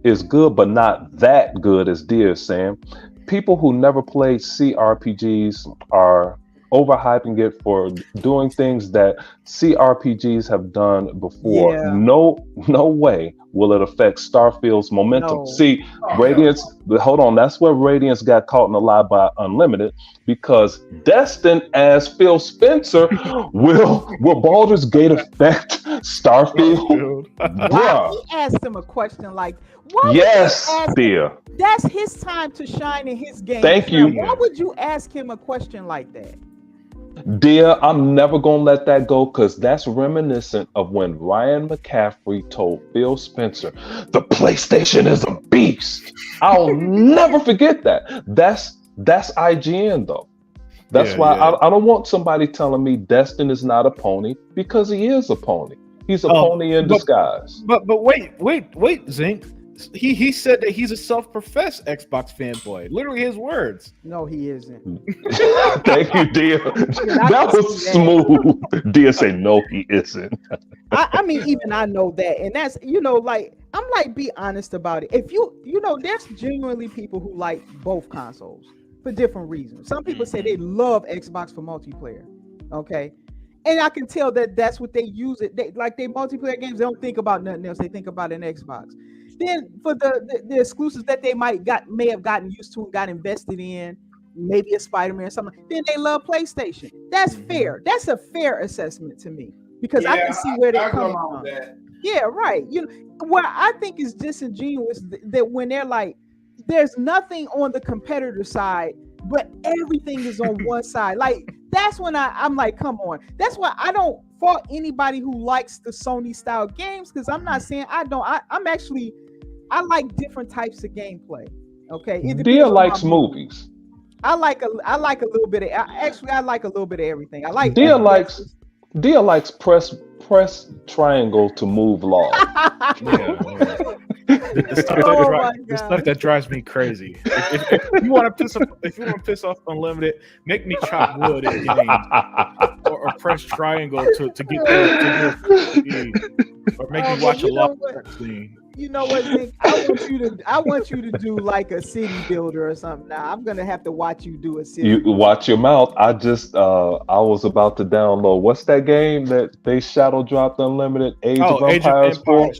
Speaker 2: is good, but not that good, as Dia is saying. People who never played CRPGs are overhyping it for doing things that CRPGs have done before. No way will it affect Starfield's momentum.
Speaker 5: No.
Speaker 2: See, Radiance, hold on, that's where Radiance got caught in a lie by Unlimited, because destined as Phil Spencer, will Baldur's Gate affect Starfield?
Speaker 5: Wow, he asked him a question like,
Speaker 2: yes, dear.
Speaker 5: That's his time to shine in his game.
Speaker 2: Thank you.
Speaker 5: Why would you ask him a question like that?
Speaker 2: Dear, I'm never gonna let that go, because that's reminiscent of when Ryan McCaffrey told Phil Spencer, the PlayStation is a beast. I'll never forget that. That's IGN though. That's why I don't want somebody telling me Destin is not a pony, because he is a pony. He's a pony in disguise.
Speaker 1: But wait, Zinc. He said that he's a self-professed Xbox fanboy. Literally his words.
Speaker 5: No, he isn't.
Speaker 2: Thank you, Dia. That was smooth. Dia said, no, he isn't.
Speaker 5: I mean, even I know that. And that's, like, I'm like, be honest about it. If there's genuinely people who like both consoles for different reasons. Some people say they love Xbox for multiplayer. Okay. And I can tell that that's what they use it. They like their multiplayer games. They don't think about nothing else. They think about an Xbox. Then for the exclusives that they may have gotten used to and got invested in, maybe a Spider-Man or something, then they love PlayStation. That's fair. That's a fair assessment to me, because I can see where they're coming from. Yeah, right. What I think is disingenuous that when they're like, there's nothing on the competitor side, but everything is on one side. Like, that's when I'm like, come on. That's why I don't fault anybody who likes the Sony style games, because I'm not saying I don't. I like different types of gameplay. Okay.
Speaker 2: Dia likes movies.
Speaker 5: I like a little bit of. Actually, I like a little bit of everything. I like.
Speaker 2: Dia likes Dia likes press triangle to move log.
Speaker 1: The stuff that drives me crazy. If you want to piss off Unlimited, make me chop wood in games, or press triangle to get the or make me watch a lot of scene.
Speaker 5: You know what, Nick? I want you to do like a city builder or something. Now I'm gonna have to watch you do a city.
Speaker 2: You watch your mouth. I was about to download. What's that game that they shadow dropped Unlimited? Age of Empires 4?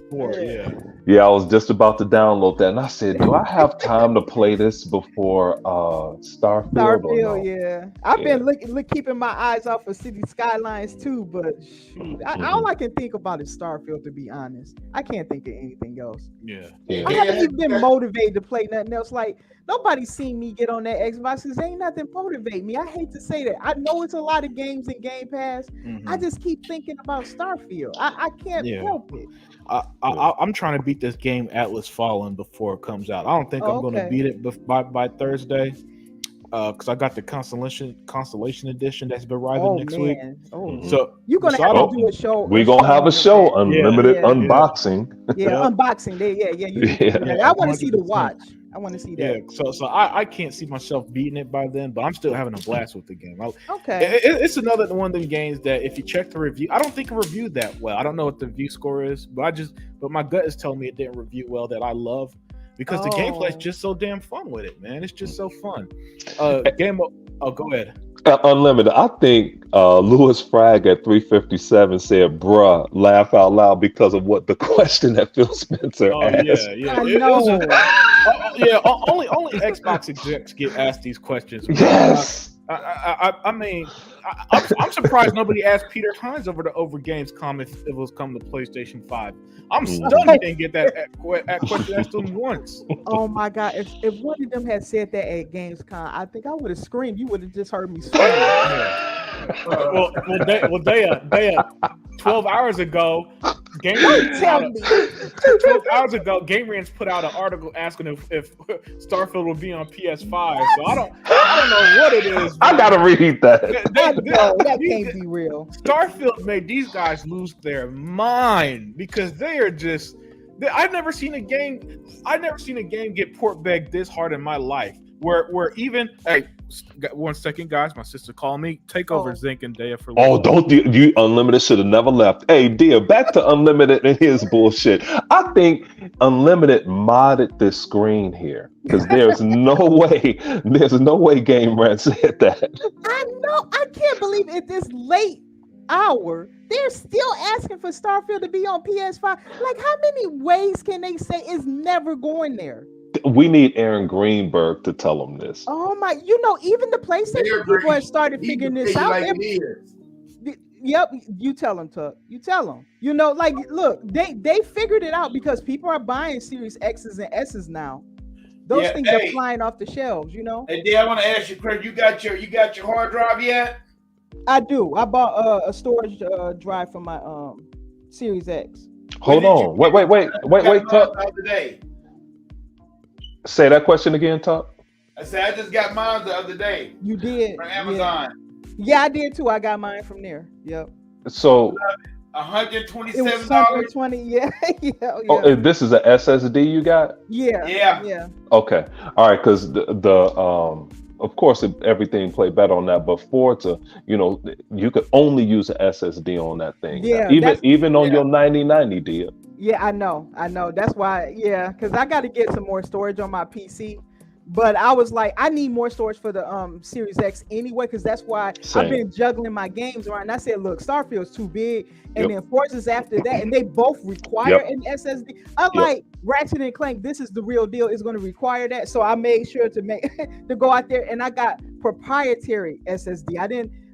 Speaker 2: Yeah, I was just about to download that, and I said, "Do I have time to play this before Starfield?"
Speaker 5: Starfield, yeah. I've been keeping my eyes out for City Skylines too, but shoot, all I can think about is Starfield. To be honest, I can't think of anything else.
Speaker 1: Yeah.
Speaker 5: I haven't even been motivated to play nothing else. Like nobody's seen me get on that Xbox because ain't nothing motivate me. I hate to say that. I know it's a lot of games in Game Pass. I just keep thinking about Starfield. I can't help it.
Speaker 1: I'm trying to beat this game Atlas Fallen before it comes out. I don't think I'm going to beat it by Thursday because I got the Constellation Edition that's been arriving next week. So
Speaker 5: you're going to have to do a show.
Speaker 2: We're going to have a show, Unlimited unboxing.
Speaker 5: Unboxing. I want to see the watch. I want to see that.
Speaker 1: Yeah, so I can't see myself beating it by then, but I'm still having a blast with the game. It's another one of them games that if you check the review, I don't think it reviewed that well. I don't know what the review score is, but my gut is telling me it didn't review well that I love because the gameplay is just so damn fun with it, man. It's just so fun. Go ahead.
Speaker 2: Unlimited. I think Louis Frag at 357 said, "Bruh, laugh out loud" because of what the question that Phil Spencer asked.
Speaker 5: I know.
Speaker 1: Only Xbox execs get asked these questions.
Speaker 2: Yes.
Speaker 1: I mean, I'm surprised nobody asked Peter Hines over Gamescom if it was coming to PlayStation 5. I'm stunned he didn't get that question asked him once.
Speaker 5: Oh my God! If one of them had said that at Gamescom, I think I would have screamed. You would have just heard me scream.
Speaker 1: They 12 hours ago, Game Rants put out an article asking if Starfield will be on PS5. So I don't know what it is.
Speaker 2: I gotta read that.
Speaker 5: That can't be real.
Speaker 1: Starfield made these guys lose their mind because they are just. I've never seen a game get port begged this hard in my life. Where even 1 second, guys, my sister called me. Take over Zinc and Dea for.
Speaker 2: Don't you Unlimited should have never left. Hey, Dea, back to Unlimited and his bullshit. I think Unlimited modded this screen here because there's no way Game Rant said that.
Speaker 5: I know. I can't believe at this late hour they're still asking for Starfield to be on PS5. Like, how many ways can they say it's never going there?
Speaker 2: We need Aaron Greenberg to tell them this.
Speaker 5: Oh my! Even the PlayStation people have started figuring this out. Yep, you tell them, Tuck. You tell them. Look, they figured it out because people are buying Series X's and S's now. Those things are flying off the shelves.
Speaker 4: Hey, Dad, I want to ask you, Craig. You got your hard drive yet?
Speaker 5: I do. I bought a storage drive for my Series X.
Speaker 2: Hold on. Wait, Tuck. Say that question again, Tuck.
Speaker 4: I said I just got mine the other day.
Speaker 5: You did
Speaker 4: from Amazon.
Speaker 5: Yeah, I did too. I got mine from there. Yep.
Speaker 2: So
Speaker 4: $127.
Speaker 5: $120. Yeah.
Speaker 2: Oh, this is a SSD you got?
Speaker 5: Yeah.
Speaker 2: Okay. All right. Because the of course everything played better on that, but Forza, you could only use an SSD on that thing.
Speaker 5: Yeah.
Speaker 2: Even on your 9090 deal.
Speaker 5: Yeah, I know. That's why. Yeah, because I got to get some more storage on my PC. But I was like, I need more storage for the Series X anyway, because that's why I've been juggling my games around. And I said, look, Starfield's too big, and then Forza's after that, and they both require an SSD. Unlike Ratchet and Clank, this is the real deal. It's going to require that. So I made sure to go out there, and I got proprietary SSD.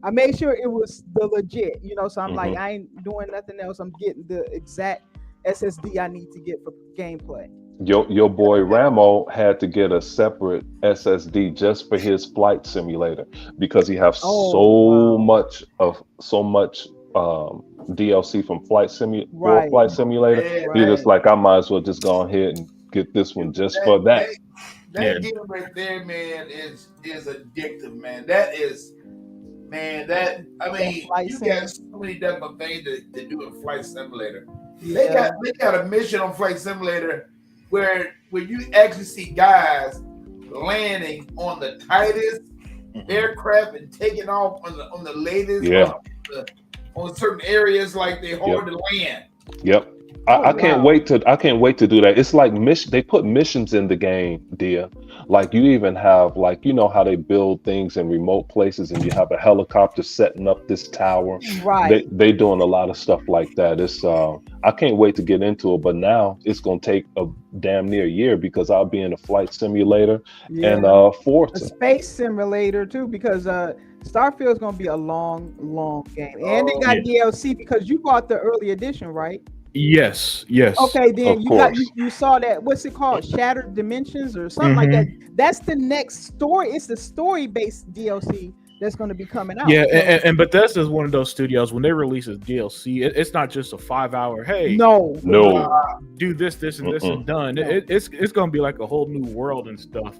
Speaker 5: I made sure it was the legit, So I'm like, I ain't doing nothing else. I'm getting the exact SSD I need to get for gameplay.
Speaker 2: Your boy Ramo had to get a separate SSD just for his flight simulator because he has so much DLC from Flight Simulator. He just like, I might as well just go ahead and get this one just for that.
Speaker 4: That game right there, man, is addictive, man. That is Man, you got so many different things to do in Flight Simulator.
Speaker 5: Yeah.
Speaker 4: They got a mission on Flight Simulator where you actually see guys landing on the tightest aircraft and taking off on the latest on certain areas like they're hard to land.
Speaker 2: Yep. I can't wait to do that. It's like they put missions in the game, Dia. Like you even have how they build things in remote places and you have a helicopter setting up this tower.
Speaker 5: Right.
Speaker 2: They doing a lot of stuff like that. It's I can't wait to get into it, but now it's gonna take a damn near year because I'll be in a flight simulator and Forza.
Speaker 5: A space simulator too, because Starfield is gonna be a long game. And they got DLC because you bought the early edition, right?
Speaker 1: Yes.
Speaker 5: Okay, then you saw that. What's it called? Shattered Dimensions or something like that. That's the next story. It's the story-based DLC that's going to be coming out.
Speaker 1: Yeah, and Bethesda is one of those studios when they release a DLC, it's not just a 5-hour. Hey,
Speaker 2: no,
Speaker 1: do this, and this, and done. It's going to be like a whole new world and stuff.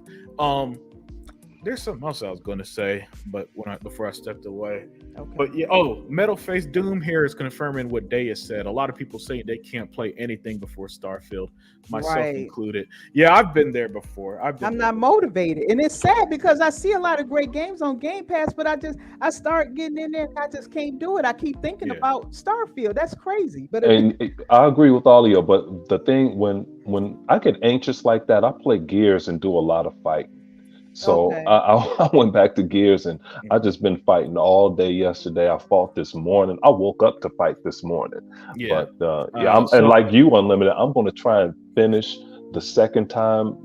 Speaker 1: There's something else I was going to say, but before I stepped away.
Speaker 5: Okay.
Speaker 1: But Metal Face Doom here is confirming what Daya said. A lot of people saying they can't play anything before Starfield, myself included. Yeah, I've been there before. I'm
Speaker 5: not motivated, and it's sad because I see a lot of great games on Game Pass, but I start getting in there and I just can't do it. I keep thinking about Starfield. That's crazy. But
Speaker 2: I agree with all of you. But the thing when I get anxious like that, I play Gears and do a lot of fighting. So I went back to Gears and I just been fighting all day yesterday. I fought this morning. I woke up to fight this morning. Yeah. But and like you, Unlimited, I'm going to try and finish my second time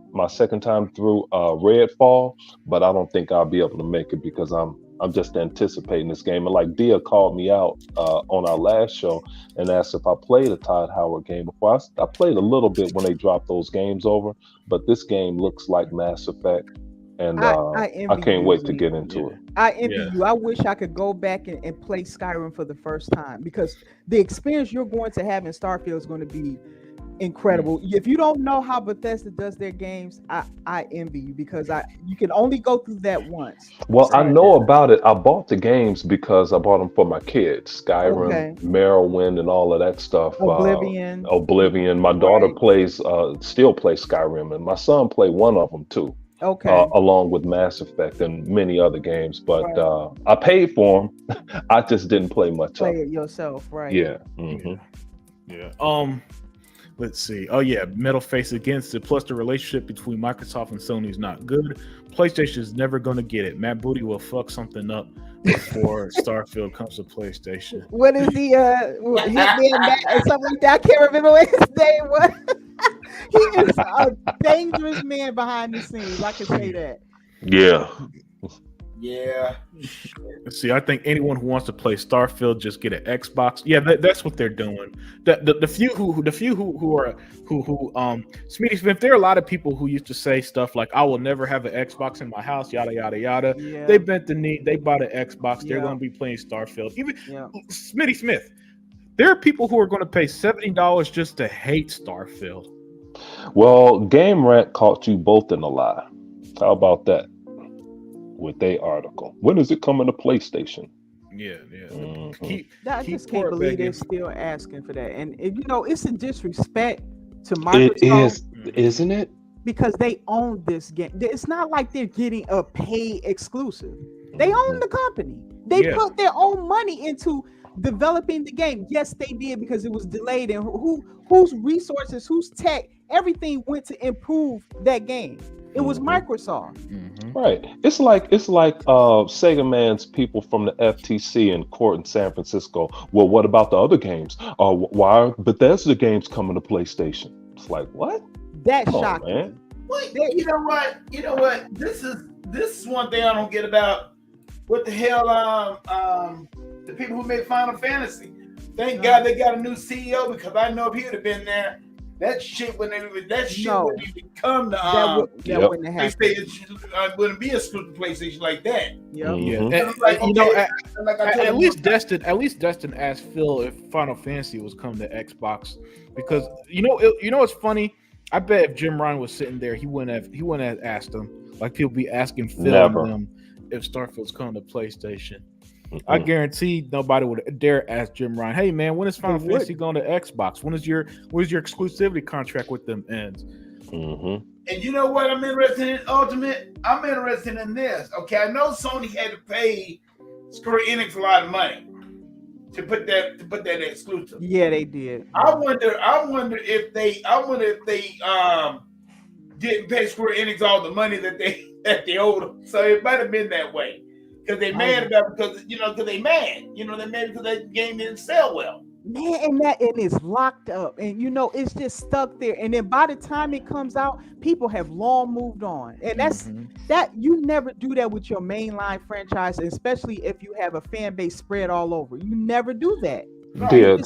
Speaker 2: through Redfall, but I don't think I'll be able to make it because I'm just anticipating this game. And like Dia called me out on our last show and asked if I played a Todd Howard game before. I played a little bit when they dropped those games over, but this game looks like Mass Effect. And I can't wait to get into it.
Speaker 5: I envy you. I wish I could go back and play Skyrim for the first time because the experience you're going to have in Starfield is going to be incredible. If you don't know how Bethesda does their games, I envy you because you can only go through that once.
Speaker 2: Well, I know about it. I bought the games because I bought them for my kids. Skyrim, Morrowind, and all of that stuff. Oblivion. My daughter still plays Skyrim, and my son played one of them too. Along with Mass Effect and many other games, but I paid for them. I just didn't play much.
Speaker 5: Play it yourself, right?
Speaker 2: Yeah.
Speaker 1: Let's see. Oh yeah, Metal Face against it. Plus the relationship between Microsoft and Sony is not good. PlayStation is never going to get it. Matt Booty will fuck something up before Starfield comes to PlayStation.
Speaker 5: What is the something like that? I can't remember what his name was. He is a dangerous man behind the scenes. I can say that.
Speaker 4: Yeah.
Speaker 1: See, I think anyone who wants to play Starfield just get an Xbox. Yeah, that's what they're doing. The few who Smitty Smith. There are a lot of people who used to say stuff like, "I will never have an Xbox in my house." Yada yada yada. Yeah. They bent the knee. They bought an Xbox. They're going to be playing Starfield. Even Smitty Smith. There are people who are going to pay $70 just to hate Starfield.
Speaker 2: Well, Game Rant caught you both in a lie. How about that? With their article. When is it coming to PlayStation?
Speaker 1: Yeah.
Speaker 5: I just can't believe they're still asking for that. And it's a disrespect to Microsoft.
Speaker 2: It is, isn't it?
Speaker 5: Because they own this game. It's not like they're getting a paid exclusive. They own the company. They put their own money into developing the game. Yes, they did because it was delayed. And whose resources, whose tech, everything went to improve that game. It was Microsoft.
Speaker 2: Right. It's like Sega Man's people from the FTC in court in San Francisco. Well, what about the other games? Why are Bethesda games coming to PlayStation? It's like, what?
Speaker 5: That's shocking. Man.
Speaker 4: Well, you know what? This is one thing I don't get about what the hell the people who made Final Fantasy. Thank God they got a new CEO because I know if he would have been there, that shit wouldn't even come to
Speaker 5: wouldn't have
Speaker 4: PlayStation. Wouldn't be a exclusive PlayStation like that.
Speaker 1: At least Destin asked Phil if Final Fantasy was coming to Xbox because it's funny. I bet if Jim Ryan was sitting there, he wouldn't have asked him like people be asking Phil if Starfield's coming to PlayStation. I guarantee nobody would dare ask Jim Ryan, "Hey man, when is Final Fantasy going to Xbox? When is your exclusivity contract with them ends?"
Speaker 2: Mm-hmm.
Speaker 4: And you know what I'm interested in, Ultimate? I'm interested in this. Okay, I know Sony had to pay Square Enix a lot of money to put that exclusive.
Speaker 5: Yeah, they did.
Speaker 4: I wonder if they didn't pay Square Enix all the money that they owed them. So it might have been that way. Because they mad about because they mad. They're mad because that game didn't sell well.
Speaker 5: Man, and it's locked up, and it's just stuck there. And then by the time it comes out, people have long moved on. And that's that you never do that with your mainline franchise, especially if you have a fan base spread all over. You never do that.
Speaker 2: Yeah,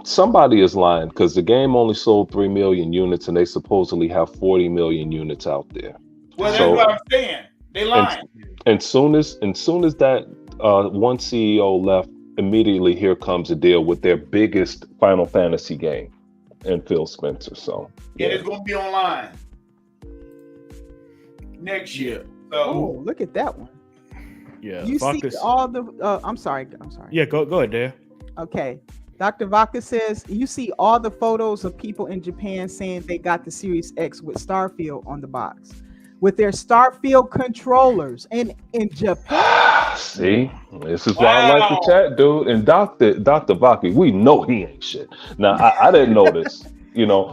Speaker 2: somebody is lying because the game only sold 3 million units, and they supposedly have 40 million units out there.
Speaker 4: Well, that's what I'm saying. They lying.
Speaker 2: And soon as that one CEO left, immediately here comes a deal with their biggest Final Fantasy game, and Phil Spencer. So
Speaker 4: yeah, it's gonna be online next year. So
Speaker 5: look at that one.
Speaker 1: Yeah,
Speaker 5: you see all the. I'm sorry.
Speaker 1: Yeah, go ahead, Dave.
Speaker 5: Okay. Dr. Vaca says you see all the photos of people in Japan saying they got the Series X with Starfield on the box, with their Starfield controllers, and in Japan.
Speaker 2: See, this is why I like the chat, dude. And Dr. Vaca, we know he ain't shit. Now I didn't know this,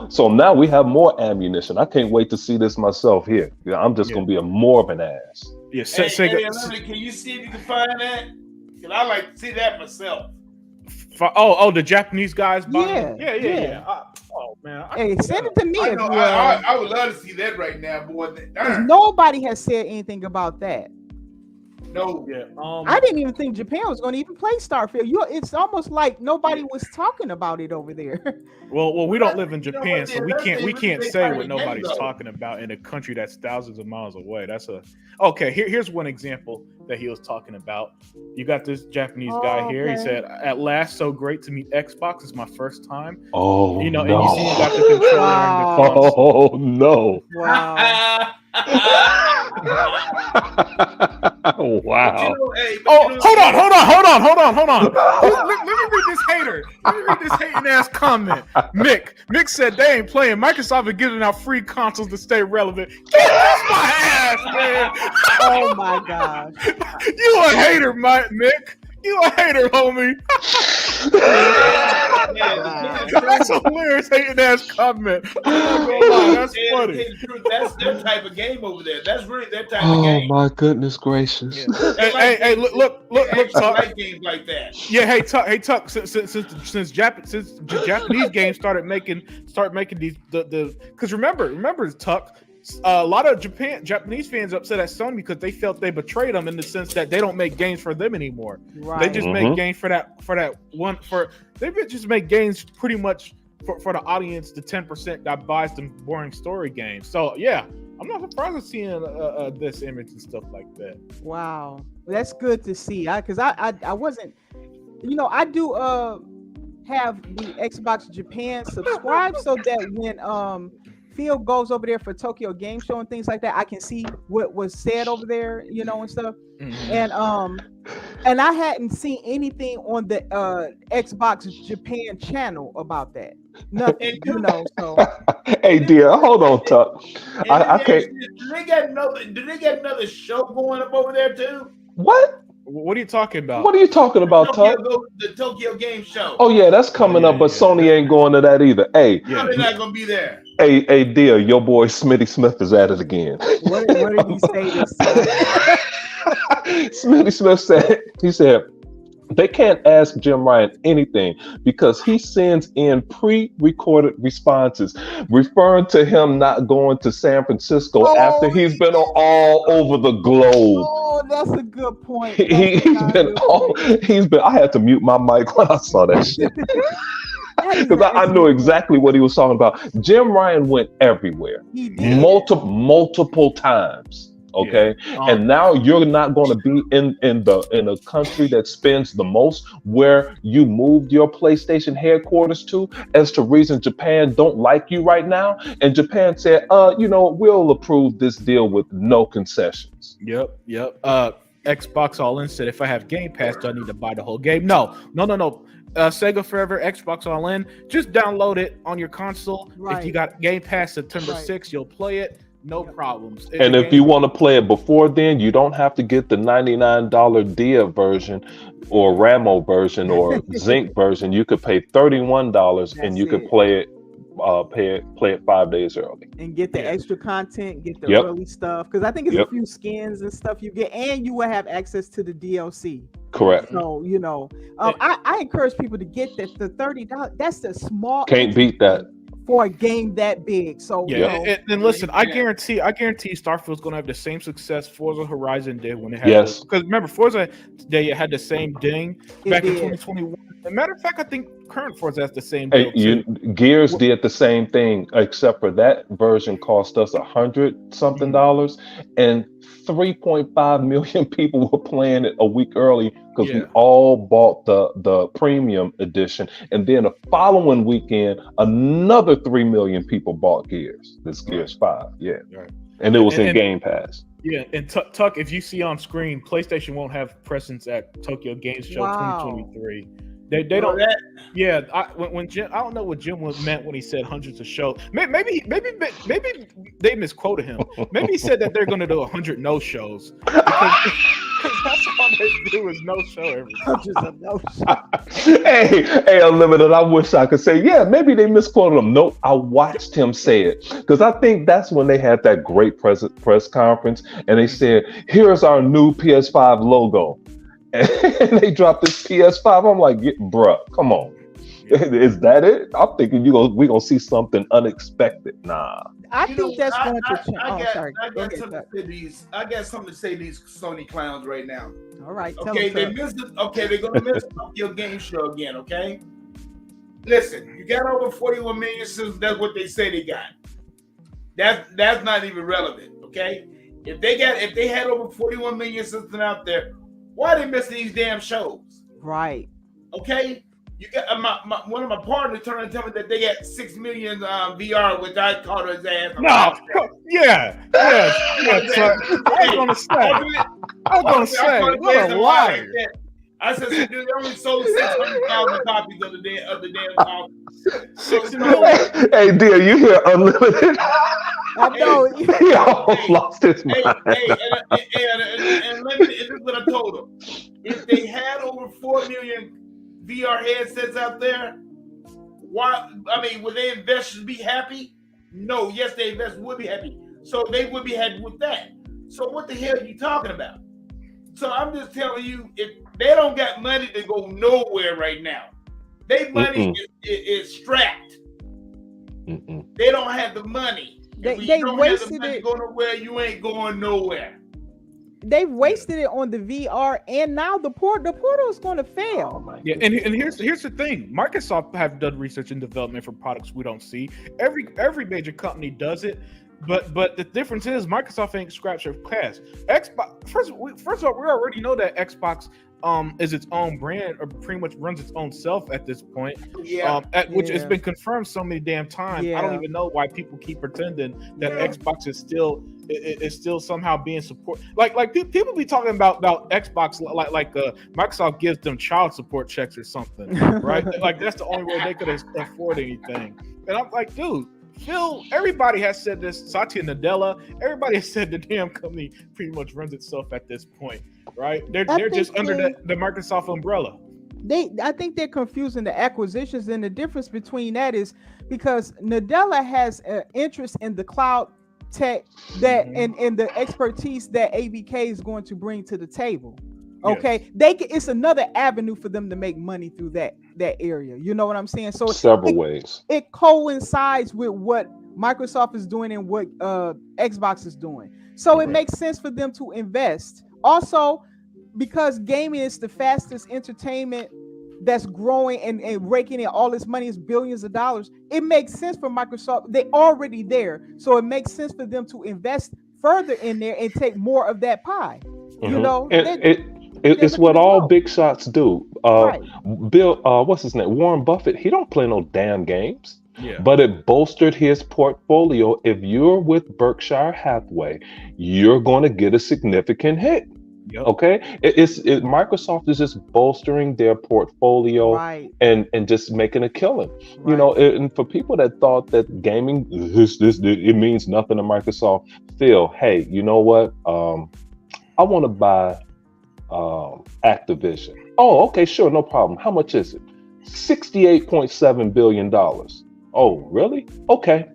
Speaker 2: So now we have more ammunition. I can't wait to see this myself here. I'm just gonna be more of an ass.
Speaker 1: Yeah,
Speaker 4: can you see if you can find that? Because I like to see that myself.
Speaker 1: The Japanese guys. Yeah. Oh man,
Speaker 5: send it to me.
Speaker 4: I would love to see that right now, boy.
Speaker 5: Nobody has said anything about that.
Speaker 4: No.
Speaker 1: Yeah.
Speaker 5: I didn't even think Japan was going to even play Starfield. It's almost like nobody was talking about it over there.
Speaker 1: Well, we don't live in Japan, so we can't say what nobody's talking about in a country that's thousands of miles away. Okay. Here's one example that he was talking about. You got this Japanese guy here.
Speaker 5: Okay.
Speaker 1: He said, "At last, so great to meet Xbox. It's my first time."
Speaker 2: Oh,
Speaker 1: and
Speaker 2: no.
Speaker 1: you see, he got the controller.
Speaker 5: Wow.
Speaker 2: Oh no!
Speaker 5: Wow.
Speaker 2: Wow.
Speaker 1: Hold on. Let me read this hater. Let me read this hating ass comment. Mick said they ain't playing. Microsoft is giving out free consoles to stay relevant. Get off my ass, man.
Speaker 5: Oh my gosh.
Speaker 1: You a hater, Mick. You a hater, homie. That's a hilarious hating ass comment. I'm not gonna lie, that's funny.
Speaker 4: That's their type of game over there. That's really their type of game.
Speaker 2: Oh my goodness gracious.
Speaker 1: Yeah. Hey, look, Tuck.
Speaker 4: Like games like that.
Speaker 1: Yeah, hey Tuck. Since Japanese games start making these because remember Tuck. A lot of Japanese fans upset at Sony because they felt they betrayed them in the sense that they don't make games for them anymore. Right. They just make games they just make games pretty much for the audience, the 10% that buys them boring story games. So yeah, I'm not surprised at seeing this image and stuff like that.
Speaker 5: Wow, that's good to see. Because I wasn't, I do have the Xbox Japan subscribed so that when Phil goes over there for Tokyo Game Show and things like that, I can see what was said over there, and stuff. Mm-hmm. And I hadn't seen anything on the Xbox Japan channel about that. Nothing, So.
Speaker 2: Hey, dear, hold on, Tuck. I can't.
Speaker 4: Do they get another show going up over there too?
Speaker 2: What?
Speaker 1: What are you talking about?
Speaker 2: What are you talking about, Tuck?
Speaker 4: The Tokyo Game Show.
Speaker 2: Oh yeah, that's coming up, but Sony ain't going to that either. Hey,
Speaker 4: they're not gonna be there.
Speaker 2: Hey, dear, your boy Smitty Smith is at it again.
Speaker 5: What did he say this time?
Speaker 2: Smitty Smith said they can't ask Jim Ryan anything because he sends in pre-recorded responses referring to him not going to San Francisco after he's been all over the globe.
Speaker 5: Oh, that's a good point.
Speaker 2: He's been. I had to mute my mic when I saw that shit. Because I knew exactly what he was talking about. Jim Ryan went everywhere, multiple times. Okay, and now you're not going to be in a country that spends the most, where you moved your PlayStation headquarters to, as to reason Japan don't like you right now. And Japan said, we'll approve this deal with no concessions.
Speaker 1: Yep. Xbox All In said, if I have Game Pass, do I need to buy the whole game? No. Sega Forever, Xbox All In, just download it on your console.
Speaker 5: Right.
Speaker 1: If you got Game Pass September
Speaker 5: Right.
Speaker 1: 6th, you'll play it. No problems.
Speaker 2: And if you want to play it before then, you don't have to get the $99 Dia version or Ramo version or Zinc version. You could pay $31 and you could play it. Play it 5 days early
Speaker 5: and get the extra content, get the
Speaker 2: Yep.
Speaker 5: early stuff, because I think it's
Speaker 2: Yep.
Speaker 5: a few skins and stuff you get, and you will have access to the DLC.
Speaker 2: Correct.
Speaker 5: So I encourage people to get that. The $30, that's the small.
Speaker 2: Can't beat that.
Speaker 5: For a game that big. So
Speaker 1: and listen, I guarantee Starfield's going to have the same success Forza Horizon did when it had.
Speaker 2: Yes.
Speaker 1: Because remember, Forza Day had the same ding back in
Speaker 5: did.
Speaker 1: 2021. As a matter of fact, I think current Forza has the same.
Speaker 2: Hey,
Speaker 1: deal too.
Speaker 2: Gears did the same thing, except for that version cost us $100-something, and 3.5 million people were playing it a week early because we all bought the premium edition, and then the following weekend, another 3 million people bought Gears. This Gears 5, and it was in Game Pass.
Speaker 1: Yeah, and Tuck, if you see on screen, PlayStation won't have presence at Tokyo Game Show 2023. They don't. Yeah, when Jim, I don't know what Jim meant when he said hundreds of shows. Maybe they misquoted him. Maybe he said that they're going to do 100 no shows because that's all they do is no show every
Speaker 2: Hey, Unlimited. I wish I could say, maybe they misquoted him. Nope, I watched him say it because I think that's when they had that great press conference and they said, "Here's our new PS5 logo." And they dropped this PS5. I'm like, bruh, come on. Is that it? I'm thinking we gonna see something unexpected. Nah.
Speaker 5: I think that's going to change.
Speaker 4: I got something to say to these Sony clowns right now.
Speaker 5: All right.
Speaker 4: Okay, they're gonna miss your game show again. Okay. Listen, you got over 41 million systems. That's what they say they got. That's not even relevant. Okay. If they had over 41 million systems out there, why are they missing these damn shows?
Speaker 5: Right.
Speaker 4: Okay. You got one of my partners turned and tell me that they got 6 million VR, which I called his ass.
Speaker 1: No. Yeah. So, I was gonna say, what a liar.
Speaker 4: I said, dude, they only sold 600,000 copies of the damn copy.
Speaker 1: 6 million.
Speaker 2: Hey, dear, you hear Unlimited?
Speaker 5: I know.
Speaker 2: He almost lost his mind.
Speaker 4: And this is what I told them. If they had over 4 million VR headsets out there, would their investors be happy? No, yes, their investors would be happy. So they would be happy with that. So what the hell are you talking about? So I'm just telling you, if they don't got money to go nowhere right now, their money is strapped. They don't have the money.
Speaker 5: They wasted it.
Speaker 4: Go nowhere, you ain't going nowhere.
Speaker 5: They wasted it on the VR, and now the portal is going to fail.
Speaker 1: And here's the thing: Microsoft have done research and development for products we don't see. Every major company does it, but the difference is Microsoft ain't scratched their cash. Xbox first of all, we already know that Xbox is its own brand or pretty much runs its own self at this point. Which has been confirmed so many damn times. I don't even know why people keep pretending that Xbox is still somehow being supported. Like people be talking about Xbox like Microsoft gives them child support checks or something, right? Like that's the only way they could afford anything. And I'm like, dude, Phil, everybody has said this. Satya Nadella, everybody has said the damn company pretty much runs itself at this point, right? They're just under the Microsoft umbrella.
Speaker 5: I think they're confusing the acquisitions, and the difference between that is because Nadella has an interest in the cloud tech that and the expertise that ABK is going to bring to the table. Okay, it's another avenue for them to make money through that area. You know what I'm saying? So
Speaker 2: several ways. It
Speaker 5: coincides with what Microsoft is doing and what Xbox is doing. So it makes sense for them to invest. Also, because gaming is the fastest entertainment that's growing and raking in all this money, is billions of dollars. It makes sense for Microsoft. They're already there, so it makes sense for them to invest further in there and take more of that pie. You know,
Speaker 2: it's what all big shots do. Bill, what's his name? Warren Buffett. He don't play no damn games. But it bolstered his portfolio. If you're with Berkshire Hathaway, you're going to get a significant hit.
Speaker 1: Yep.
Speaker 2: Okay, Microsoft is just bolstering their portfolio
Speaker 5: Right.
Speaker 2: and just making a killing.
Speaker 5: Right.
Speaker 2: You know, and for people that thought that gaming it means nothing to Microsoft, Phil, hey, you know what? I want to buy Activision. Oh, okay, sure, no problem. How much is it? $68.7 billion. Oh, really? Okay.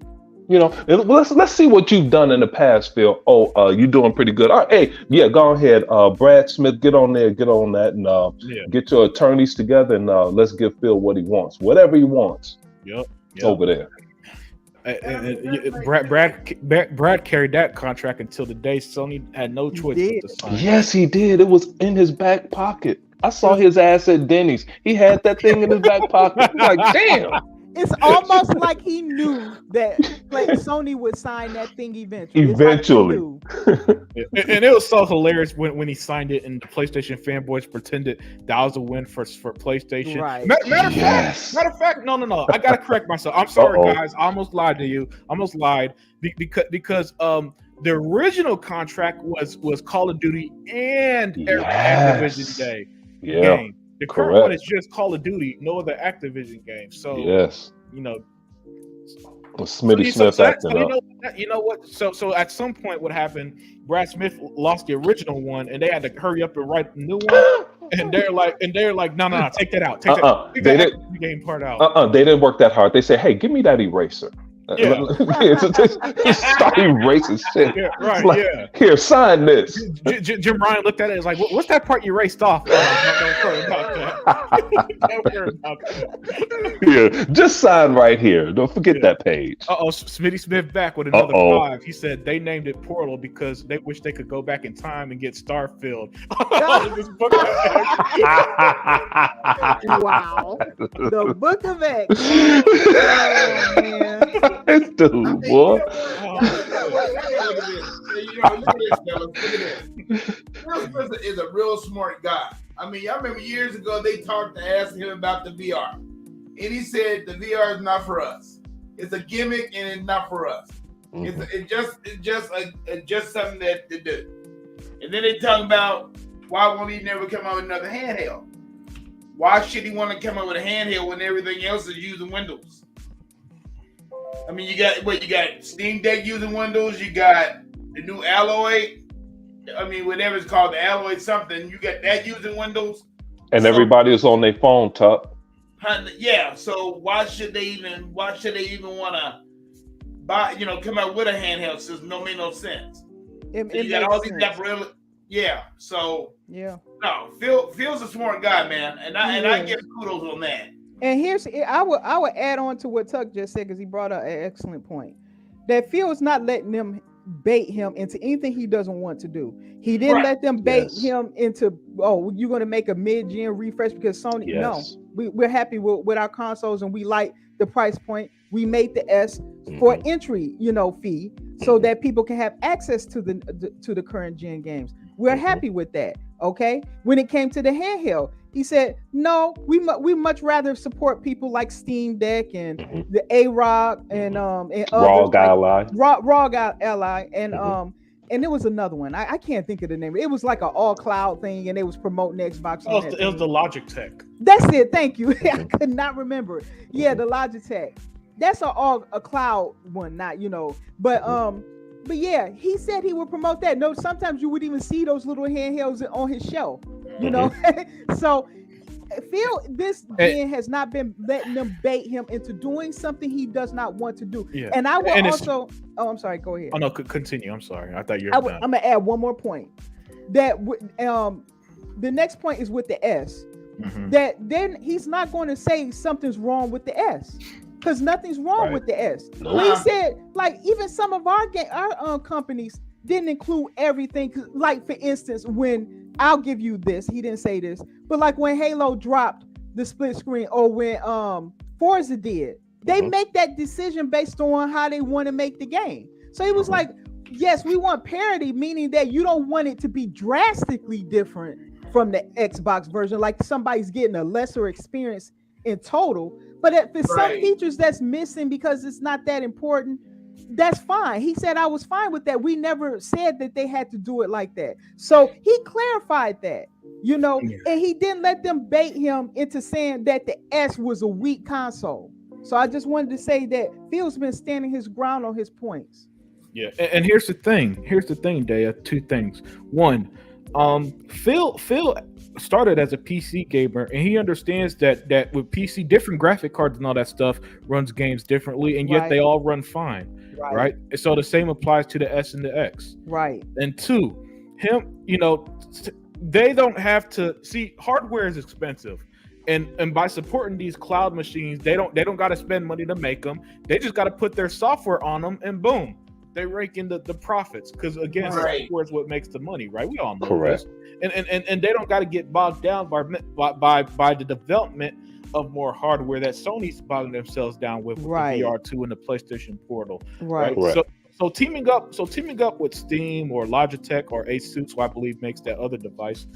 Speaker 2: You know, let's see what you've done in the past, Phil. Oh, you're doing pretty good. All right, hey, yeah, go ahead. Brad Smith, get on there, get on that, and get your attorneys together, and let's give Phil what he wants, whatever he wants.
Speaker 1: Yep.
Speaker 2: Over there.
Speaker 1: Brad carried that contract until the day Sony had no choice but to sign.
Speaker 2: Yes, he did. It was in his back pocket. I saw his ass at Denny's. He had that thing in his back pocket. I'm like, damn.
Speaker 5: It's almost like he knew that Sony would sign that thing eventually.
Speaker 1: And it was so hilarious when he signed it, and the PlayStation fanboys pretended that was a win for PlayStation.
Speaker 5: Right.
Speaker 1: Matter of fact, no. I gotta correct myself. I'm sorry, guys. I almost lied to you. I almost lied because the original contract was Call of Duty and Activision game. The current one is just Call of Duty, no other Activision game. So you know,
Speaker 2: Smitty Smith acting up.
Speaker 1: You know what? So at some point, what happened? Brad Smith lost the original one, and they had to hurry up and write a new one. And they're like, no, take that out. Take that game part out.
Speaker 2: They didn't work that hard. They said, hey, give me that eraser. Start erasing shit.
Speaker 1: Yeah, right.
Speaker 2: Here, sign this.
Speaker 1: Jim Ryan looked at it and was like, what's that part you erased off? Don't worry about that.
Speaker 2: Yeah, just sign right here. Don't forget that page.
Speaker 1: Smitty Smith back with another 5. He said they named it Portal because they wish they could go back in time and get Starfield.
Speaker 5: Wow. The Book of X. Oh, man.
Speaker 2: It's dude, boy.
Speaker 4: Look at this. Will is a real smart guy. I mean, I remember years ago they talked to ask him about the VR, and he said the VR is not for us. It's a gimmick, and it's not for us. Mm-hmm. It's just something that to do. And then they talk about why won't he never come out with another handheld? Why should he want to come up with a handheld when everything else is using Windows? I mean, you got Steam Deck using Windows, you got the new Alloy, I mean, whatever it's called, the Alloy something, you got that using Windows.
Speaker 2: And everybody is on their phone, Tuck.
Speaker 4: Yeah, so why should they even want to buy, come out with a handheld system? Don't make no sense. You got all these different, no, Phil's a smart guy, man, and I give kudos on that.
Speaker 5: And I would add on to what Tuck just said, because he brought up an excellent point. That Phil is not letting them bait him into anything he doesn't want to do. He didn't let them bait him into, you're going to make a mid-gen refresh because Sony. No, we're happy with our consoles, and we like the price point. We made the S for entry, fee, so that people can have access to the current gen games. We're happy with that. Okay. When it came to the handheld, he said, no, we much rather support people like Steam Deck and the AROG and
Speaker 2: ROG Ally.
Speaker 5: ROG Ally and there was another one. I can't think of the name. It was like an all cloud thing, and they was promoting Xbox.
Speaker 1: It was the Logitech.
Speaker 5: That's it. Thank you. I could not remember. Yeah, the Logitech. That's a cloud one, not But yeah, he said he would promote that. No, sometimes you would even see those little handhelds on his shelf, So Phil, this man has not been letting them bait him into doing something he does not want to do. Yeah. And I will also. Oh, I'm sorry. Go ahead.
Speaker 1: Oh no, continue. I'm sorry. I thought you were done.
Speaker 5: I'm gonna add one more point. That the next point is with the S. Mm-hmm. That then he's not going to say something's wrong with the S. Because nothing's wrong with the S. He said, like, even some of our companies didn't include everything. Like, for instance, when I'll give you this, he didn't say this, but like when Halo dropped the split screen, or when Forza did, they make that decision based on how they want to make the game. So he was like, yes, we want parity, meaning that you don't want it to be drastically different from the Xbox version, like somebody's getting a lesser experience in total. But for some features that's missing because it's not that important, that's fine. He said I was fine with that. We never said that they had to do it like that. So he clarified that, you know, and he didn't let them bait him into saying that the S was a weak console. So I just wanted to say that Phil's been standing his ground on his points.
Speaker 1: Yeah, and here's the thing. Daya. Two things. One, Phil started as a PC gamer, and he understands that with PC, different graphic cards and all that stuff runs games differently, and yet they all run fine, right? And so the same applies to the S and the X,
Speaker 5: right?
Speaker 1: And two, you know, they don't have to see hardware is expensive. And by supporting these cloud machines, they don't got to spend money to make them. They just got to put their software on them, and boom, they rake in the profits. Because again, software is what makes the money, right? We all know this. And they don't got to get bogged down by the development of more hardware that Sony's bogging themselves down with the VR2 and the PlayStation Portal, right? So teaming up with Steam or Logitech or Asus, who I believe makes that other device,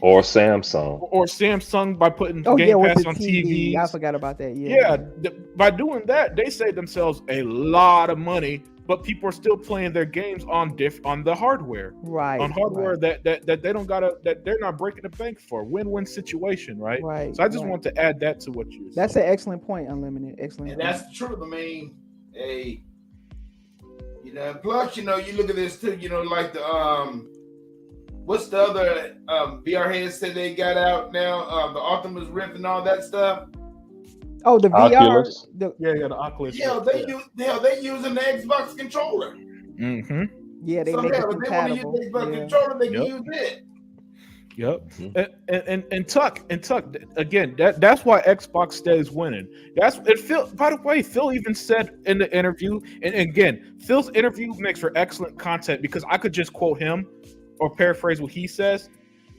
Speaker 2: or Samsung
Speaker 1: by putting Game Pass on TV.
Speaker 5: I forgot about that.
Speaker 1: By doing that, they save themselves a lot of money, but people are still playing their games on the hardware, on hardware that they don't gotta, that they're not breaking the bank for. Win-win situation, right? So I just want to add that to what you're saying.
Speaker 5: That's an excellent point, Unlimited. Excellent.
Speaker 4: And that's true. I mean, you know, plus, you know, you look at this too, you know, like the what's the other VR headset they got out now? The Optimus Rift and all that stuff.
Speaker 5: Oh, the
Speaker 2: Oculus.
Speaker 5: VR.
Speaker 1: The Oculus.
Speaker 4: Yeah, they using the Xbox controller.
Speaker 1: Mm-hmm.
Speaker 5: Yeah, they
Speaker 4: so
Speaker 5: make it
Speaker 4: if they want to use the Xbox controller, they can use it.
Speaker 1: Yep. And Tuck again, that's why Xbox stays winning. Phil, by the way, Phil even said in the interview, and again, Phil's interview makes for excellent content because I could just quote him or paraphrase what he says,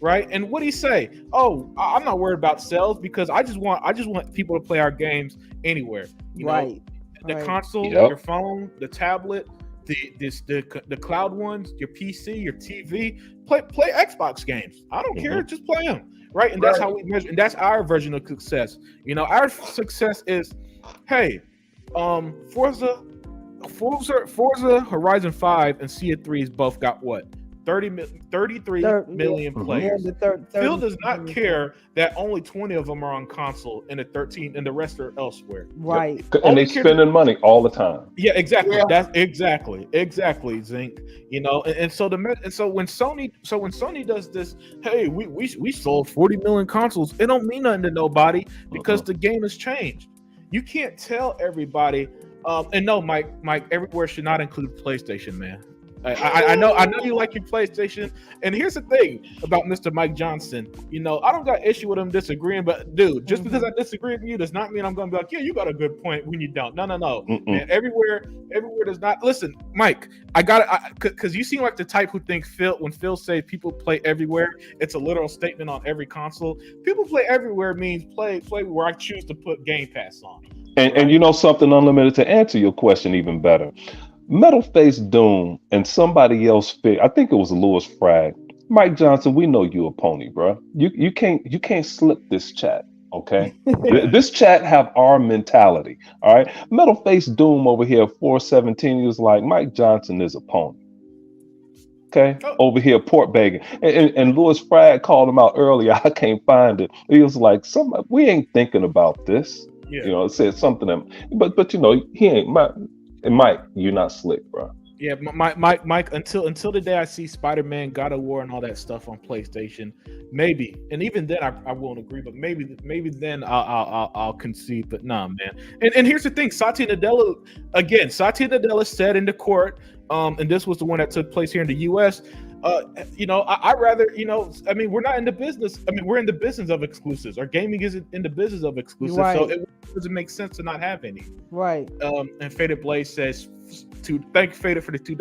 Speaker 1: right? And what he say? Oh, I'm not worried about sales because I just want people to play our games anywhere. You know, the console, your phone, the tablet, the cloud ones, your PC, your TV, play Xbox games. I don't care, just play them, right? And that's how we measure, and that's our version of success. You know, our success is, hey, Forza Horizon 5 and Sea of Thieves both got what? 33 million players. Phil does not care that only 20 of them are on console and the rest are elsewhere.
Speaker 5: Right.
Speaker 2: And they spending money all the time.
Speaker 1: Yeah, exactly. That's exactly Zinc. You know, and so when Sony does this, hey, we sold 40 million consoles, it don't mean nothing to nobody because the game has changed. You can't tell everybody. And no, Mike, everywhere should not include PlayStation, man. I know you like your PlayStation, and here's the thing about Mr. Mike Johnson. You know, I don't got issue with him disagreeing, but dude, just because I disagree with you does not mean I'm gonna be like, yeah, you got a good point when you don't. No. Man, everywhere does not. Listen, Mike, because you seem like the type who think when Phil says people play everywhere, it's a literal statement on every console. People play everywhere means play where I choose to put Game Pass on.
Speaker 2: And you know something, Unlimited, to answer your question even better. Metal Face Doom and somebody else I think it was Louis Frag. Mike Johnson, we know you a pony, bro. You can't slip this chat, okay? This chat have our mentality, all right? Metal Face Doom over here, 417, he was like, Mike Johnson is a pony. Okay, over here, port begging, and Louis Frag called him out earlier. I can't find it. He was like, we ain't thinking about this. Yeah. You know, it said something, but you know, he ain't. Mike, you're not slick, bro.
Speaker 1: Yeah, Mike. Until the day I see Spider-Man, God of War, and all that stuff on PlayStation, maybe, and even then I won't agree. But maybe then I'll concede. But nah, man. And here's the thing: Satya Nadella said in the court, and this was the one that took place here in the U.S. You know, I'd rather, you know, I mean, we're not in the business. I mean, we're in the business of exclusives. Our gaming isn't in the business of exclusives, so it doesn't make sense to not have any.
Speaker 5: Right.
Speaker 1: And Faded Blaze says to thank Faded for the $2.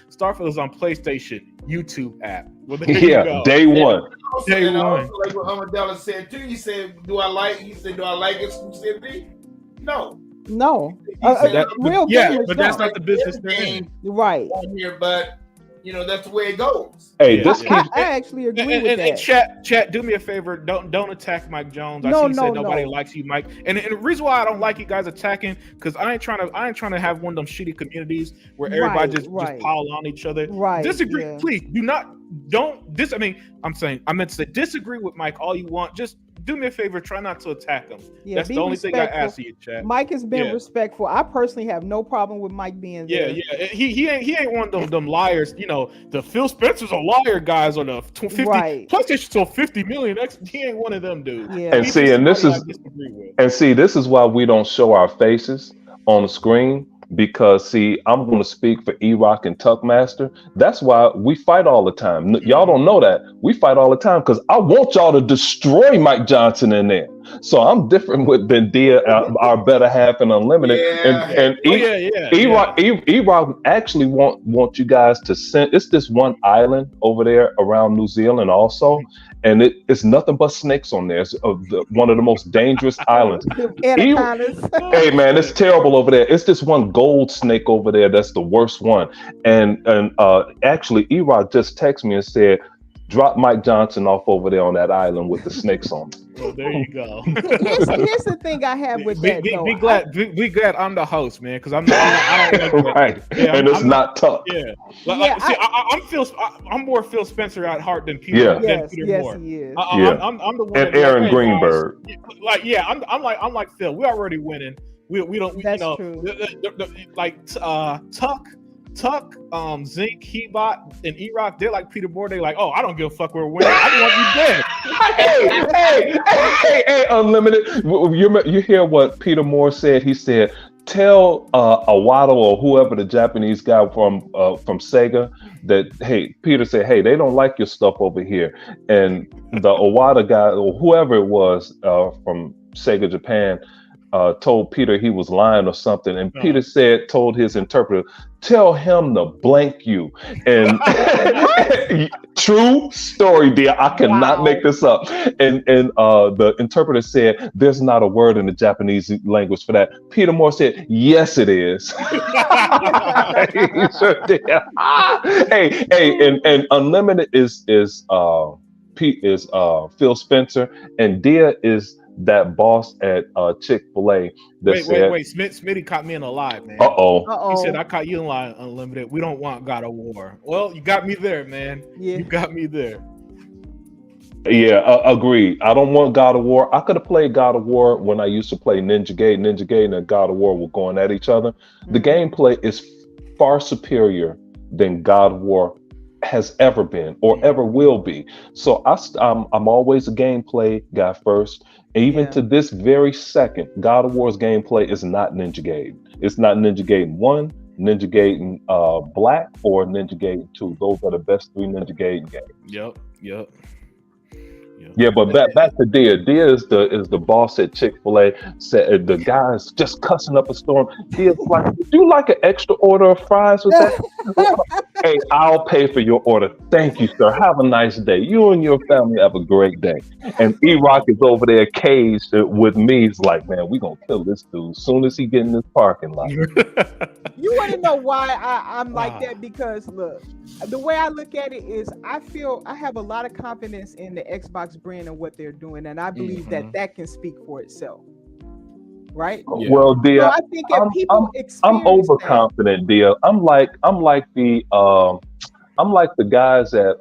Speaker 1: Starfield is on PlayStation YouTube app. Well,
Speaker 2: day one.
Speaker 1: Day one.
Speaker 4: Like what Amadella said too. He said, "Do I like exclusivity?" No.
Speaker 5: No.
Speaker 1: But that's not the business they're in.
Speaker 5: Right.
Speaker 4: On here, but that's the way it goes.
Speaker 2: Hey,
Speaker 1: Yeah,
Speaker 2: this
Speaker 1: yeah.
Speaker 2: keeps.
Speaker 5: I actually agree with that.
Speaker 1: And chat, do me a favor. Don't attack Mike Jones. I see you said nobody likes you, Mike. And the reason why I don't like you guys attacking, because I ain't trying to have one of them shitty communities where everybody just pile on each other.
Speaker 5: Right.
Speaker 1: Disagree, please. Don't. I mean, I meant to say disagree with Mike all you want. Just do me a favor. Try not to attack him.
Speaker 5: Yeah,
Speaker 1: that's the only thing I ask you, chat.
Speaker 5: Mike has been respectful. I personally have no problem with Mike being there.
Speaker 1: Yeah. He ain't one of them liars. The Phil Spencer's a liar guys on the 50 PlayStation sold 50 million. He ain't one of them dudes.
Speaker 5: Yeah.
Speaker 2: And see, this is why we don't show our faces on the screen. Because I'm going to speak for E-Rock and Tuckmaster. That's why we fight all the time. Y'all don't know that. We fight all the time because I want y'all to destroy Mike Johnson in there. So I'm different with Bendia, our better half and Unlimited. And E-Rock actually want you guys to send. It's this one island over there around New Zealand also. And it's nothing but snakes on there. It's one of the most dangerous islands. Hey man, it's terrible over there. It's this one gold snake over there that's the worst one. And actually, E-Rock just texted me and said, drop Mike Johnson off over there on that island with the snakes on it.
Speaker 1: Well, there you go.
Speaker 5: Here's the thing I have with that.
Speaker 1: Be glad I'm the host, man, because I don't like
Speaker 2: right.
Speaker 1: Yeah,
Speaker 2: and it's not tough.
Speaker 1: Yeah. I'm more Phil Spencer at heart than Peter.
Speaker 5: Yes,
Speaker 1: Moore.
Speaker 5: He is.
Speaker 1: I'm the one.
Speaker 2: And Aaron Greenberg.
Speaker 1: I'm like Phil. We're already winning. We don't.
Speaker 5: That's true.
Speaker 1: Tuck, Zinc, Hebot, and E-Rock, they're like Peter Moore. They're like, oh, I don't give a fuck, we're winning. I want you dead.
Speaker 2: hey, Unlimited. You hear what Peter Moore said? He said, tell Iwata or whoever the Japanese guy from Sega that, hey, Peter said, hey, they don't like your stuff over here. And the Iwata guy or whoever it was from Sega Japan told Peter he was lying or something, and Peter told his interpreter, tell him to blank you. And true story, dear. I cannot make this up. And the interpreter said, there's not a word in the Japanese language for that. Peter Moore said, yes, it is. He sure did. And Unlimited is Phil Spencer, and Dia is that boss at Chick-fil-A that said,
Speaker 1: wait, Smitty caught me in a lie, man. He said, I caught you in a lie, Unlimited. We don't want God of War. Well, you got me there, man. Yeah. You got me there.
Speaker 2: Yeah, agreed. I don't want God of War. I could have played God of War when I used to play Ninja Gaiden and God of War were going at each other. The gameplay is far superior than God of War has ever been or ever will be. So I'm always a gameplay guy first. And even to this very second, God of War's gameplay is not Ninja Gaiden. It's not Ninja Gaiden 1, Ninja Gaiden Black, or Ninja Gaiden 2. Those are the best 3 Ninja Gaiden games.
Speaker 1: Yep.
Speaker 2: Yeah, but back to Dia. Dia is the boss at Chick-fil-A. Said the guy's just cussing up a storm. Dia's like, would you like an extra order of fries with that? Hey, I'll pay for your order. Thank you, sir. Have a nice day. You and your family have a great day. And E-Rock is over there caged with me. He's like, man, we gonna kill this dude as soon as he get in this parking lot.
Speaker 5: You want to know why I'm like that? Because look, the way I look at it is I feel I have a lot of confidence in the Xbox brand and what they're doing, and I believe that can speak for itself. Right?
Speaker 2: Yeah. Well, Dia,
Speaker 5: so I think
Speaker 2: I'm overconfident, Dia. I'm like the guys at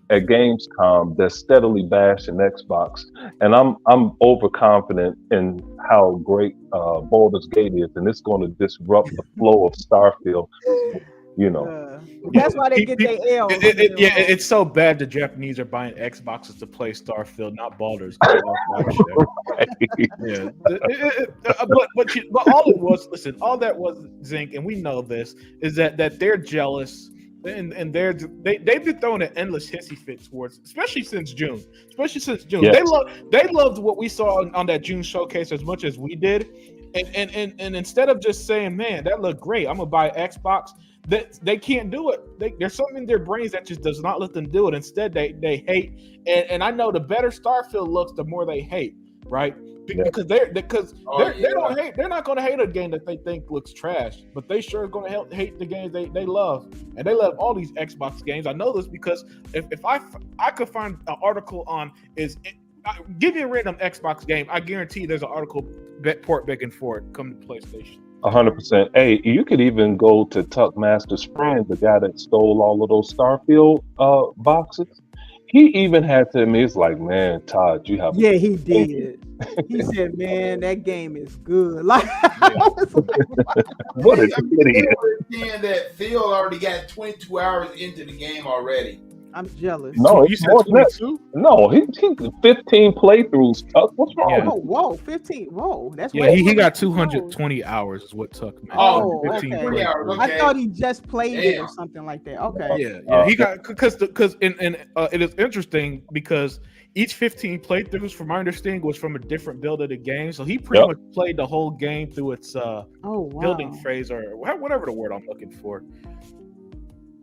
Speaker 2: Gamescom that's steadily bashing Xbox, and I'm overconfident in how great Baldur's Gate is, and it's going to disrupt the flow of Starfield.
Speaker 5: That's why they get their L.
Speaker 1: It's so bad the Japanese are buying Xboxes to play Starfield, not Baldur's Gate. But all that was Zinc, and we know this is that they're jealous. And they've been throwing an endless hissy fit towards, especially since June. Yes. They loved what we saw on that June showcase as much as we did, and instead of just saying, "Man, that looked great, I'm gonna buy Xbox," they can't do it. There's something in their brains that just does not let them do it. Instead, they hate, and I know the better Starfield looks, the more they hate. Right? because they don't hate. They're not going to hate a game that they think looks trash, but they sure are going to hate the games they love, and they love all these Xbox games. I know this because if I could find an article on give me a random Xbox game, I guarantee there's an article port begging for it come to PlayStation.
Speaker 2: 100%. Hey, you could even go to Tuck Master's friend, the guy that stole all of those Starfield boxes. He even had to admit, he's like, man, Todd, you have.
Speaker 5: Yeah, he did. He said, man, that game is good. Like,
Speaker 2: what is idiot?
Speaker 4: Saying that Phil already got 22 hours into the game already.
Speaker 5: I'm jealous.
Speaker 2: No,
Speaker 1: you said 22?
Speaker 2: No, he 15 playthroughs. Tuck, what's wrong?
Speaker 1: Yeah.
Speaker 5: Oh, whoa, 15. Whoa, that's
Speaker 1: he got 220 hours is what Tuck meant.
Speaker 5: Oh,
Speaker 1: 15
Speaker 5: okay.
Speaker 1: playthroughs.
Speaker 5: I thought he just played it or something like that. Okay.
Speaker 1: Yeah. He got because it is interesting because each 15 playthroughs, from my understanding, was from a different build of the game. So he pretty much played the whole game through its building phase or whatever the word I'm looking for.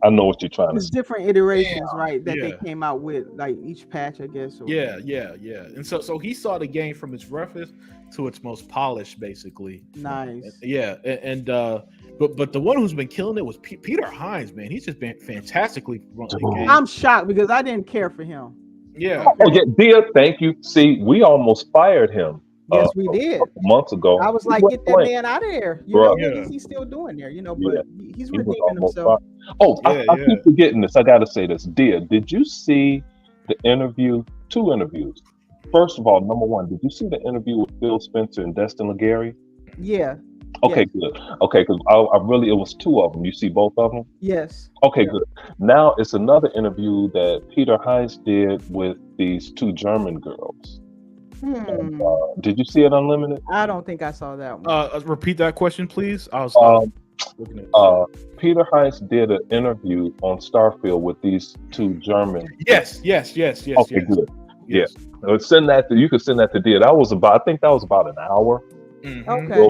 Speaker 2: I know what you're trying to say.
Speaker 5: There's different iterations, right? That they came out with, like each patch, I guess. Or...
Speaker 1: Yeah. And so he saw the game from its roughest to its most polished, basically.
Speaker 5: Nice.
Speaker 1: Yeah, and but the one who's been killing it was Peter Hines, man. He's just been fantastically running the game.
Speaker 5: I'm shocked because I didn't care for him.
Speaker 1: Yeah.
Speaker 2: Oh yeah, Dia, thank you. See, we almost fired him.
Speaker 5: Yes, we did.
Speaker 2: Months ago.
Speaker 5: I was like, get that man out of there. You know, what is he still doing there? You know, but he's redeeming himself.
Speaker 2: I keep forgetting this. I got to say this. Dia, did you see the interview? 2 interviews. First of all, number one, did you see the interview with Phil Spencer and Destin Legary?
Speaker 5: Yeah.
Speaker 2: Okay, good. Okay, because it was 2 of them. You see both of them?
Speaker 5: Yes.
Speaker 2: Okay, good. Now it's another interview that Peter Hines did with these 2 German girls. And, did you see it, Unlimited?
Speaker 5: I don't think I saw that one.
Speaker 1: Repeat that question, please. I was looking at
Speaker 2: Peter Hines did an interview on Starfield with these 2 German.
Speaker 1: Yes.
Speaker 2: Okay, good. Yes. Yeah. Send that. You could send that to Dia. I think that was about an hour.
Speaker 1: Mm-hmm.
Speaker 5: Okay.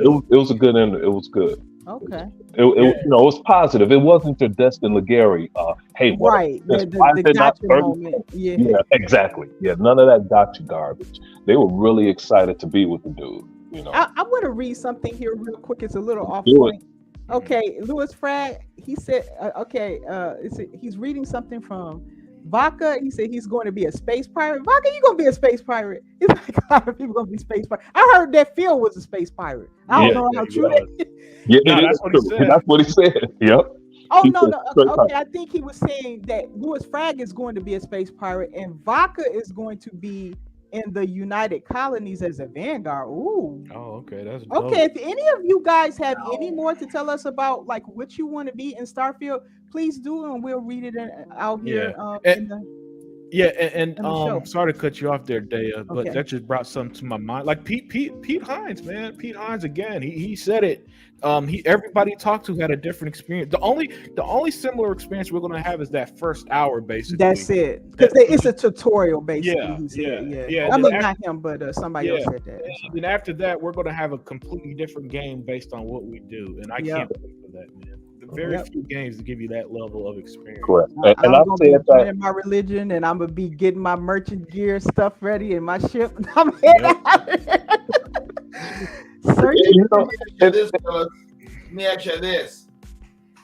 Speaker 2: It was a good interview. It was good.
Speaker 5: Okay.
Speaker 2: It was positive. It wasn't your Destin Legary. Hey, what?
Speaker 5: Right. The gotcha moment. Yeah,
Speaker 2: exactly. Yeah, none of that gotcha garbage. They were really excited to be with the dude. You know.
Speaker 5: I want to read something here real quick. It's a little off point. Okay, Louis Frag. He said, he's reading something from Vaca. He said he's going to be a space pirate. Vaca, you gonna be a space pirate? He's like, a lot of people gonna be space pirate. I heard that Phil was a space pirate. I don't know how true that is.
Speaker 2: Yeah, that's what he said. That's what he said. Yep.
Speaker 5: Oh no. Okay, I think he was saying that Louis Frag is going to be a space pirate, and Vaca is going to be in the United Colonies as a Vanguard. Ooh.
Speaker 1: Oh, okay. That's dope.
Speaker 5: Okay. If any of you guys have any more to tell us about like what you want to be in Starfield, please do, and we'll read it out here.
Speaker 1: Sorry to cut you off there, Daya, but that just brought something to my mind. Like Pete Hines, man. Pete Hines again. He said it. Everybody talked to had a different experience. The only similar experience we're gonna have is that first hour, basically.
Speaker 5: That's it. Because it's a tutorial, basically. He said, yeah. I mean, not him, but somebody else said that.
Speaker 1: And after that, we're gonna have a completely different game based on what we do, and I can't wait for that, man. Very few games to give you that level of experience.
Speaker 2: Correct.
Speaker 5: And I'm gonna be joining my religion, and I'm gonna be getting my merchant gear stuff ready in my ship. I'm heading out of here.
Speaker 4: Let me ask you this: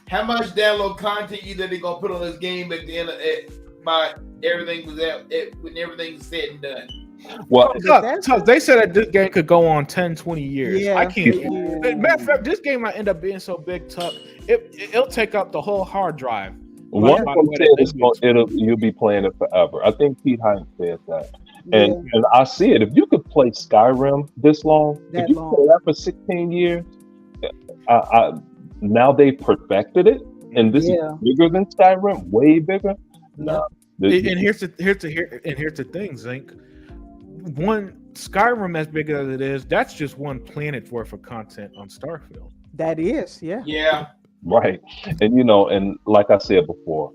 Speaker 4: how much download content you think they're gonna put on this game at the end of it by everything was when everything's said and done?
Speaker 1: Well, they said that this game could go on 10, 20 years.
Speaker 5: Yeah,
Speaker 1: I can't. Matter of fact, this game might end up being so big, Tuck, it'll take up the whole hard drive.
Speaker 2: One you'll be playing it forever. I think Pete Hines said that. And I see it. If you could play Skyrim this long, if you play that for 16 years, now they perfected it, and this is bigger than Skyrim, way bigger. No.
Speaker 1: And here's the thing, Zink. One, Skyrim, as big as it is, that's just one planet's worth of content on Starfield.
Speaker 5: That is,
Speaker 4: yeah.
Speaker 2: Right. And and like I said before,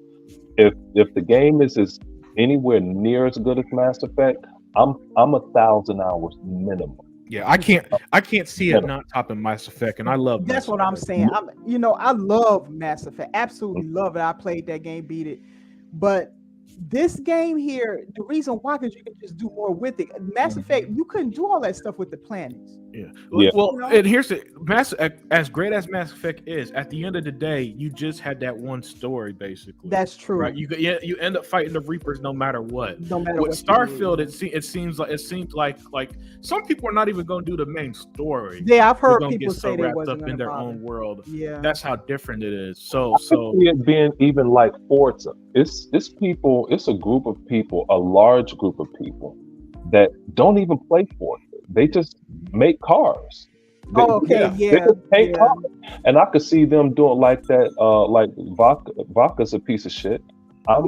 Speaker 2: if the game is anywhere near as good as Mass Effect, I'm 1,000 hours minimum.
Speaker 1: Yeah, I can't see it not topping Mass Effect, and I love.
Speaker 5: That's what I'm saying. I love Mass Effect, absolutely love it. I played that game, beat it, but this game here, the reason why, because you can just do more with it. Mass Effect, you couldn't do all that stuff with the planets.
Speaker 1: Yeah.
Speaker 2: Yeah.
Speaker 1: Well,
Speaker 5: You know?
Speaker 1: and here's the as great as Mass Effect is, at the end of the day, you just had that one story basically.
Speaker 5: That's true.
Speaker 1: Right. You end up fighting the Reapers no matter what.
Speaker 5: No matter
Speaker 1: With
Speaker 5: what. you do.
Speaker 1: Starfield, it seems like some people are not even going to do the main story.
Speaker 5: Yeah, I've
Speaker 1: They're
Speaker 5: heard
Speaker 1: gonna
Speaker 5: people
Speaker 1: get so
Speaker 5: say they
Speaker 1: wrapped
Speaker 5: wasn't
Speaker 1: up in
Speaker 5: gonna
Speaker 1: their
Speaker 5: bother.
Speaker 1: own world.
Speaker 5: Yeah.
Speaker 1: That's how different it is. So
Speaker 2: I could see it being even like Forza. It's people. It's a group of people, a large group of people that don't even play Forza. They just make cars. They,
Speaker 5: Oh, okay,
Speaker 2: They
Speaker 5: yeah,
Speaker 2: just paint
Speaker 5: yeah.
Speaker 2: cars. And I could see them doing like that. Like Vodka's a piece of shit. I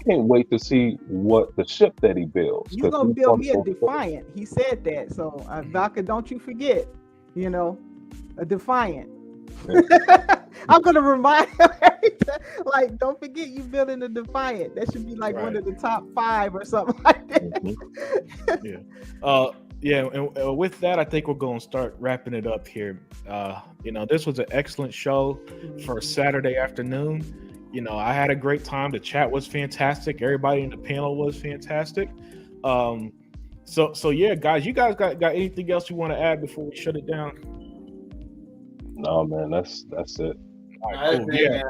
Speaker 2: can't wait to see what the ship that he builds.
Speaker 5: He's
Speaker 2: 'cause
Speaker 5: gonna
Speaker 2: he's
Speaker 5: build
Speaker 2: gonna
Speaker 5: me a
Speaker 2: go-
Speaker 5: Defiant. He said that. So Vodka, don't you forget, a Defiant. I'm gonna remind him every time, like, don't forget you building a Defiant. That should be like one
Speaker 1: Right.
Speaker 5: of the top 5 or something like that.
Speaker 2: Mhm.
Speaker 1: Yeah, and with that, I think we're going to start wrapping it up here. This was an excellent show for Saturday afternoon. I had a great time. The chat was fantastic. Everybody in the panel was fantastic. So yeah, guys, you guys got anything else you want to add before we shut it down?
Speaker 2: No, man, that's it.
Speaker 1: All right,
Speaker 4: That's
Speaker 1: cool.
Speaker 4: it,
Speaker 1: Yeah.
Speaker 4: man.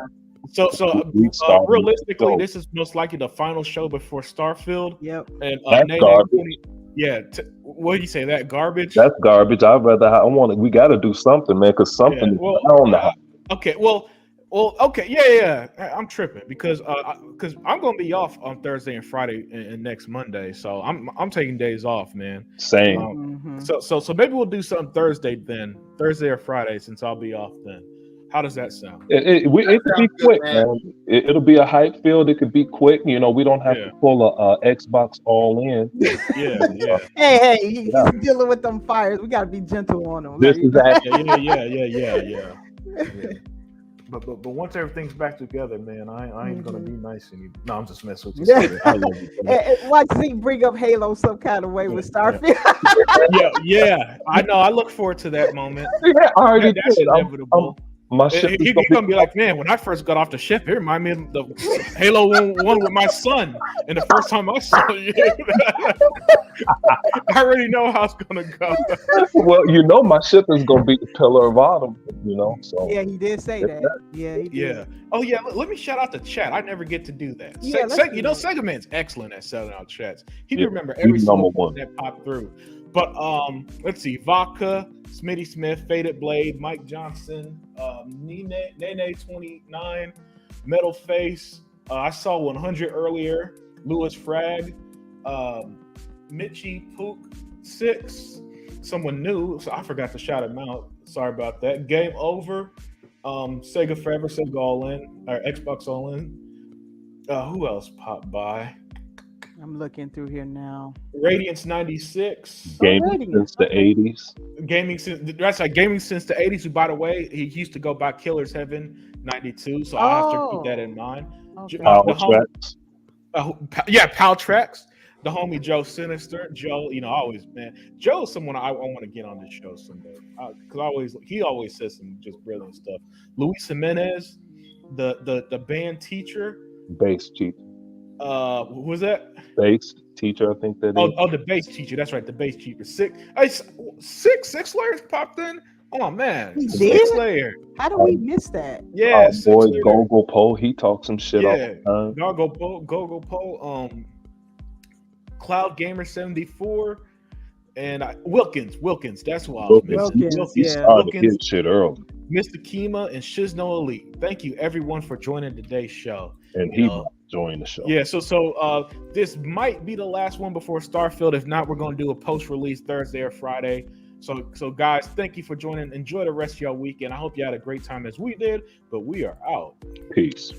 Speaker 1: So realistically, this is most likely the final show before Starfield.
Speaker 5: Yep.
Speaker 1: And
Speaker 2: That's
Speaker 1: Nene,
Speaker 2: garbage.
Speaker 1: yeah, what do you say? That garbage?
Speaker 2: That's garbage. We got to do something, man, because something
Speaker 1: Yeah, well,
Speaker 2: is down now.
Speaker 1: Okay, okay, yeah. I'm tripping because I'm gonna be off on Thursday and Friday and next Monday, so I'm taking days off, man.
Speaker 2: Same.
Speaker 5: Mhm.
Speaker 1: So maybe we'll do something Thursday or Friday, since I'll be off then. How does that sound?
Speaker 2: It could be
Speaker 4: sounds good,
Speaker 2: quick,
Speaker 4: man.
Speaker 2: man. It'll be a hype field. It could be quick. We don't have
Speaker 1: Yeah.
Speaker 2: to pull a Xbox all in.
Speaker 1: Yeah.
Speaker 5: Hey, he's dealing with them fires. We gotta be gentle on him.
Speaker 2: This is actually
Speaker 1: Yeah. But once everything's back together, man, I ain't gonna be nice anymore. No, I'm just messing with you.
Speaker 5: Yeah.
Speaker 1: I love you.
Speaker 5: And watch Zeke bring up Halo some kind of way with Starfield.
Speaker 1: Yeah. I know. I look forward to that moment.
Speaker 2: I already
Speaker 1: That's
Speaker 2: did.
Speaker 1: inevitable.
Speaker 2: My ship is
Speaker 1: He's gonna be like, man, when I first got off the ship, it reminded me of the Halo 1 with my son. And the first time I saw you, I already know how it's gonna go.
Speaker 2: well, my ship is gonna be the pillar of autumn. So
Speaker 5: Yeah, he did say that. Yeah, he did.
Speaker 1: Yeah. Oh yeah. Let me shout out the chat. I never get to do that.
Speaker 5: Yeah, let's do that.
Speaker 1: Sega Man's excellent at shouting out chats. He
Speaker 2: Yeah,
Speaker 1: can remember every
Speaker 2: he's
Speaker 1: single
Speaker 2: number
Speaker 1: one
Speaker 2: one.
Speaker 1: that popped through. But let's see. Vodka, Smitty Smith, Faded Blade, Mike Johnson, Nene 29, Metal Face. I saw 100 earlier. Lewis Frag, Mitchie Pook 6. Someone new, so I forgot to shout him out. Sorry about that. Game Over. Sega Forever, Sega All In, or Xbox All In. Who else popped by?
Speaker 5: I'm looking through here now.
Speaker 1: Radiance 96.
Speaker 2: gaming
Speaker 5: Already.
Speaker 2: since the 80s.
Speaker 1: Gaming since the 80s. Who, by the way, he used to go by Killer's Heaven 92. So I have to keep that in mind.
Speaker 5: Okay.
Speaker 2: Power
Speaker 1: the home-
Speaker 2: tracks.
Speaker 1: Pal Tracks. The homie Joe Sinister. Joe, Joe is someone I want to get on this show someday. Because he always says some just brilliant stuff. Luis Jimenez, the band teacher.
Speaker 2: Bass teacher.
Speaker 1: Who was that?
Speaker 2: Bass teacher, I think that is.
Speaker 1: Oh, the bass teacher. That's right, the bass teacher. Six layers popped in. Oh man,
Speaker 5: He
Speaker 1: Six
Speaker 5: did?
Speaker 1: Layer.
Speaker 5: How do we miss that?
Speaker 1: Yeah,
Speaker 2: boy,
Speaker 1: Six Layer.
Speaker 2: Gogo Poe, he talks some shit all
Speaker 1: Yeah,
Speaker 2: the time.
Speaker 1: Gogo Poe, Cloud Gamer 74, and Wilkins. That's who I was missing.
Speaker 5: Wilkins,
Speaker 2: He
Speaker 5: yeah.
Speaker 2: started his shit early,
Speaker 1: Mr. Kima, and Shizno Elite. Thank you everyone for joining today's show.
Speaker 2: and he joined the show.
Speaker 1: Yeah, so this might be the last one before Starfield. If not, we're going to do a post-release Thursday or Friday. So guys, thank you for joining. Enjoy the rest of your weekend. I hope you had a great time as we did, but we are out.
Speaker 2: Peace.
Speaker 5: Bye.